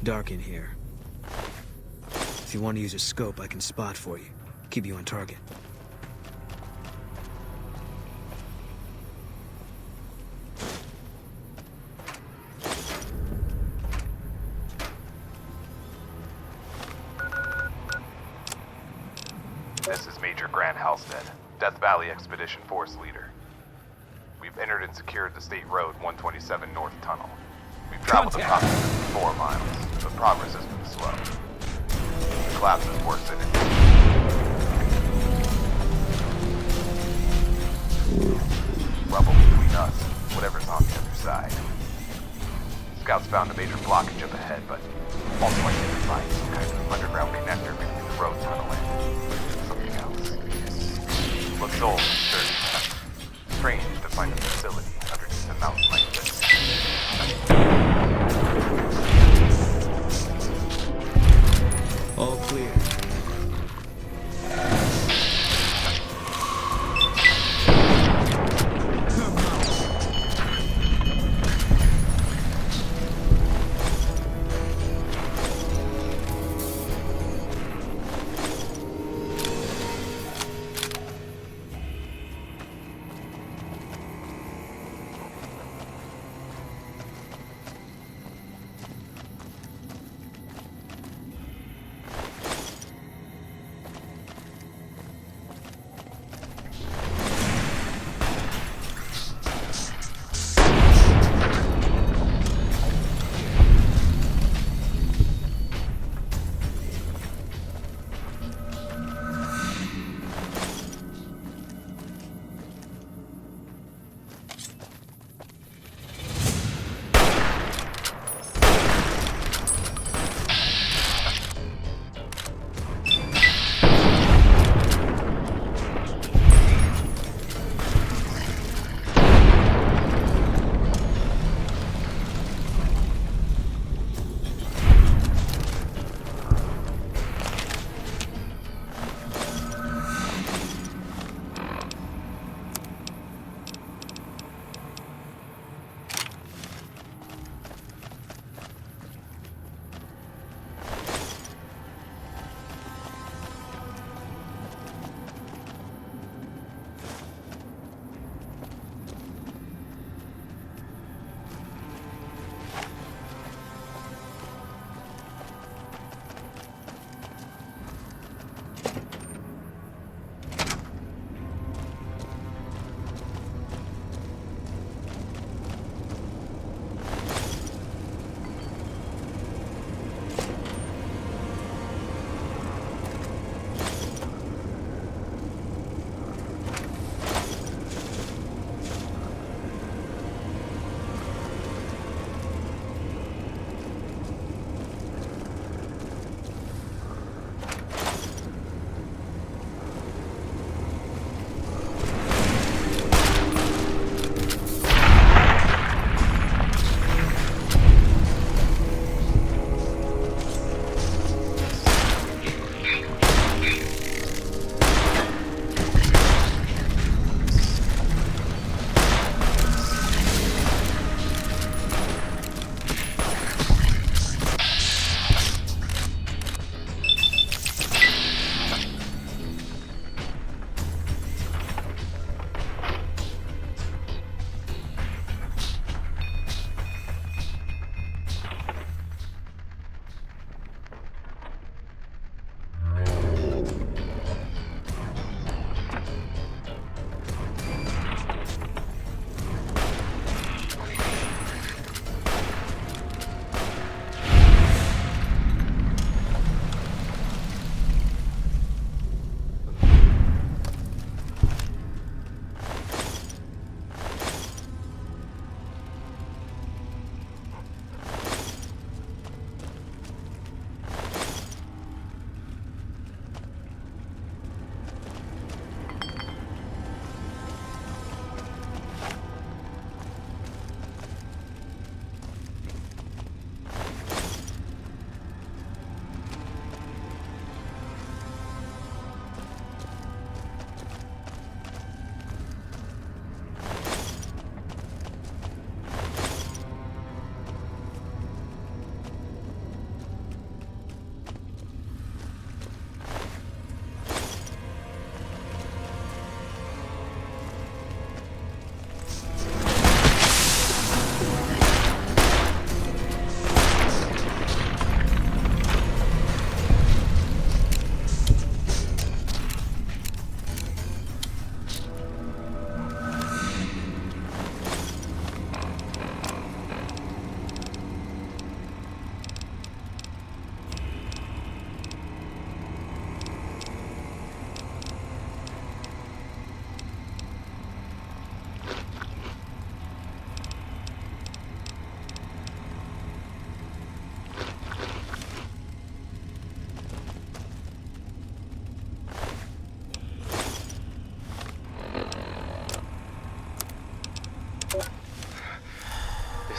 Dark in here. If you want to use a scope, I can spot for you. Keep you on target. This is Major Grant Halstead, Death Valley Expedition Force Leader. We've entered and secured the State Road 127 North Tunnel. We've traveled approximately 4 miles, but progress has been slow. The collapse is worse than it. Rubble between us, whatever's on the other side. Scouts found a major blockage up ahead, but also identified some kind of underground connector between the road tunnel and something else. Looks old and dirty. Strange to find a facility underneath a mountain like this. All clear.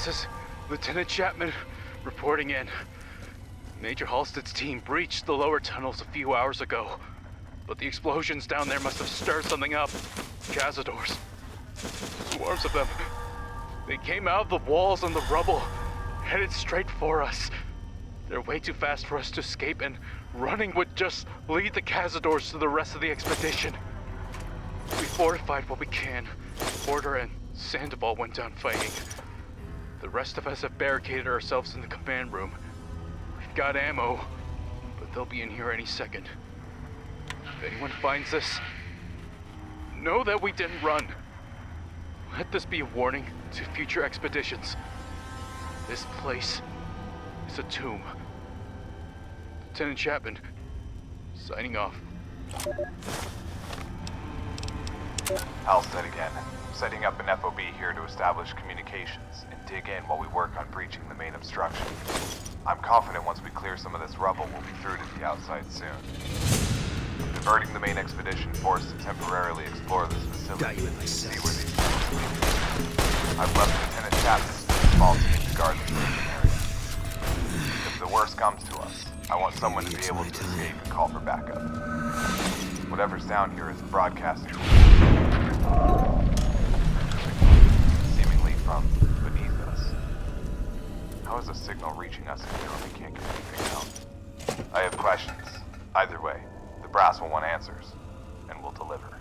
This is Lieutenant Chapman reporting in. Major Halstead's team breached the lower tunnels a few hours ago, but the explosions down there must have stirred something up. Cazadors. Swarms of them. They came out of the walls and the rubble, headed straight for us. They're way too fast for us to escape, and running would just lead the Cazadors to the rest of the expedition. We fortified what we can. Porter and Sandoval went down fighting. The rest of us have barricaded ourselves in the command room. We've got ammo, but they'll be in here any second. If anyone finds us, know that we didn't run. Let this be a warning to future expeditions. This place is a tomb. Lieutenant Chapman, signing off. Halstead again. Setting up an FOB here to establish communications and dig in while we work on breaching the main obstruction. I'm confident once we clear some of this rubble, we'll be through to the outside soon. Diverting the main expedition forced to temporarily explore this facility and see where these tunnels lead. I've left Lieutenant Chapman and a small team to guard the breaching area. If the worst comes to us, I want someone to be able to escape and call for backup. Whatever's down here is broadcasting seemingly from beneath us. How is the signal reaching us if we can't get anything out? I have questions. Either way, the brass will want answers, and we'll deliver.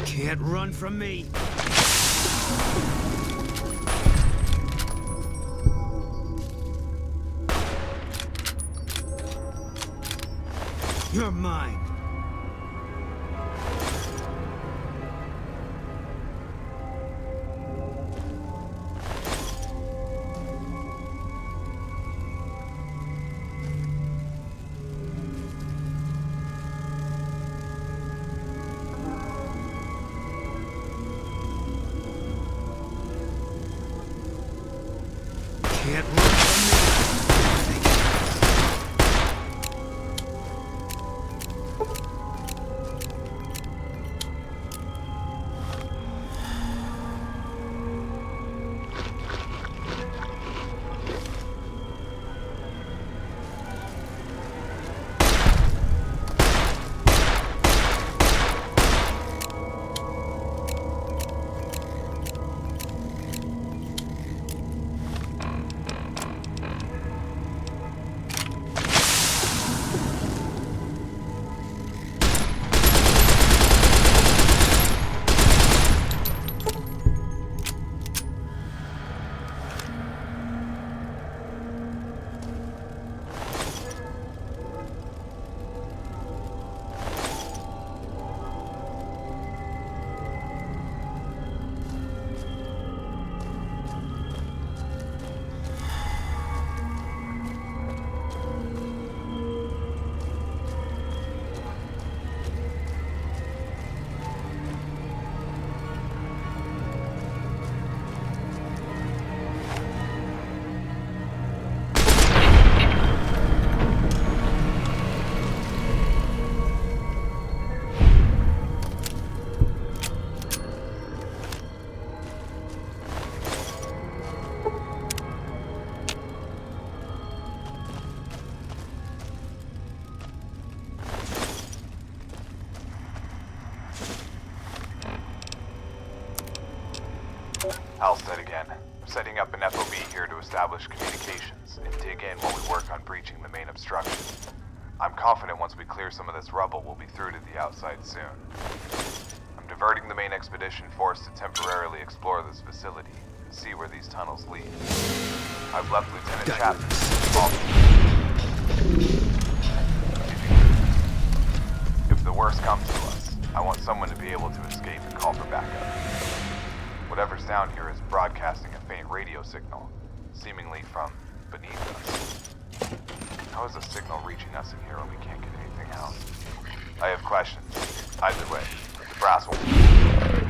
Can't run from me. You're mine. Can't run from me. Halstead again. Setting up an FOB here to establish communications and dig in while we work on breaching the main obstruction. I'm confident once we clear some of this rubble, we'll be through to the outside soon. I'm diverting the main expedition force to temporarily explore this facility and see where these tunnels lead. I've left Lieutenant Chapman. If the worst comes to us, I want someone to be able to escape and call for backup. Whatever's down here is broadcasting a faint radio signal, seemingly from beneath us. How is the signal reaching us in here when we can't get anything out? I have questions. Either way, the brass will deliver.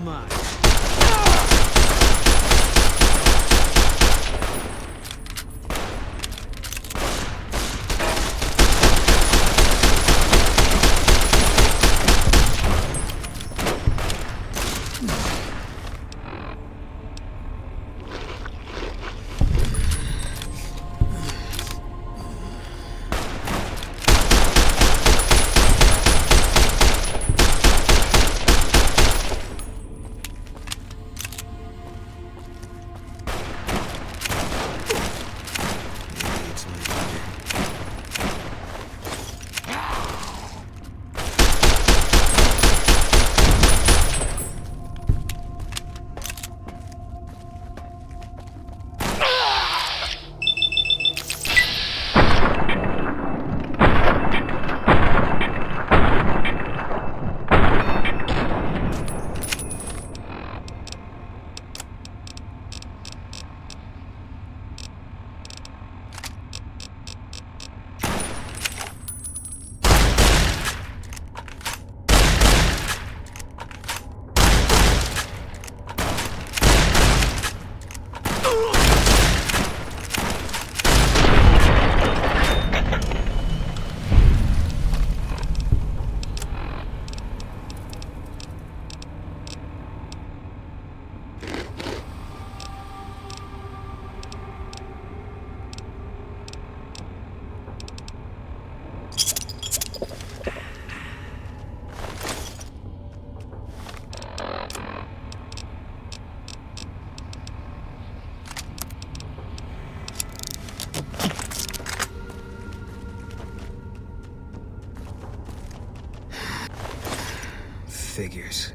am I? Figures.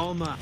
Toma.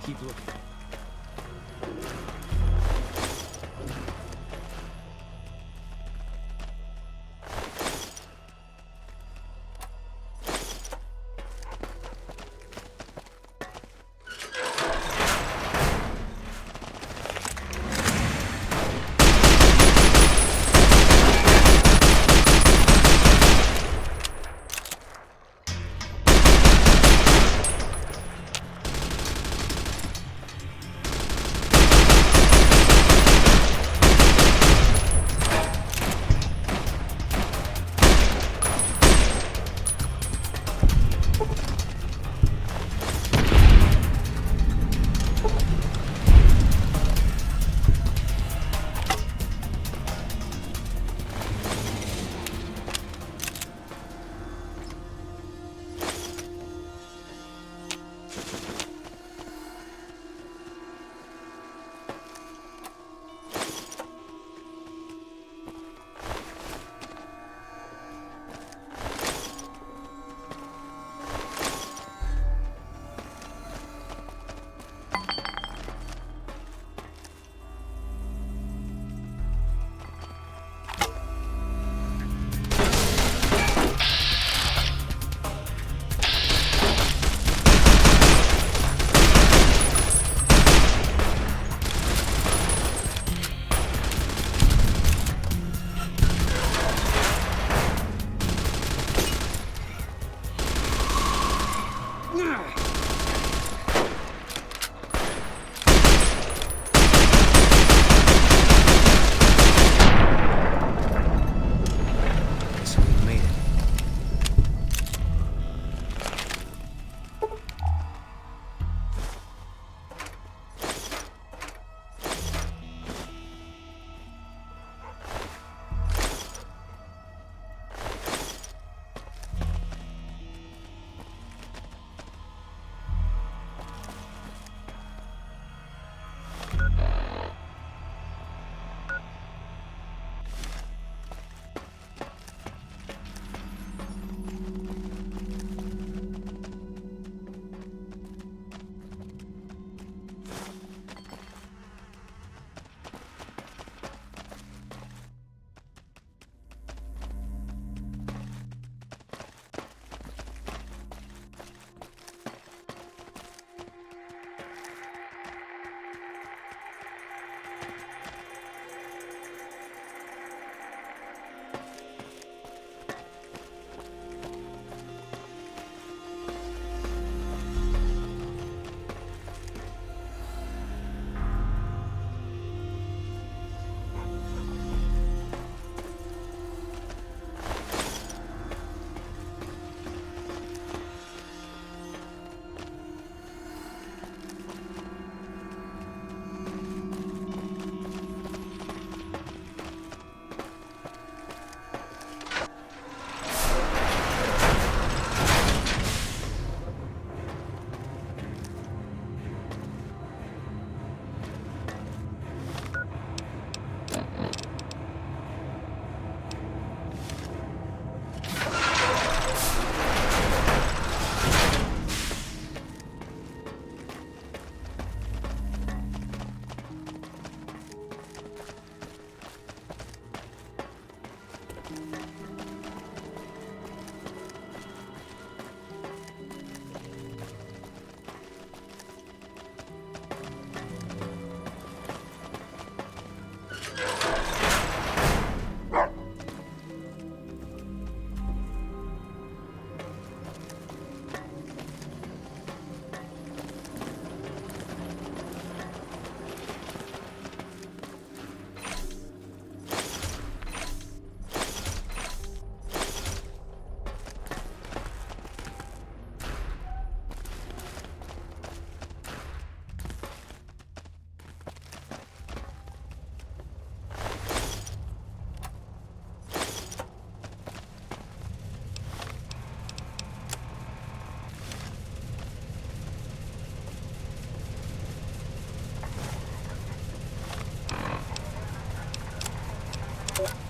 Keep looking.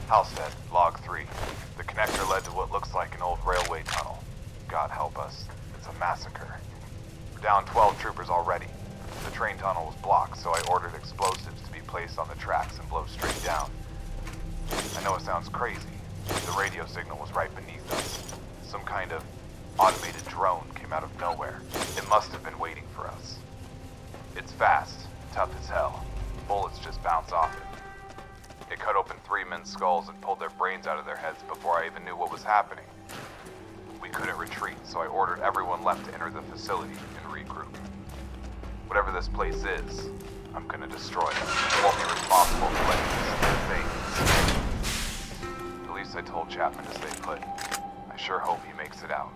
Halstead, log 3. The connector led to what looks like an old railway tunnel. God help us. It's a massacre. We're down 12 troopers already. The train tunnel was blocked, so I ordered explosives to be placed on the tracks and blow straight down. I know it sounds crazy, but the radio signal was right beneath us. Some kind of automated drone came out of nowhere. It must have been waiting for us. It's fast, tough as hell. Bullets just bounce off it. It cut open 3 men's skulls and pulled their brains out of their heads before I even knew what was happening. We couldn't retreat, so I ordered everyone left to enter the facility and regroup. Whatever this place is, I'm gonna destroy it. I won't be responsible for letting this thing. At least I told Chapman to stay put. I sure hope he makes it out.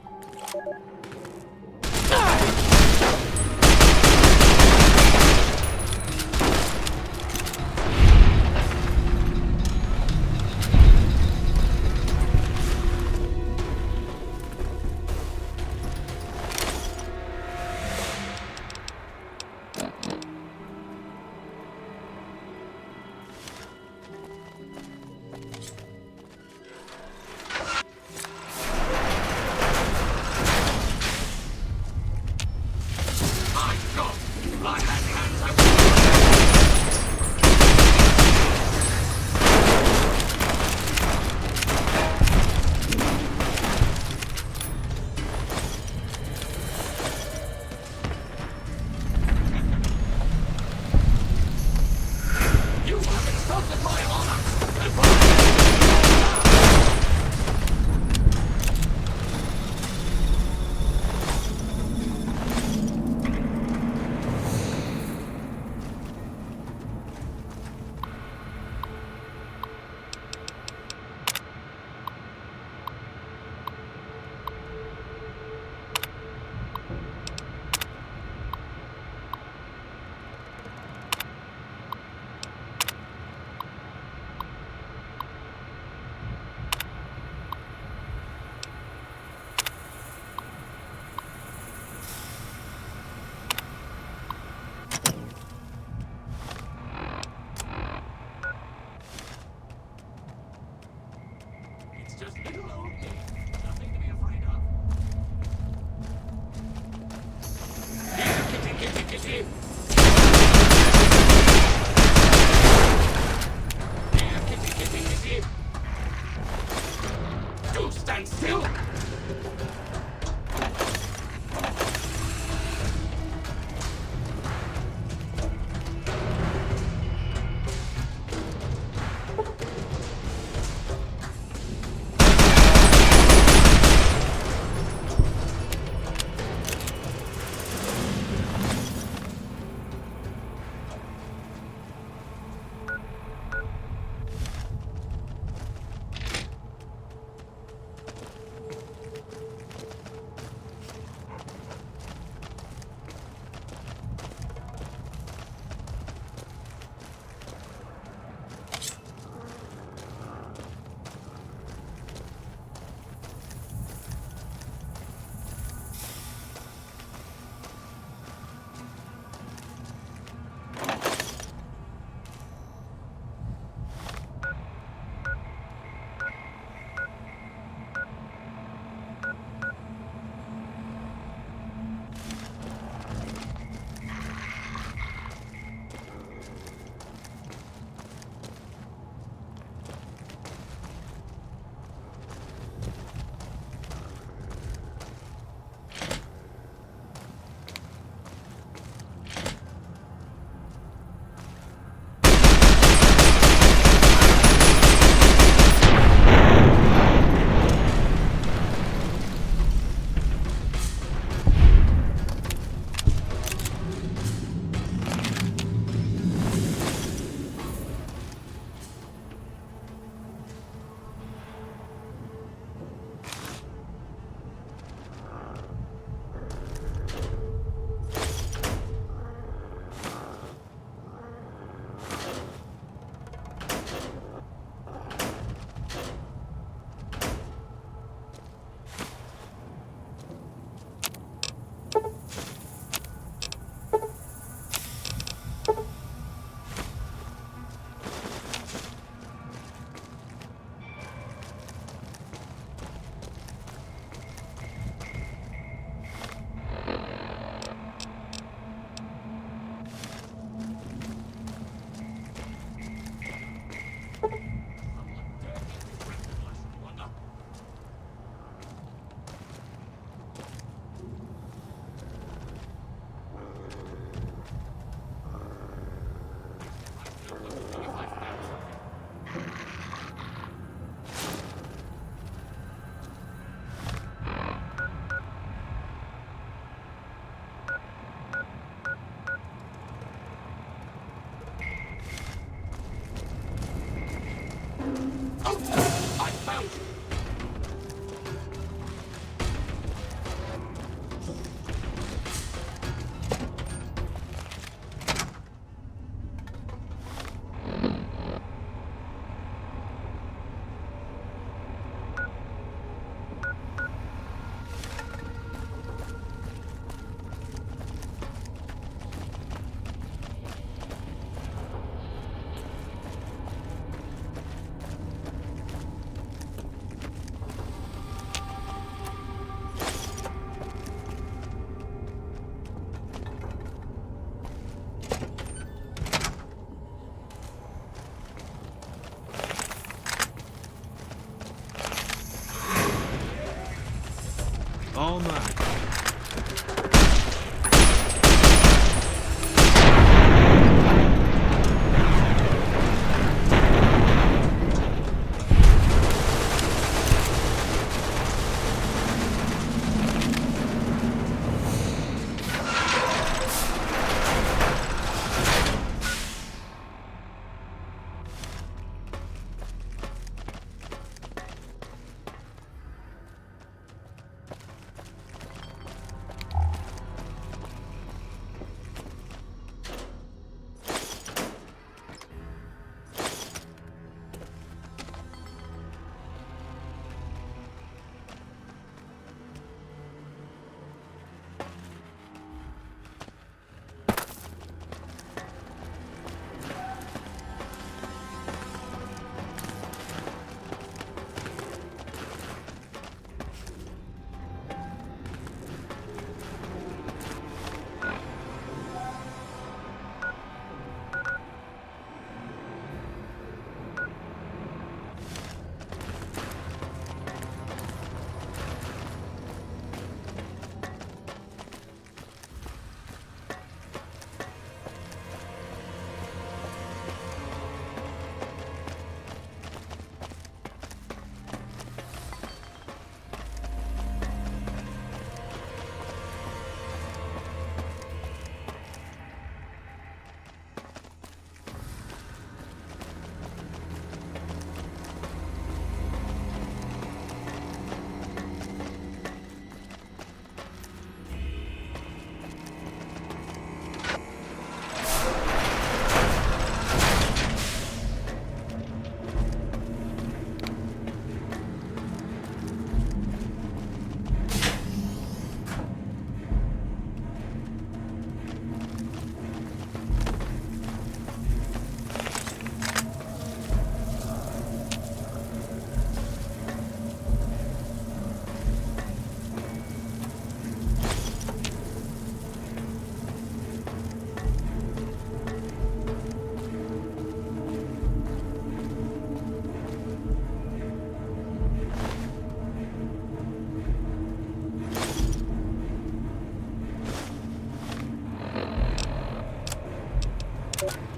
All mine.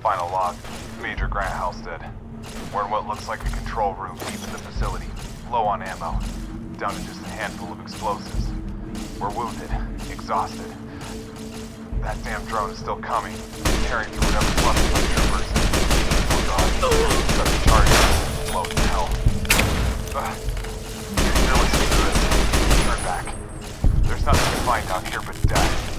Final log. Major Grant Halstead. We're in what looks like a control room deep in the facility. Low on ammo. Down to just a handful of explosives. We're wounded. Exhausted. That damn drone is still coming. Tearing through whatever's left of the troopers. Oh god. Such a target. Low as hell. You're listening to this. Turn back. There's nothing to find out here but death.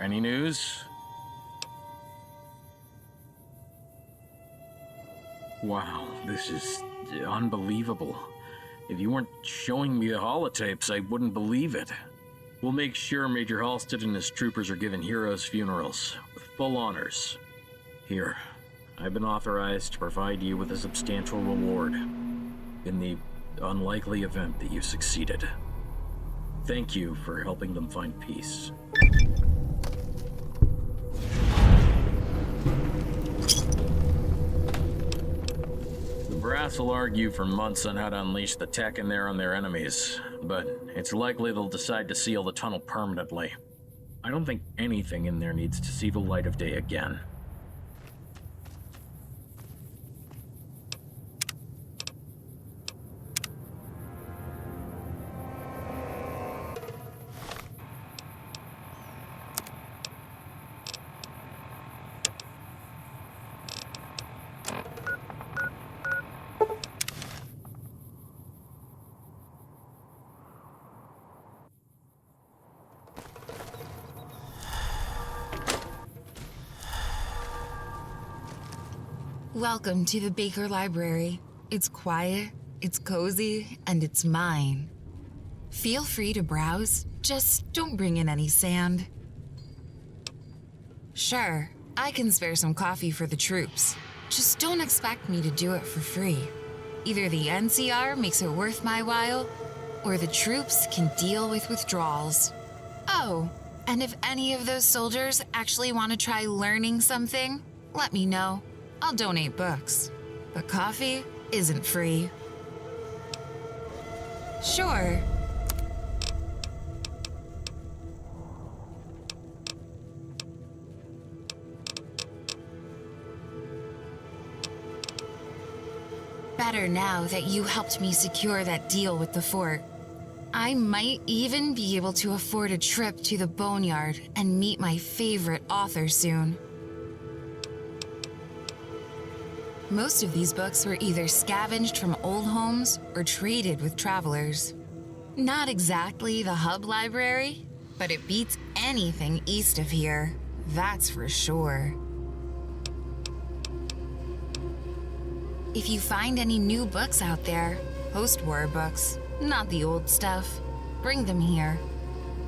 Any news? Wow, this is unbelievable. If you weren't showing me the holotapes, I wouldn't believe it. We'll make sure Major Halstead and his troopers are given heroes' funerals, with full honors. Here, I've been authorized to provide you with a substantial reward, in the unlikely event that you succeeded. Thank you for helping them find peace. The brass will argue for months on how to unleash the tech in there on their enemies, but it's likely they'll decide to seal the tunnel permanently. I don't think anything in there needs to see the light of day again. Welcome to the Baker Library. It's quiet, it's cozy, and it's mine. Feel free to browse, just don't bring in any sand. Sure, I can spare some coffee for the troops. Just don't expect me to do it for free. Either the NCR makes it worth my while, or the troops can deal with withdrawals. Oh, and if any of those soldiers actually want to try learning something, let me know. I'll donate books, but coffee isn't free. Sure. Better now that you helped me secure that deal with the fort. I might even be able to afford a trip to the Boneyard and meet my favorite author soon. Most of these books were either scavenged from old homes or traded with travelers. Not exactly the hub library, but it beats anything east of here, that's for sure. If you find any new books out there, post-war books, not the old stuff, bring them here.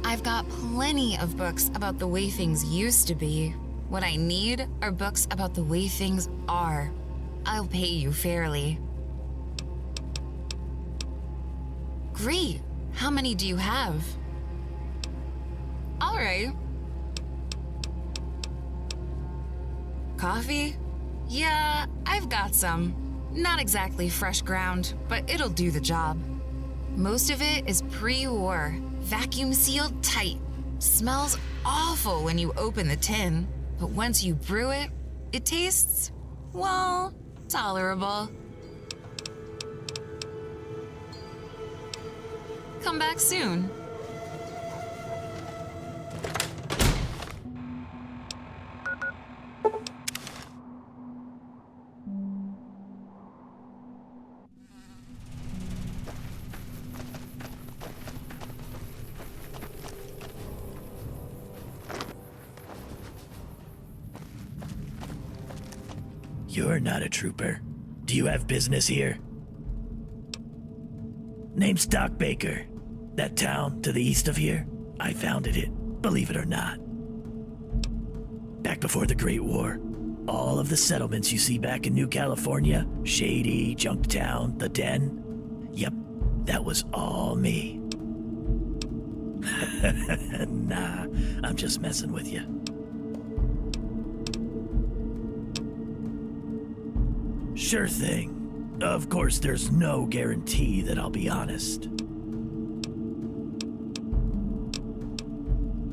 I've got plenty of books about the way things used to be. What I need are books about the way things are. I'll pay you fairly. Great. How many do you have? All right. Coffee? Yeah, I've got some. Not exactly fresh ground, but it'll do the job. Most of it is pre-war, vacuum sealed tight. Smells awful when you open the tin, but once you brew it, it tastes, well, tolerable. Come back soon. You're not a trooper. Do you have business here? Name's Doc Baker. That town to the east of here, I founded it, believe it or not. Back before the Great War, all of the settlements you see back in New California, Shady, Junktown, The Den, yep, that was all me. Nah, I'm just messing with you. Sure thing. Of course, there's no guarantee that I'll be honest.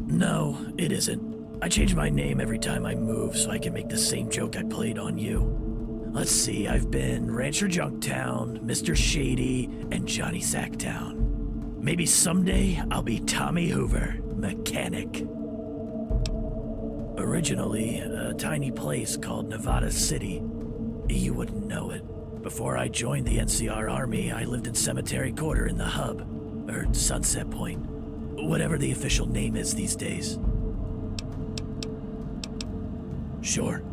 No, it isn't. I change my name every time I move so I can make the same joke I played on you. Let's see, I've been Rancher Junktown, Mr. Shady, and Johnny Sacktown. Maybe someday I'll be Tommy Hoover, mechanic. Originally, a tiny place called Nevada City. You wouldn't know it. Before I joined the NCR Army, I lived in Cemetery Quarter in the Hub, or Sunset Point, whatever the official name is these days. Sure.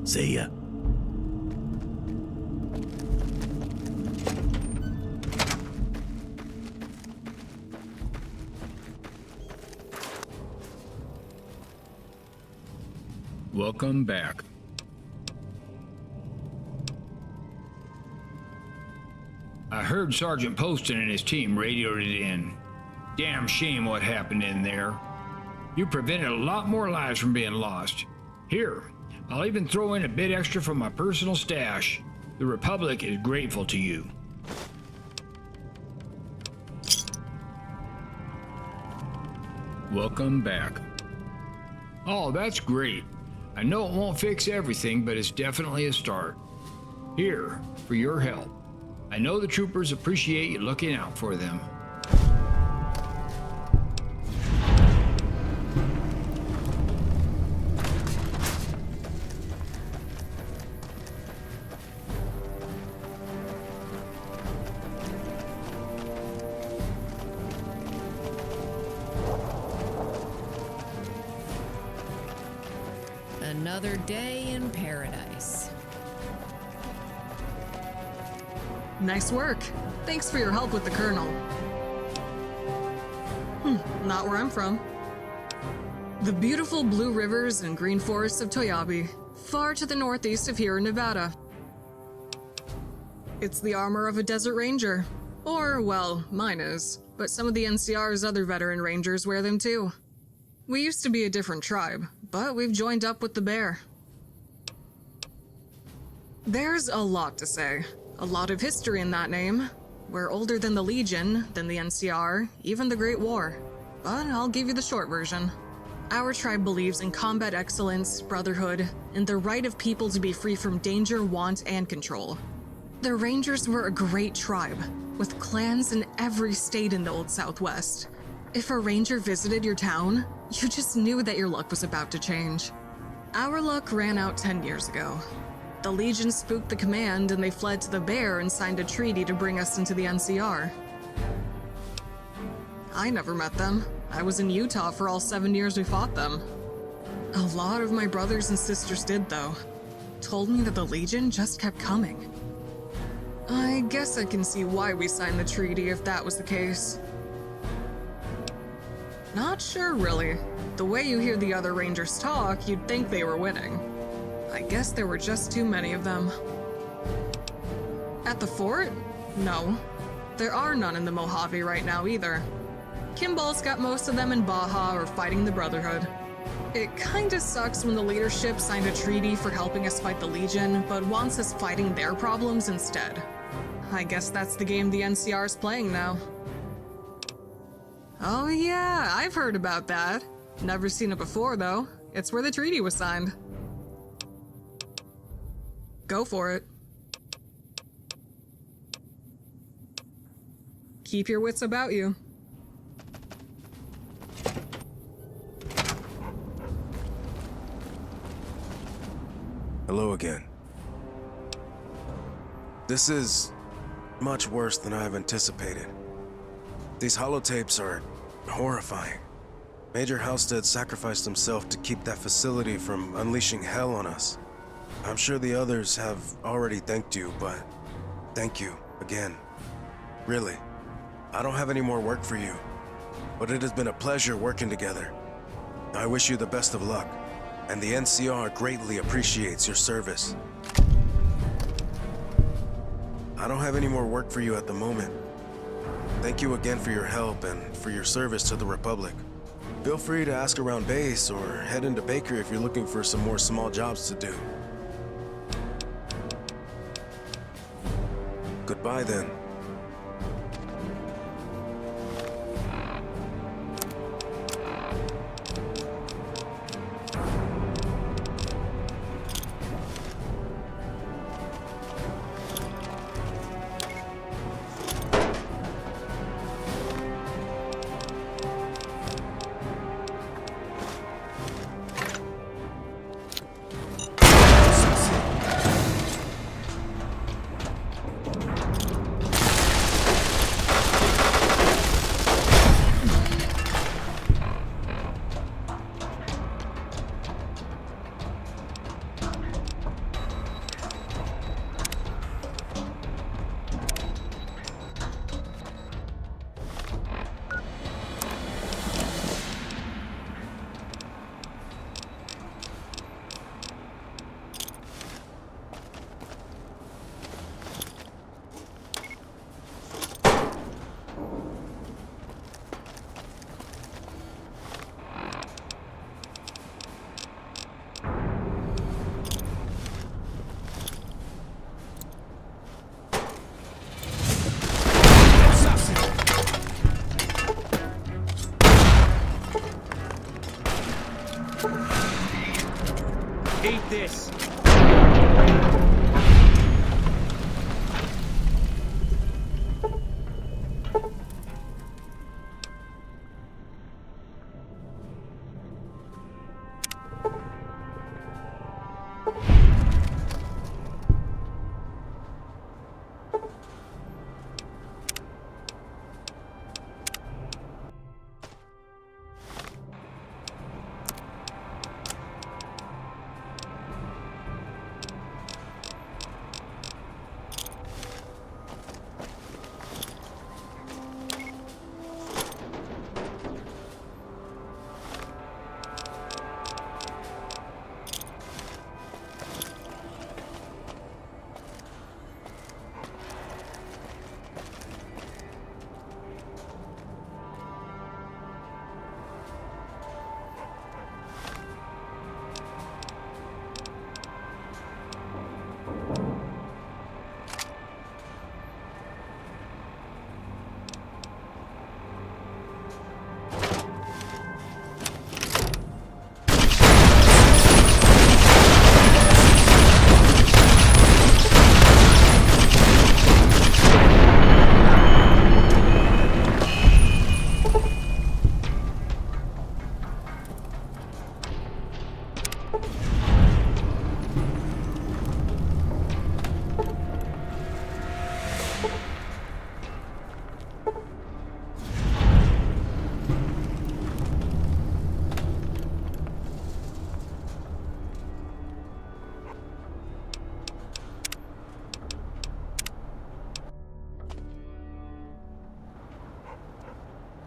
See ya. Welcome back. I heard Sergeant Poston and his team radioed it in. Damn shame what happened in there. You prevented a lot more lives from being lost. Here, I'll even throw in a bit extra from my personal stash. The Republic is grateful to you. Welcome back. Oh, that's great. I know it won't fix everything, but it's definitely a start. Here, for your help. I know the troopers appreciate you looking out for them. Another day in paradise. Nice work. Thanks for your help with the Colonel. Not where I'm from. The beautiful blue rivers and green forests of Toyabe, far to the northeast of here in Nevada. It's the armor of a desert ranger. Or, well, mine is, but some of the NCR's other veteran rangers wear them too. We used to be a different tribe, but we've joined up with the bear. There's a lot to say. A lot of history in that name. We're older than the Legion, than the NCR, even the Great War. But I'll give you the short version. Our tribe believes in combat excellence, brotherhood, and the right of people to be free from danger, want, and control. The Rangers were a great tribe, with clans in every state in the Old Southwest. If a ranger visited your town, you just knew that your luck was about to change. Our luck ran out 10 years ago. The Legion spooked the command and they fled to the Bear and signed a treaty to bring us into the NCR. I never met them. I was in Utah for all 7 years we fought them. A lot of my brothers and sisters did, though. Told me that the Legion just kept coming. I guess I can see why we signed the treaty if that was the case. Not sure, really. The way you hear the other Rangers talk, you'd think they were winning. I guess there were just too many of them. At the fort? No. There are none in the Mojave right now either. Kimball's got most of them in Baja or fighting the Brotherhood. It kinda sucks when the leadership signed a treaty for helping us fight the Legion, but wants us fighting their problems instead. I guess that's the game the NCR's playing now. Oh yeah, I've heard about that. Never seen it before, though. It's where the treaty was signed. Go for it. Keep your wits about you. Hello again. This is much worse than I've anticipated. These holotapes are horrifying. Major Halstead sacrificed himself to keep that facility from unleashing hell on us. I'm sure the others have already thanked you, but thank you again. Really. I don't have any more work for you, but it has been a pleasure working together. I wish you the best of luck, and the NCR greatly appreciates your service. I don't have any more work for you at the moment. Thank you again for your help and for your service to the Republic. Feel free to ask around base or head into Baker if you're looking for some more small jobs to do. Goodbye then.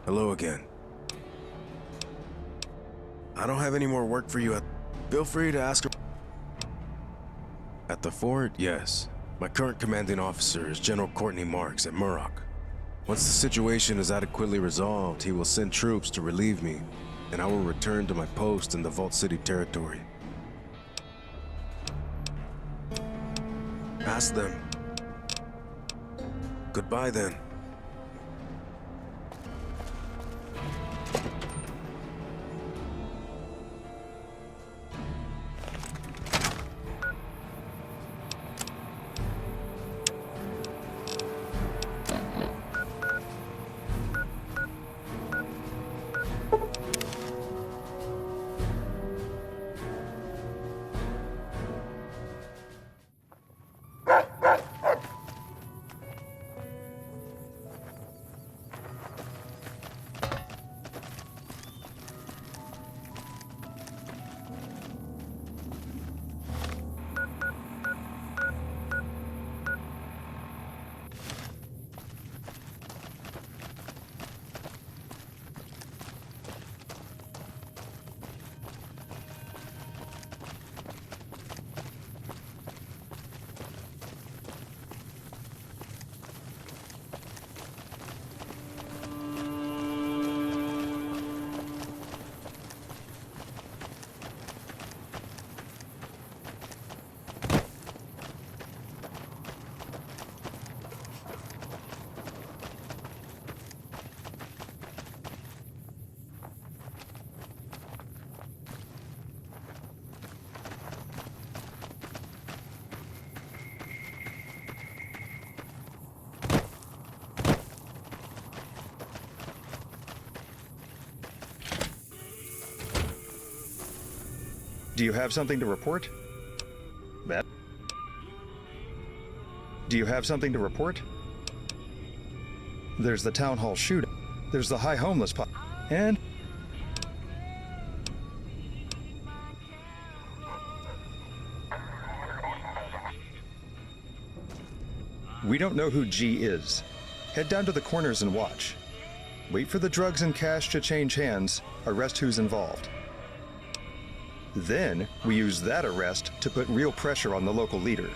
Hello again. I don't have any more work for you. Feel free to ask. At the fort, yes. My current commanding officer is General Courtney Marks at Murrock. Once the situation is adequately resolved, he will send troops to relieve me, and I will return to my post in the Vault City territory. Ask them. Goodbye then. Do you have something to report? Matt? Do you have something to report? There's the town hall shooting. There's the high homeless pop. And... we don't know who G is. Head down to the corners and watch. Wait for the drugs and cash to change hands. Arrest who's involved. Then, we use that arrest to put real pressure on the local leader.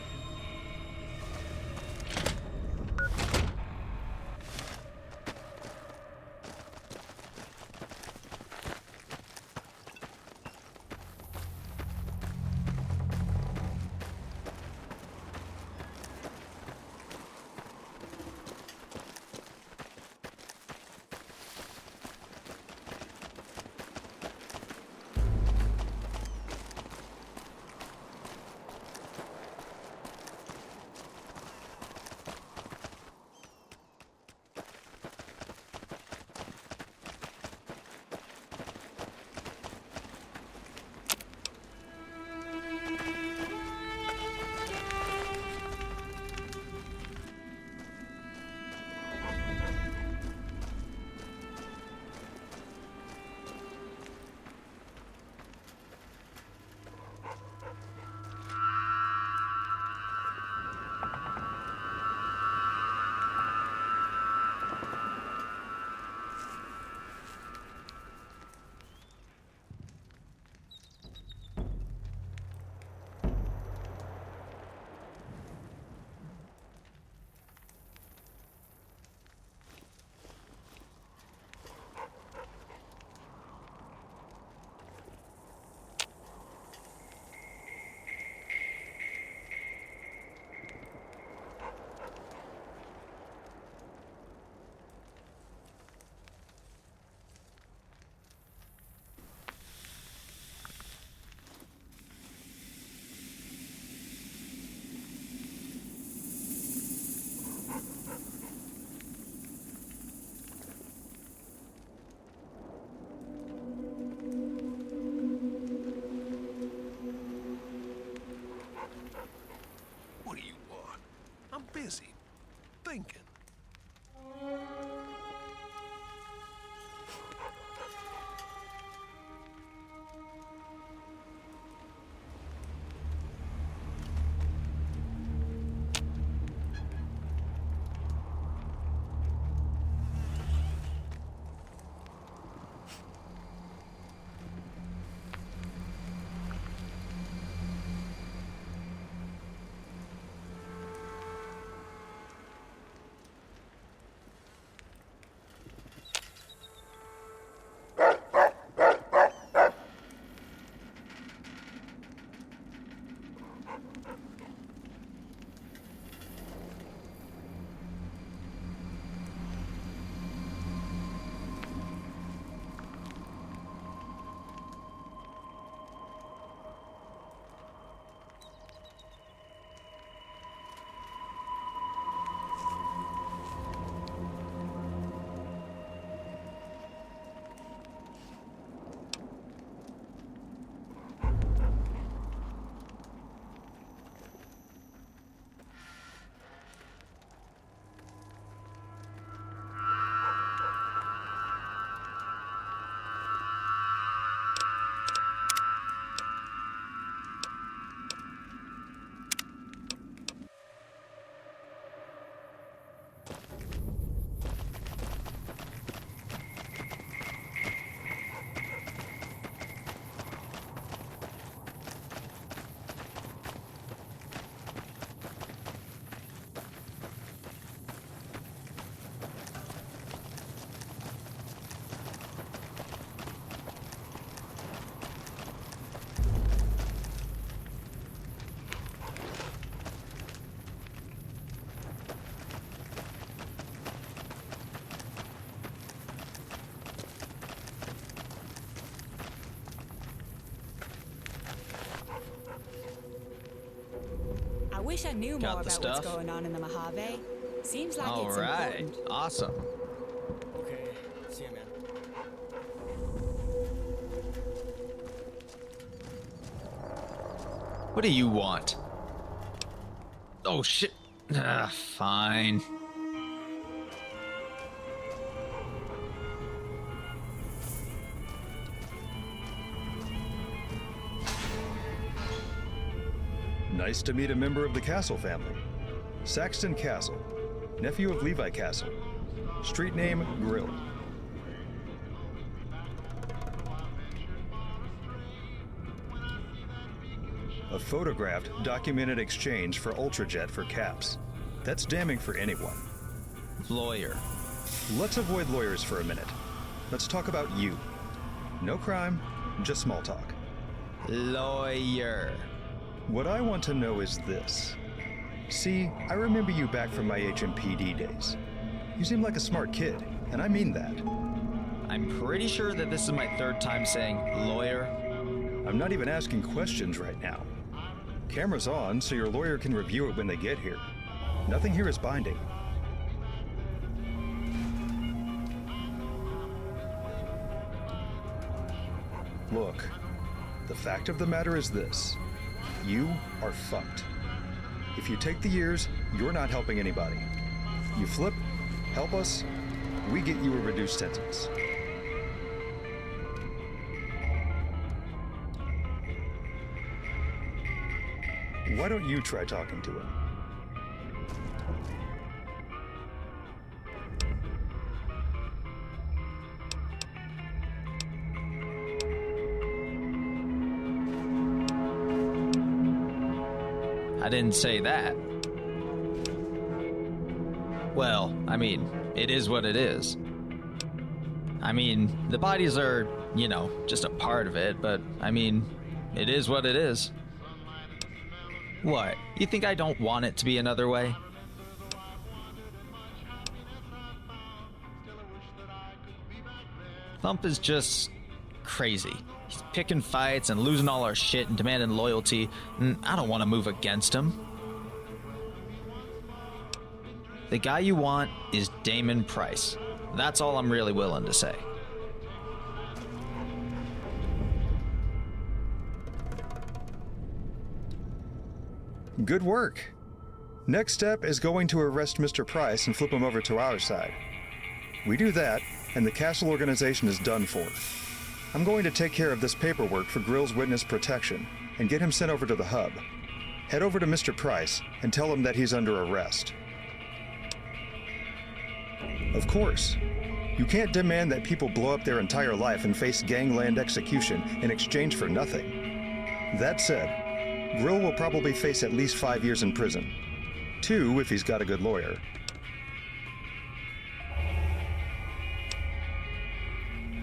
wish I knew Got more the about what's stuff? going on in the Mojave. Seems like All it's right. important. Awesome. Okay, see ya, man. What do you want? Oh shit. Fine. Nice to meet a member of the Castle family. Saxton Castle, nephew of Levi Castle. Street name, Grill. A photographed, documented exchange for Ultrajet for caps. That's damning for anyone. Lawyer. Let's avoid lawyers for a minute. Let's talk about you. No crime, just small talk. Lawyer. What I want to know is this. See, I remember you back from my HMPD days. You seem like a smart kid, and I mean that. I'm pretty sure that this is my third time saying lawyer. I'm not even asking questions right now. Camera's on, so your lawyer can review it when they get here. Nothing here is binding. Look, the fact of the matter is this. You are fucked. If you take the years, you're not helping anybody. You flip, help us, we get you a reduced sentence. Why don't you try talking to him? I didn't say that. Well, I mean, it is what it is. I mean, the bodies are, you know, just a part of it, but I mean, it is what it is. What? You think I don't want it to be another way? Thump is just crazy. He's picking fights and losing all our shit and demanding loyalty, and I don't want to move against him. The guy you want is Damon Price. That's all I'm really willing to say. Good work. Next step is going to arrest Mr. Price and flip him over to our side. We do that, and the Castle organization is done for. I'm going to take care of this paperwork for Grill's witness protection and get him sent over to the hub. Head over to Mr. Price and tell him that he's under arrest. Of course, you can't demand that people blow up their entire life and face gangland execution in exchange for nothing. That said, Grill will probably face at least 5 years in prison. 2 if he's got a good lawyer.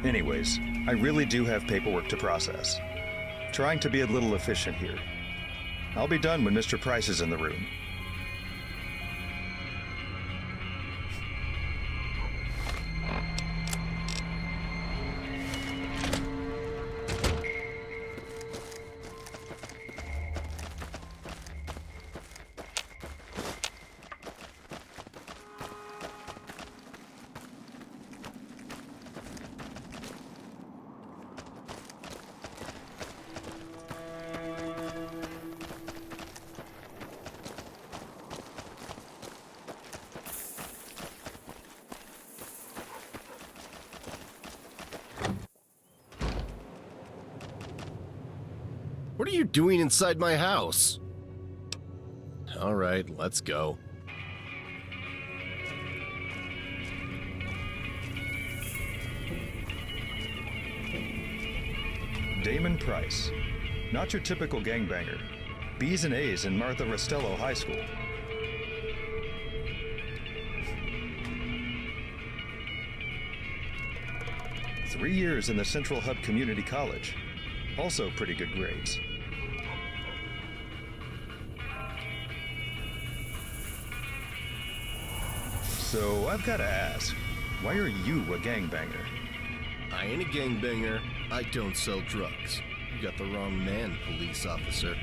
Anyways, I really do have paperwork to process. Trying to be a little efficient here. I'll be done when Mr. Price is in the room. What are you doing inside my house? All right, let's go. Damon Price. Not your typical gangbanger. B's and A's in Martha Rastello High School. Three years in the Central Hub Community College. Also pretty good grades. So I've got to ask, why are you a gangbanger? I ain't a gangbanger. I don't sell drugs. You got the wrong man, police officer.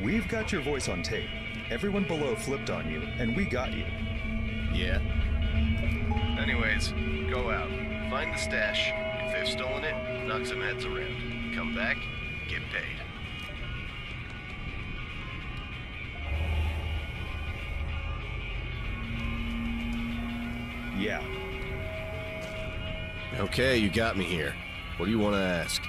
We've got your voice on tape. Everyone below flipped on you, and we got you. Yeah? Anyways, go out. Find the stash. If they've stolen it, knock some heads around. Come back, get paid. Yeah. Okay, you got me here. What do you want to ask?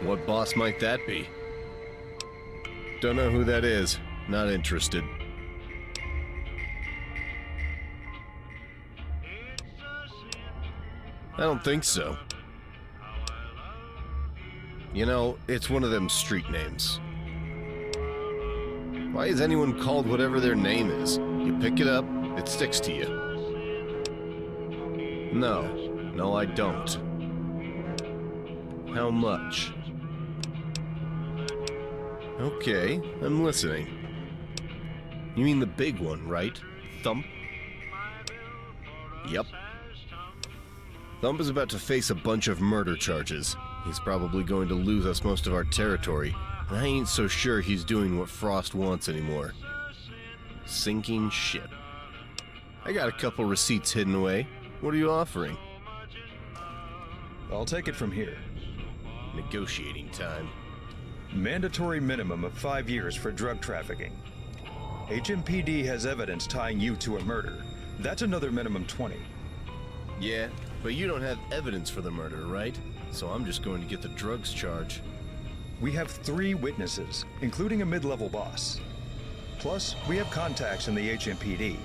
What boss might that be? Don't know who that is. Not interested. I don't think so. You know, it's one of them street names. Why is anyone called whatever their name is? You pick it up, it sticks to you. No, I don't. How much? Okay, I'm listening. You mean the big one, right? Thump? Yep. Thump is about to face a bunch of murder charges. He's probably going to lose us most of our territory, and I ain't so sure he's doing what Frost wants anymore. Sinking ship. I got a couple receipts hidden away. What are you offering? I'll take it from here. Negotiating time. Mandatory minimum of 5 years for drug trafficking. HMPD has evidence tying you to a murder. That's another minimum 20. Yeah, but you don't have evidence for the murder, right? So I'm just going to get the drugs charge. We have 3 witnesses, including a mid-level boss. Plus, we have contacts in the HMPD.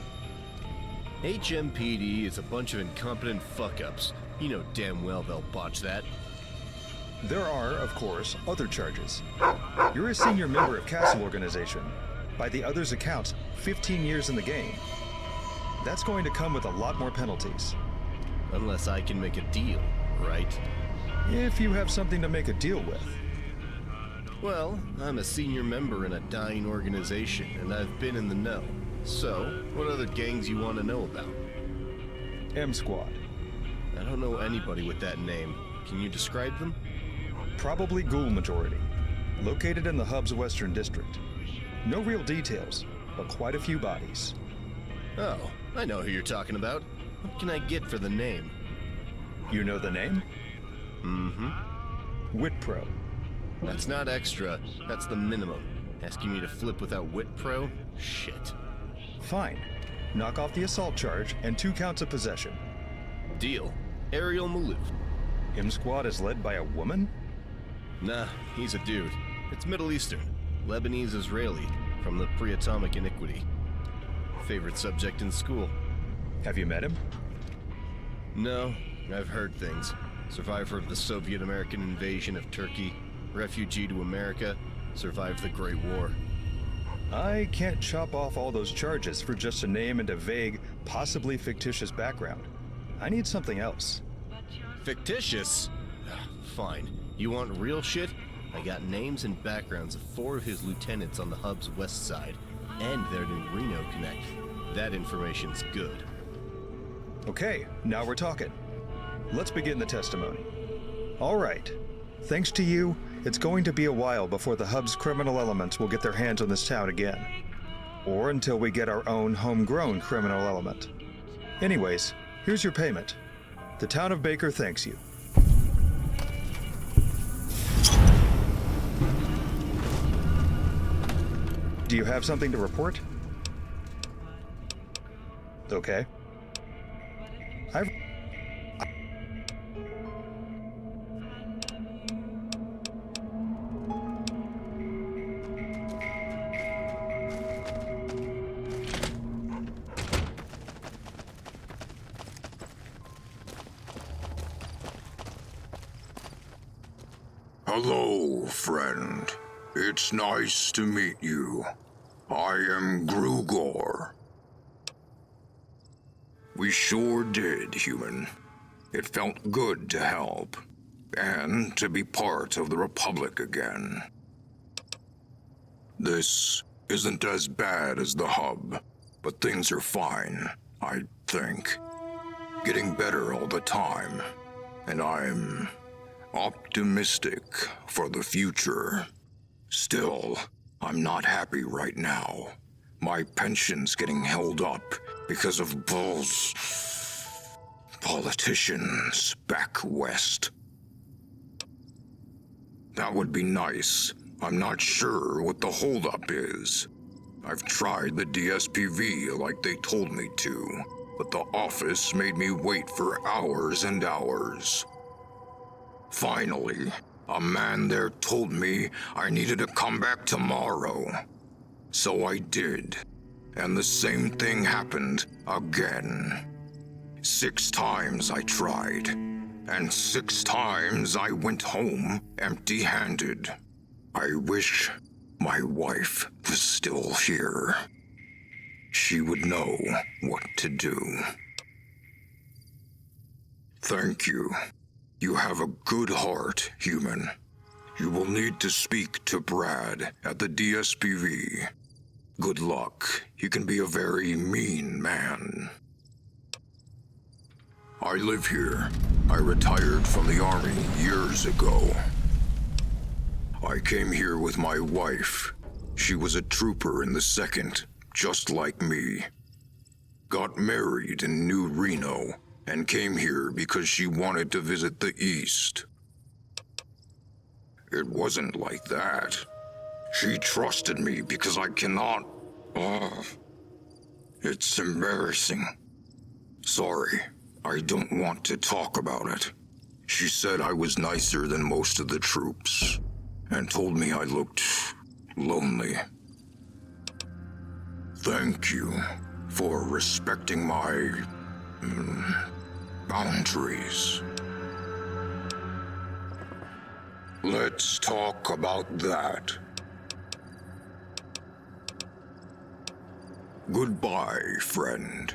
HMPD is a bunch of incompetent fuck-ups. You know damn well they'll botch that. There are, of course, other charges. You're a senior member of Castle Organization. By the others' accounts, 15 years in the game. That's going to come with a lot more penalties. Unless I can make a deal, right? If you have something to make a deal with. Well, I'm a senior member in a dying organization, and I've been in the know. So, what other gangs you want to know about? M Squad. I don't know anybody with that name. Can you describe them? Probably Ghoul majority. Located in the hub's western district. No real details, but quite a few bodies. Oh, I know who you're talking about. What can I get for the name? You know the name? Mm-hmm. Witpro. That's not extra. That's the minimum. Asking me to flip without Witpro? Shit. Fine. Knock off the assault charge and 2 counts of possession. Deal. Ariel Malouf. M Squad is led by a woman? Nah, he's a dude. It's Middle Eastern. Lebanese-Israeli. From the pre-atomic iniquity. Favorite subject in school. Have you met him? No, I've heard things. Survivor of the Soviet-American invasion of Turkey. Refugee to America. Survived the Great War. I can't chop off all those charges for just a name and a vague, possibly fictitious background. I need something else. Fictitious? Fine. You want real shit? I got names and backgrounds of 4 of his lieutenants on the hub's west side, and their new Reno Connect. That information's good. Okay, now we're talking. Let's begin the testimony. All right. Thanks to you, it's going to be a while before the hub's criminal elements will get their hands on this town again. Or until we get our own homegrown criminal element. Anyways, here's your payment. The town of Baker thanks you. Do you have something to report? Okay. Hello, friend. It's nice to meet you. I am Grugor. We sure did, human. It felt good to help, and to be part of the Republic again. This isn't as bad as the hub, but things are fine, I think. getting better all the time, and I'm optimistic for the future. Still, I'm not happy right now. My pension's getting held up because of politicians back west. That would be nice. I'm not sure what the holdup is. I've tried the DSPV like they told me to, but the office made me wait for hours and hours. Finally, a man there told me I needed to come back tomorrow. So I did, and the same thing happened again. 6 times I tried, and 6 times I went home empty-handed. I wish my wife was still here. She would know what to do. Thank you. You have a good heart, human. You will need to speak to Brad at the DSPV. Good luck. He can be a very mean man. I live here. I retired from the army years ago. I came here with my wife. She was a trooper in the 2nd, just like me. Got married in New Reno, and came here because she wanted to visit the East. It wasn't like that. She trusted me because I cannot... It's embarrassing. Sorry, I don't want to talk about it. She said I was nicer than most of the troops, and told me I looked lonely. Thank you for respecting my... boundaries. Let's talk about that. Goodbye, friend.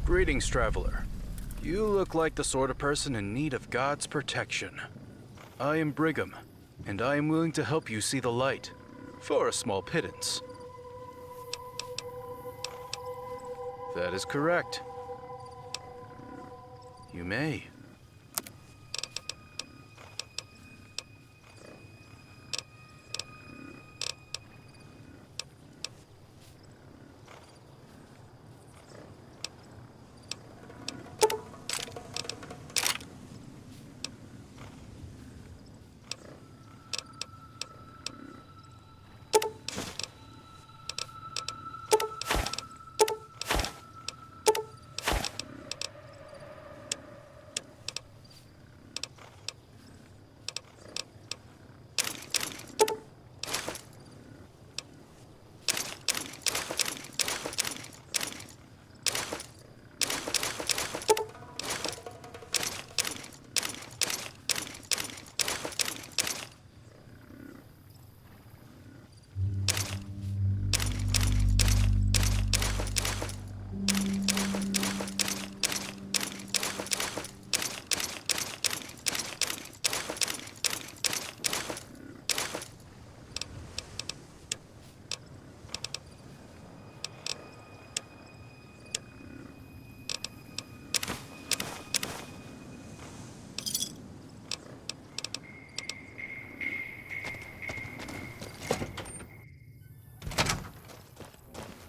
Greetings, traveler. You look like the sort of person in need of God's protection. I am Brigham, and I am willing to help you see the light, for a small pittance. That is correct. You may.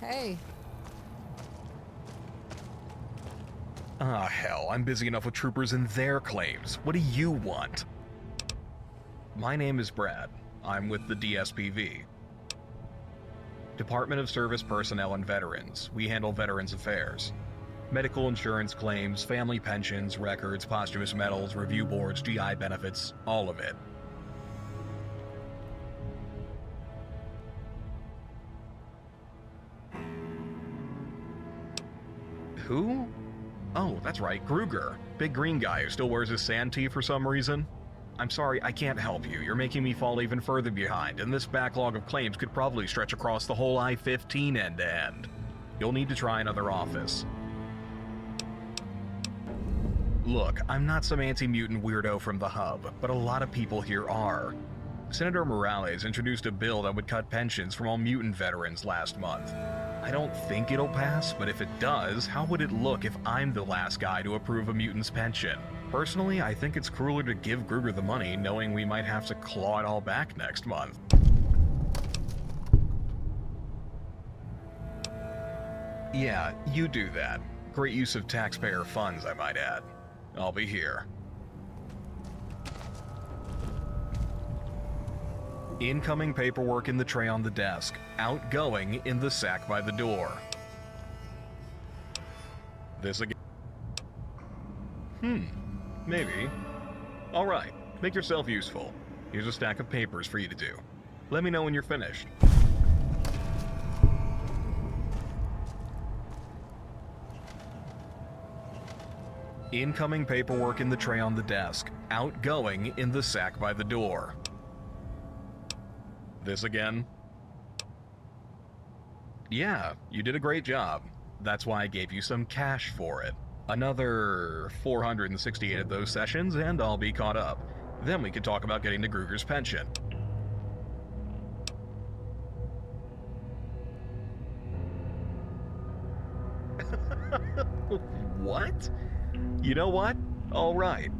Hey. Ah, hell, I'm busy enough with troopers and their claims. What do you want? My name is Brad. I'm with the DSPV. Department of Service Personnel and Veterans. We handle veterans affairs. Medical insurance claims, family pensions, records, posthumous medals, review boards, GI benefits, all of it. Who? Oh, that's right, Gruger. Big green guy who still wears his sand tee for some reason. I'm sorry, I can't help you. You're making me fall even further behind, and this backlog of claims could probably stretch across the whole I-15 end to end. You'll need to try another office. Look, I'm not some anti-mutant weirdo from the hub, but a lot of people here are. Senator Morales introduced a bill that would cut pensions from all mutant veterans last month. I don't think it'll pass, but if it does, how would it look if I'm the last guy to approve a mutant's pension? Personally, I think it's crueler to give Gruger the money knowing we might have to claw it all back next month. Yeah, you do that. Great use of taxpayer funds, I might add. I'll be here. Incoming paperwork in the tray on the desk. Outgoing in the sack by the door. This again. Maybe. Alright, make yourself useful. Here's a stack of papers for you to do. Let me know when you're finished. Incoming paperwork in the tray on the desk. Outgoing in the sack by the door. This again? Yeah, you did a great job. That's why I gave you some cash for it. Another 468 of those sessions and I'll be caught up. Then we can talk about getting to Gruger's pension. What? You know what? All right.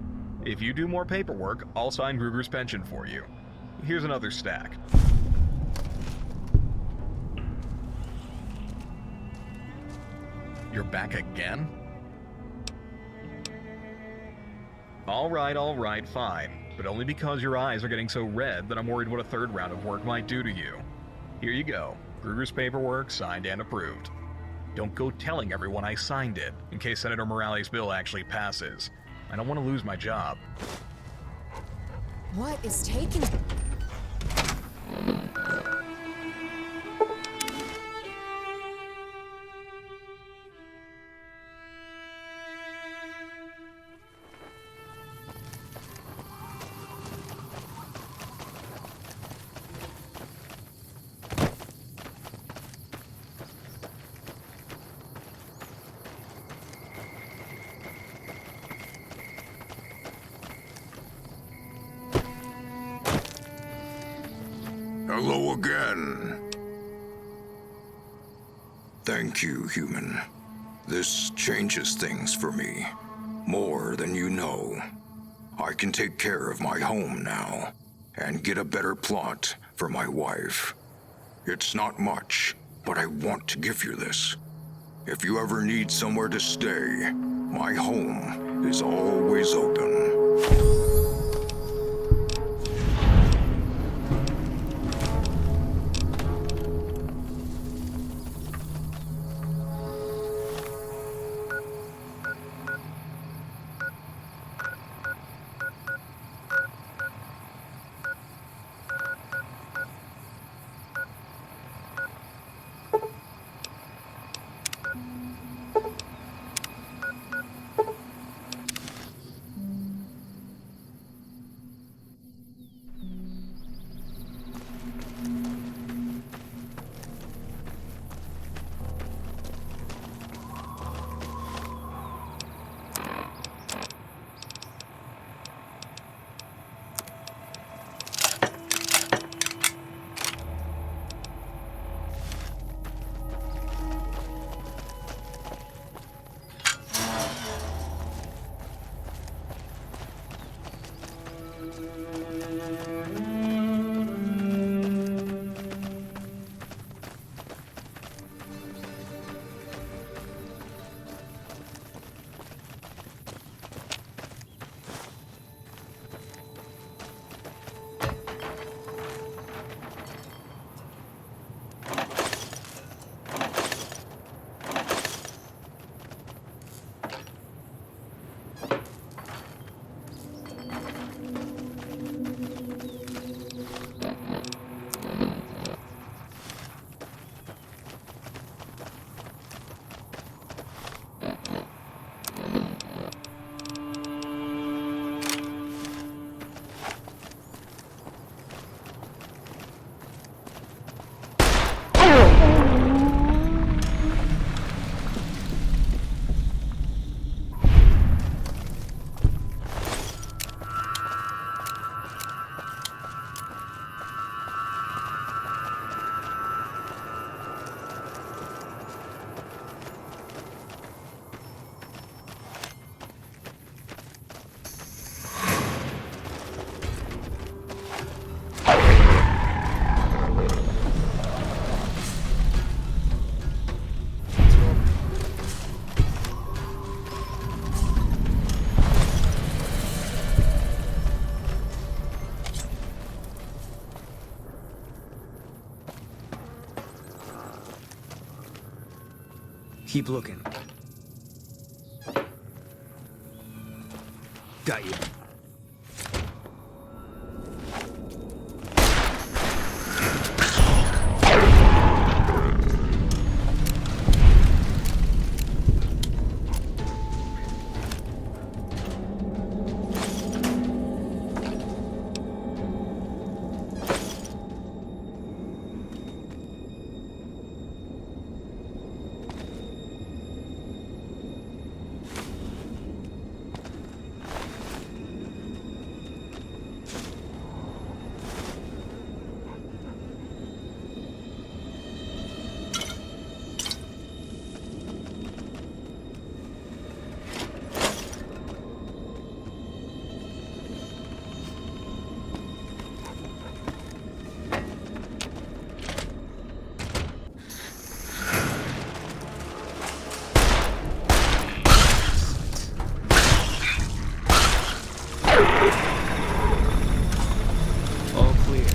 If you do more paperwork, I'll sign Gruger's pension for you. Here's another stack. You're back again? All right, fine. But only because your eyes are getting so red that I'm worried what a third round of work might do to you. Here you go. Gruger's paperwork, signed and approved. Don't go telling everyone I signed it, in case Senator Morales' bill actually passes. I don't want to lose my job. What is taking... Hello again. Thank you, human. This changes things for me. More than you know. I can take care of my home now, and get a better plot for my wife. It's not much, but I want to give you this. If you ever need somewhere to stay, my home is always open. Keep looking. Got you. All clear.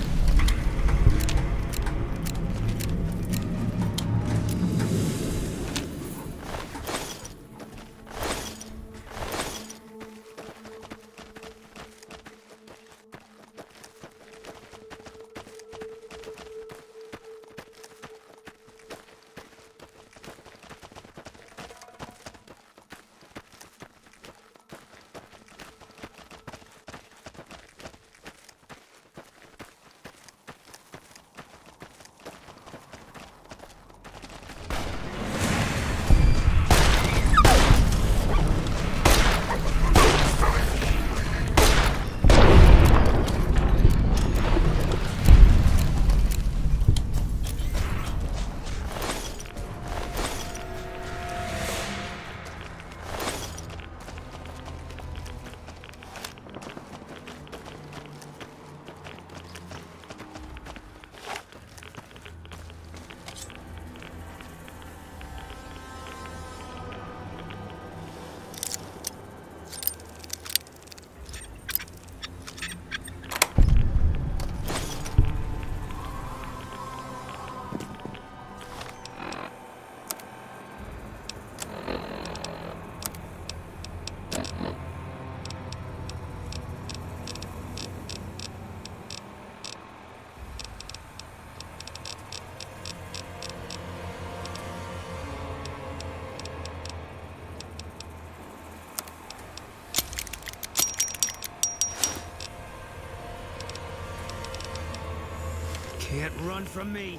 Can't run from me.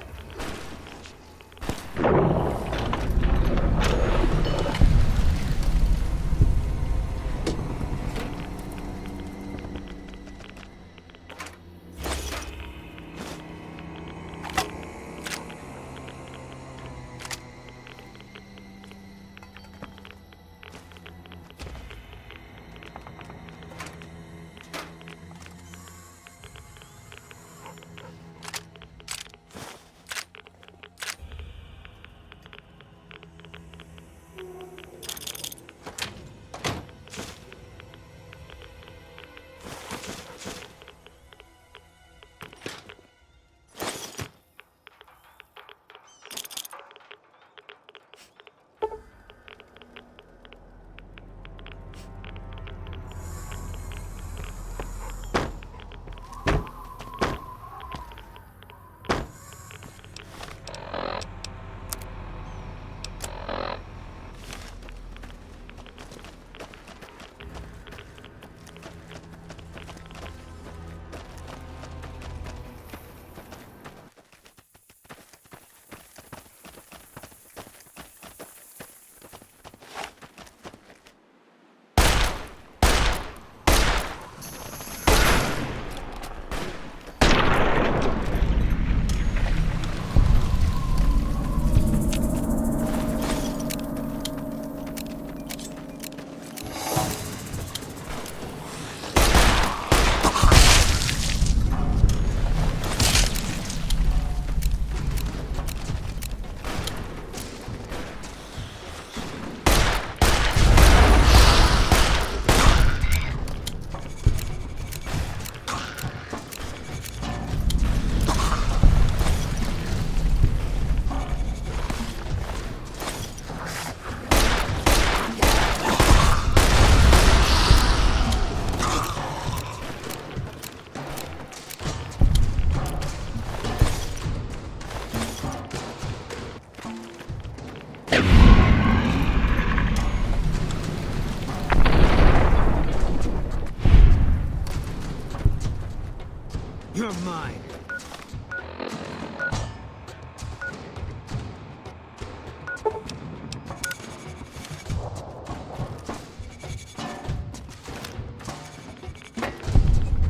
You're mine.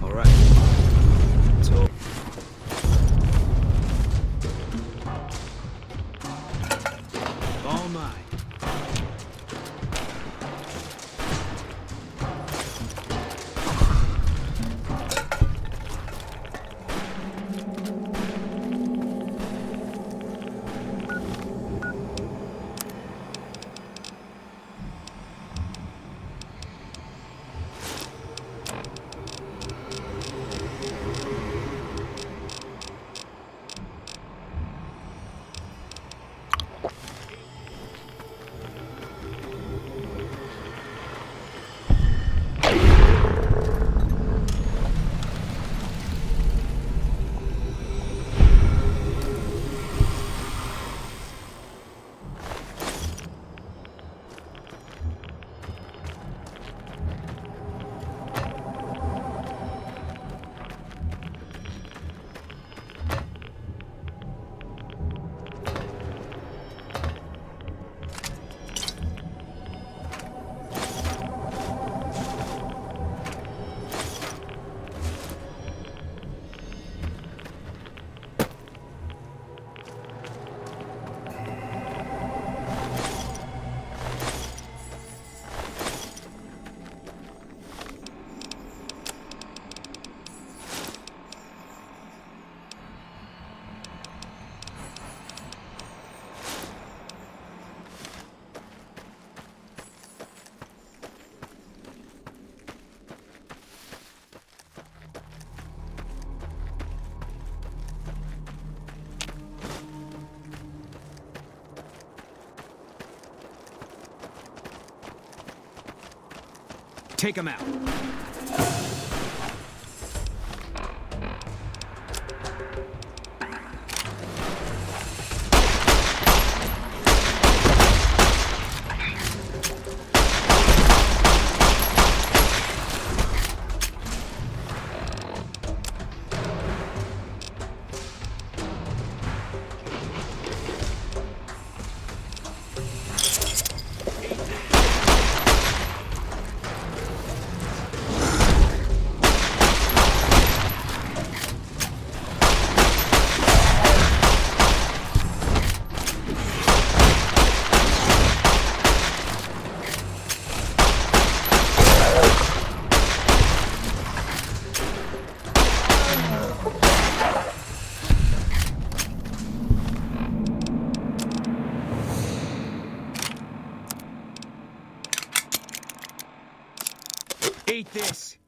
All right. So all mine. Take him out. Eat this!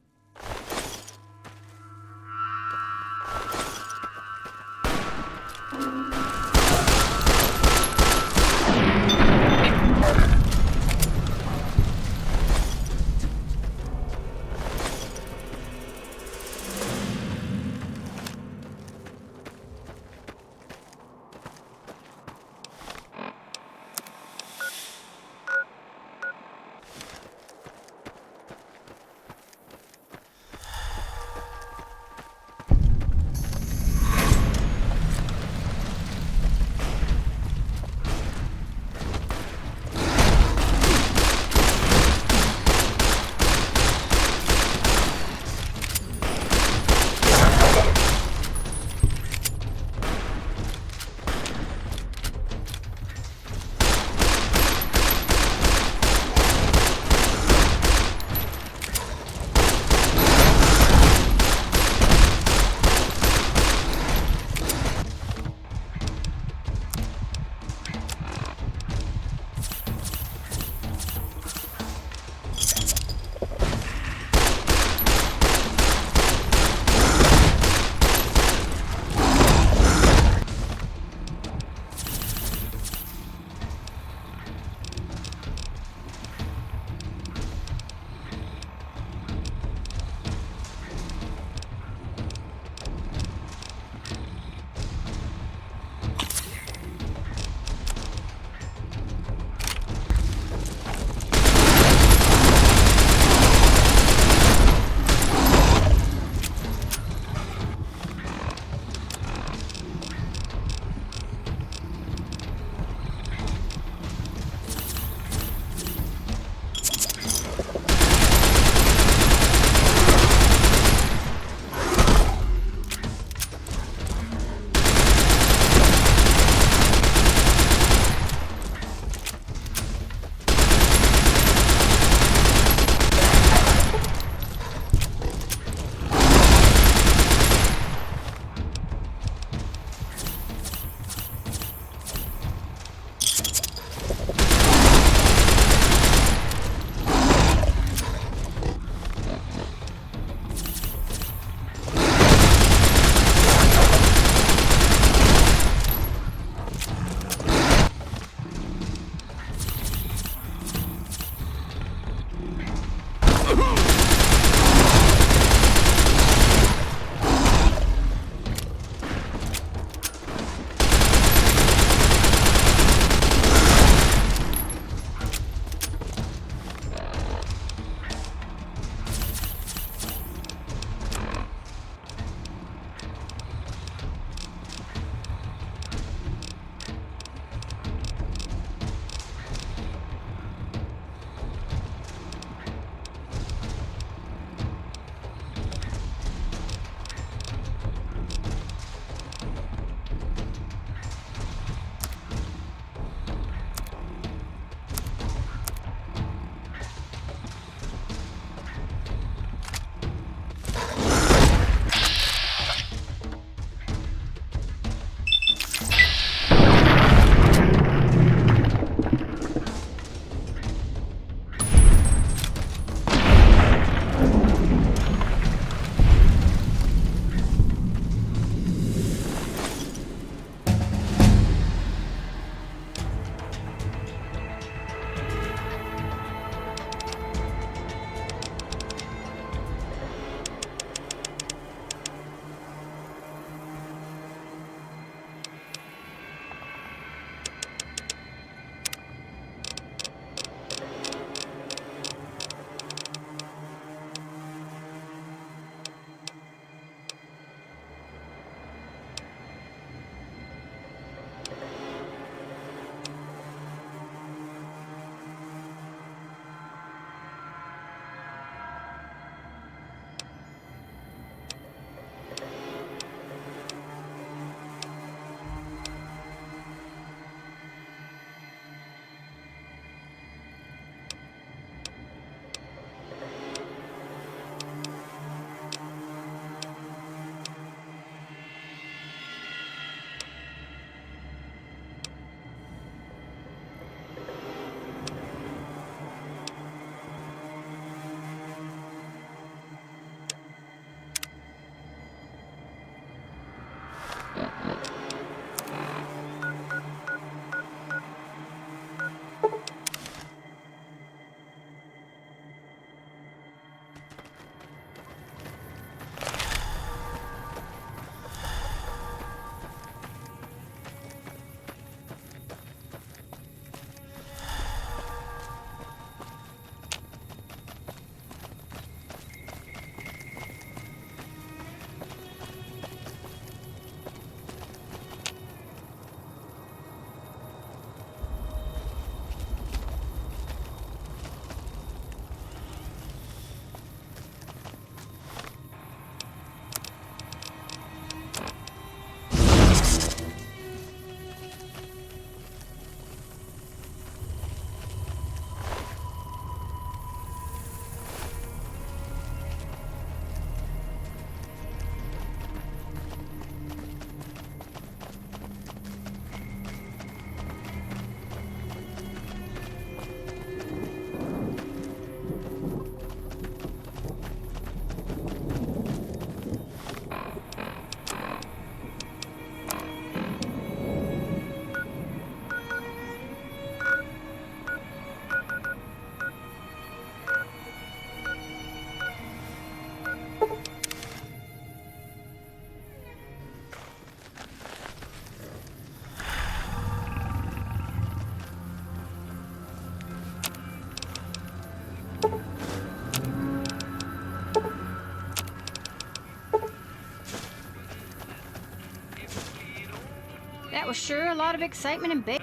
That was sure a lot of excitement and big.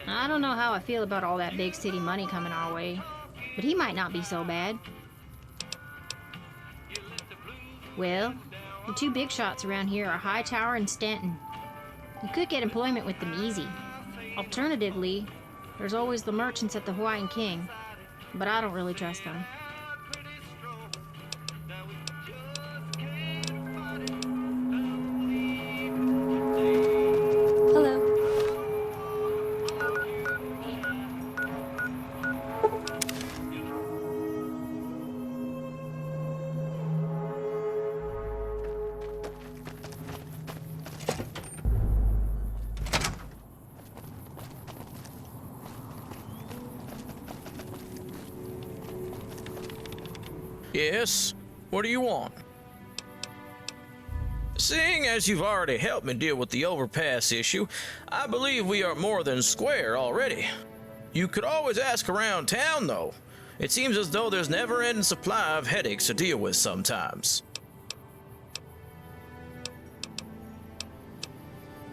I don't know how I feel about all that big city money coming our way, but he might not be so bad. Well, the two big shots around here are Hightower and Stanton. You could get employment with them easy. Alternatively, there's always the merchants at the Hawaiian King, but I don't really trust them. Hello. Yes? What do you want? Seeing as you've already helped me deal with the overpass issue, I believe we are more than square already. You could always ask around town, though. It seems as though there's never-ending supply of headaches to deal with sometimes.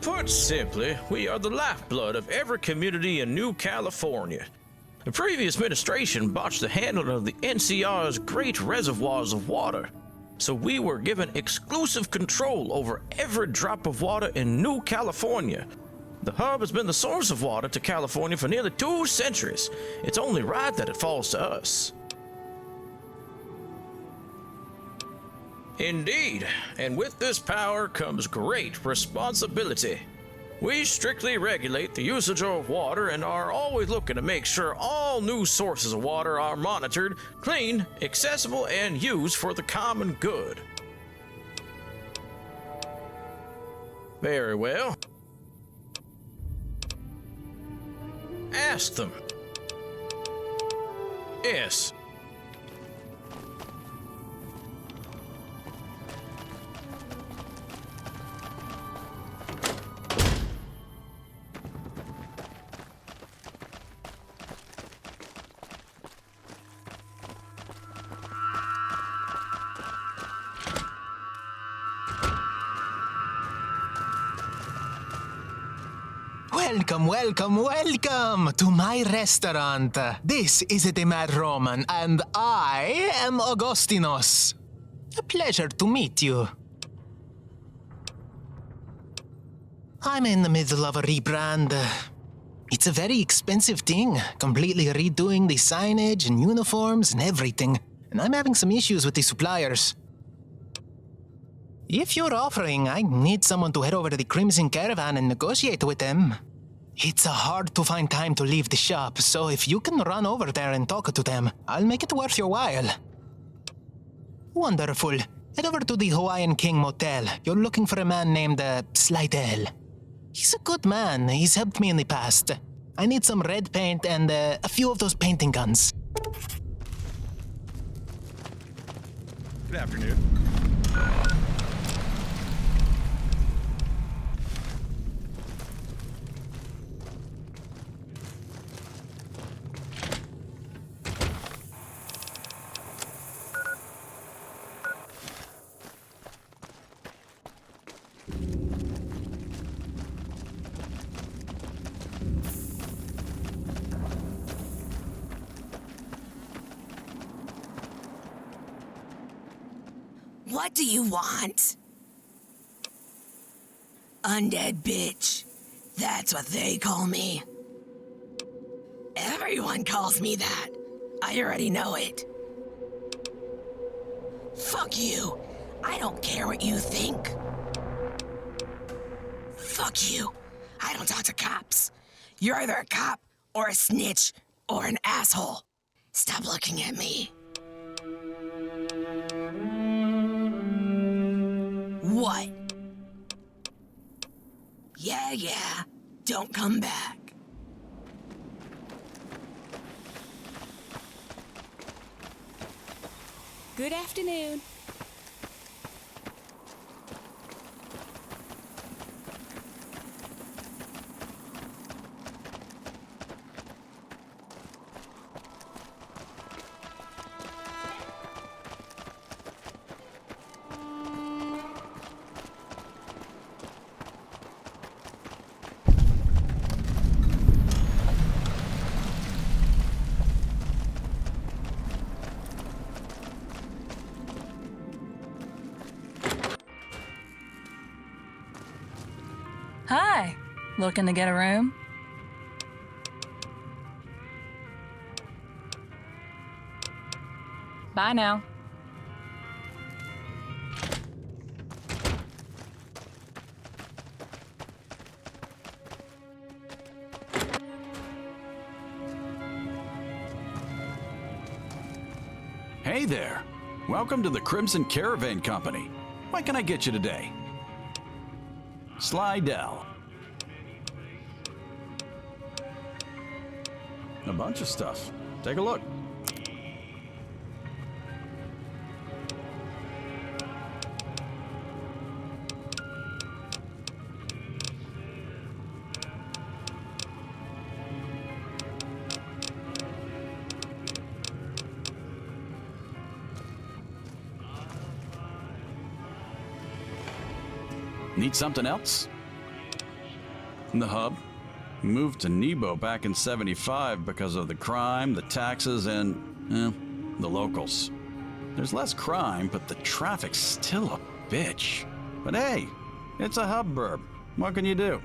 Put simply, we are the lifeblood of every community in New California. The previous administration botched the handling of the NCR's great reservoirs of water, so we were given exclusive control over every drop of water in New California. The hub has been the source of water to California for nearly 2 centuries. It's only right that it falls to us. Indeed, and with this power comes great responsibility. We strictly regulate the usage of water and are always looking to make sure all new sources of water are monitored, clean, accessible, and used for the common good. Very well. Ask them. Yes. Welcome, welcome, welcome to my restaurant. This is the Mad Roman, and I am Augustinos. A pleasure to meet you. I'm in the middle of a rebrand. It's a very expensive thing, completely redoing the signage and uniforms and everything, and I'm having some issues with the suppliers. If you're offering, I need someone to head over to the Crimson Caravan and negotiate with them. It's hard to find time to leave the shop, so if you can run over there and talk to them, I'll make it worth your while. Wonderful. Head over to the Hawaiian King Motel. You're looking for a man named Slidell. He's a good man. He's helped me in the past. I need some red paint and a few of those painting guns. Good afternoon. What do you want? Undead bitch. That's what they call me. Everyone calls me that. I already know it. Fuck you. I don't care what you think. Fuck you. I don't talk to cops. You're either a cop or a snitch or an asshole. Stop looking at me. What? Yeah. Don't come back. Good afternoon. Hi. Looking to get a room? Bye now. Hey there. Welcome to the Crimson Caravan Company. What can I get you today? Slidell. A bunch of stuff. Take a look. Need something else? The hub moved to Nebo back in '75 because of the crime, the taxes, and, the locals. There's less crime, but the traffic's still a bitch. But hey, it's a hub burb. What can you do?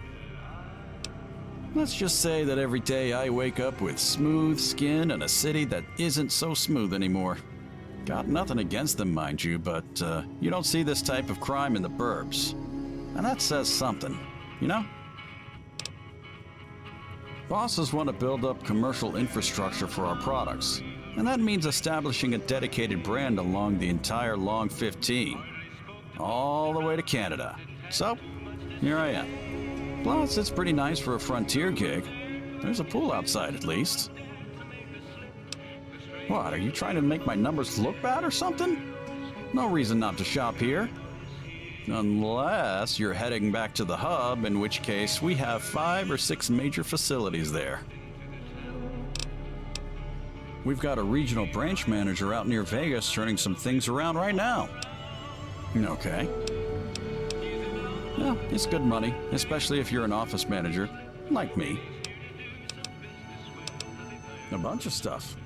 Let's just say that every day I wake up with smooth skin and a city that isn't so smooth anymore. Got nothing against them, mind you, but you don't see this type of crime in the burbs. And that says something, you know? Bosses want to build up commercial infrastructure for our products, and that means establishing a dedicated brand along the entire Long 15, all the way to Canada. So, here I am. Plus, it's pretty nice for a frontier gig. There's a pool outside, at least. What, are you trying to make my numbers look bad or something? No reason not to shop here. Unless you're heading back to the hub, in which case we have 5 or 6 major facilities there. We've got a regional branch manager out near Vegas turning some things around right now. Okay. Yeah, it's good money, especially if you're an office manager, like me. A bunch of stuff.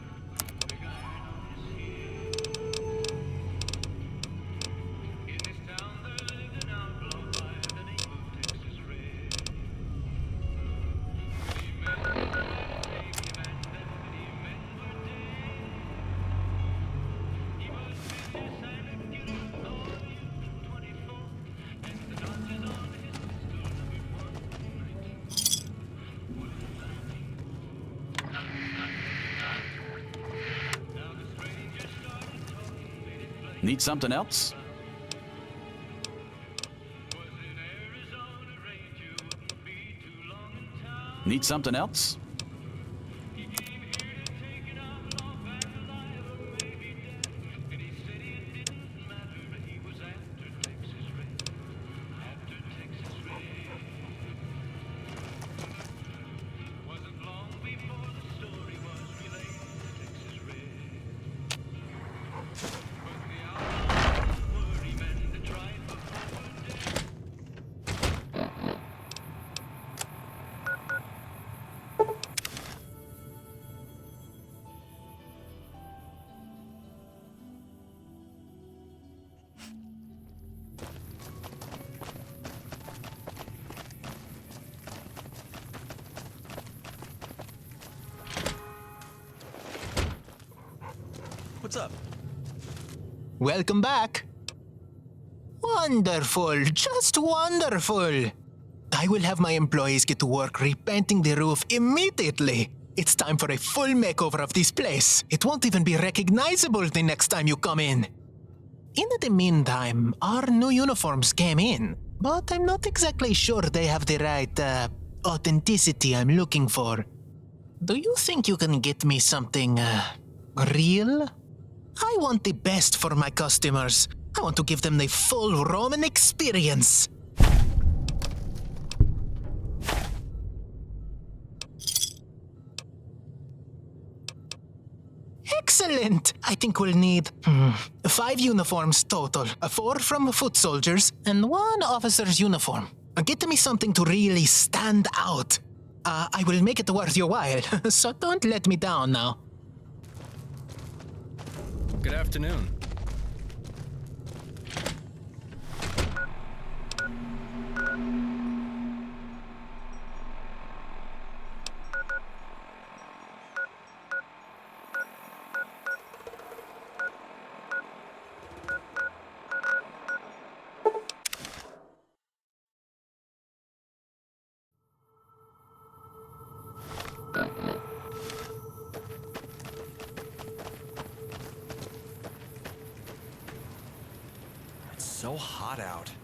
Need something else? Need something else? What's up? Welcome back. Wonderful, just wonderful. I will have my employees get to work repainting the roof immediately. It's time for a full makeover of this place. It won't even be recognizable the next time you come in. In the meantime, our new uniforms came in, but I'm not exactly sure they have the right, authenticity I'm looking for. Do you think you can get me something, real? I want the best for my customers. I want to give them the full Roman experience. Excellent! I think we'll need 5 uniforms total. 4 from foot soldiers and 1 officer's uniform. Get me something to really stand out. I will make it worth your while, so don't let me down now. Good afternoon. so hot out.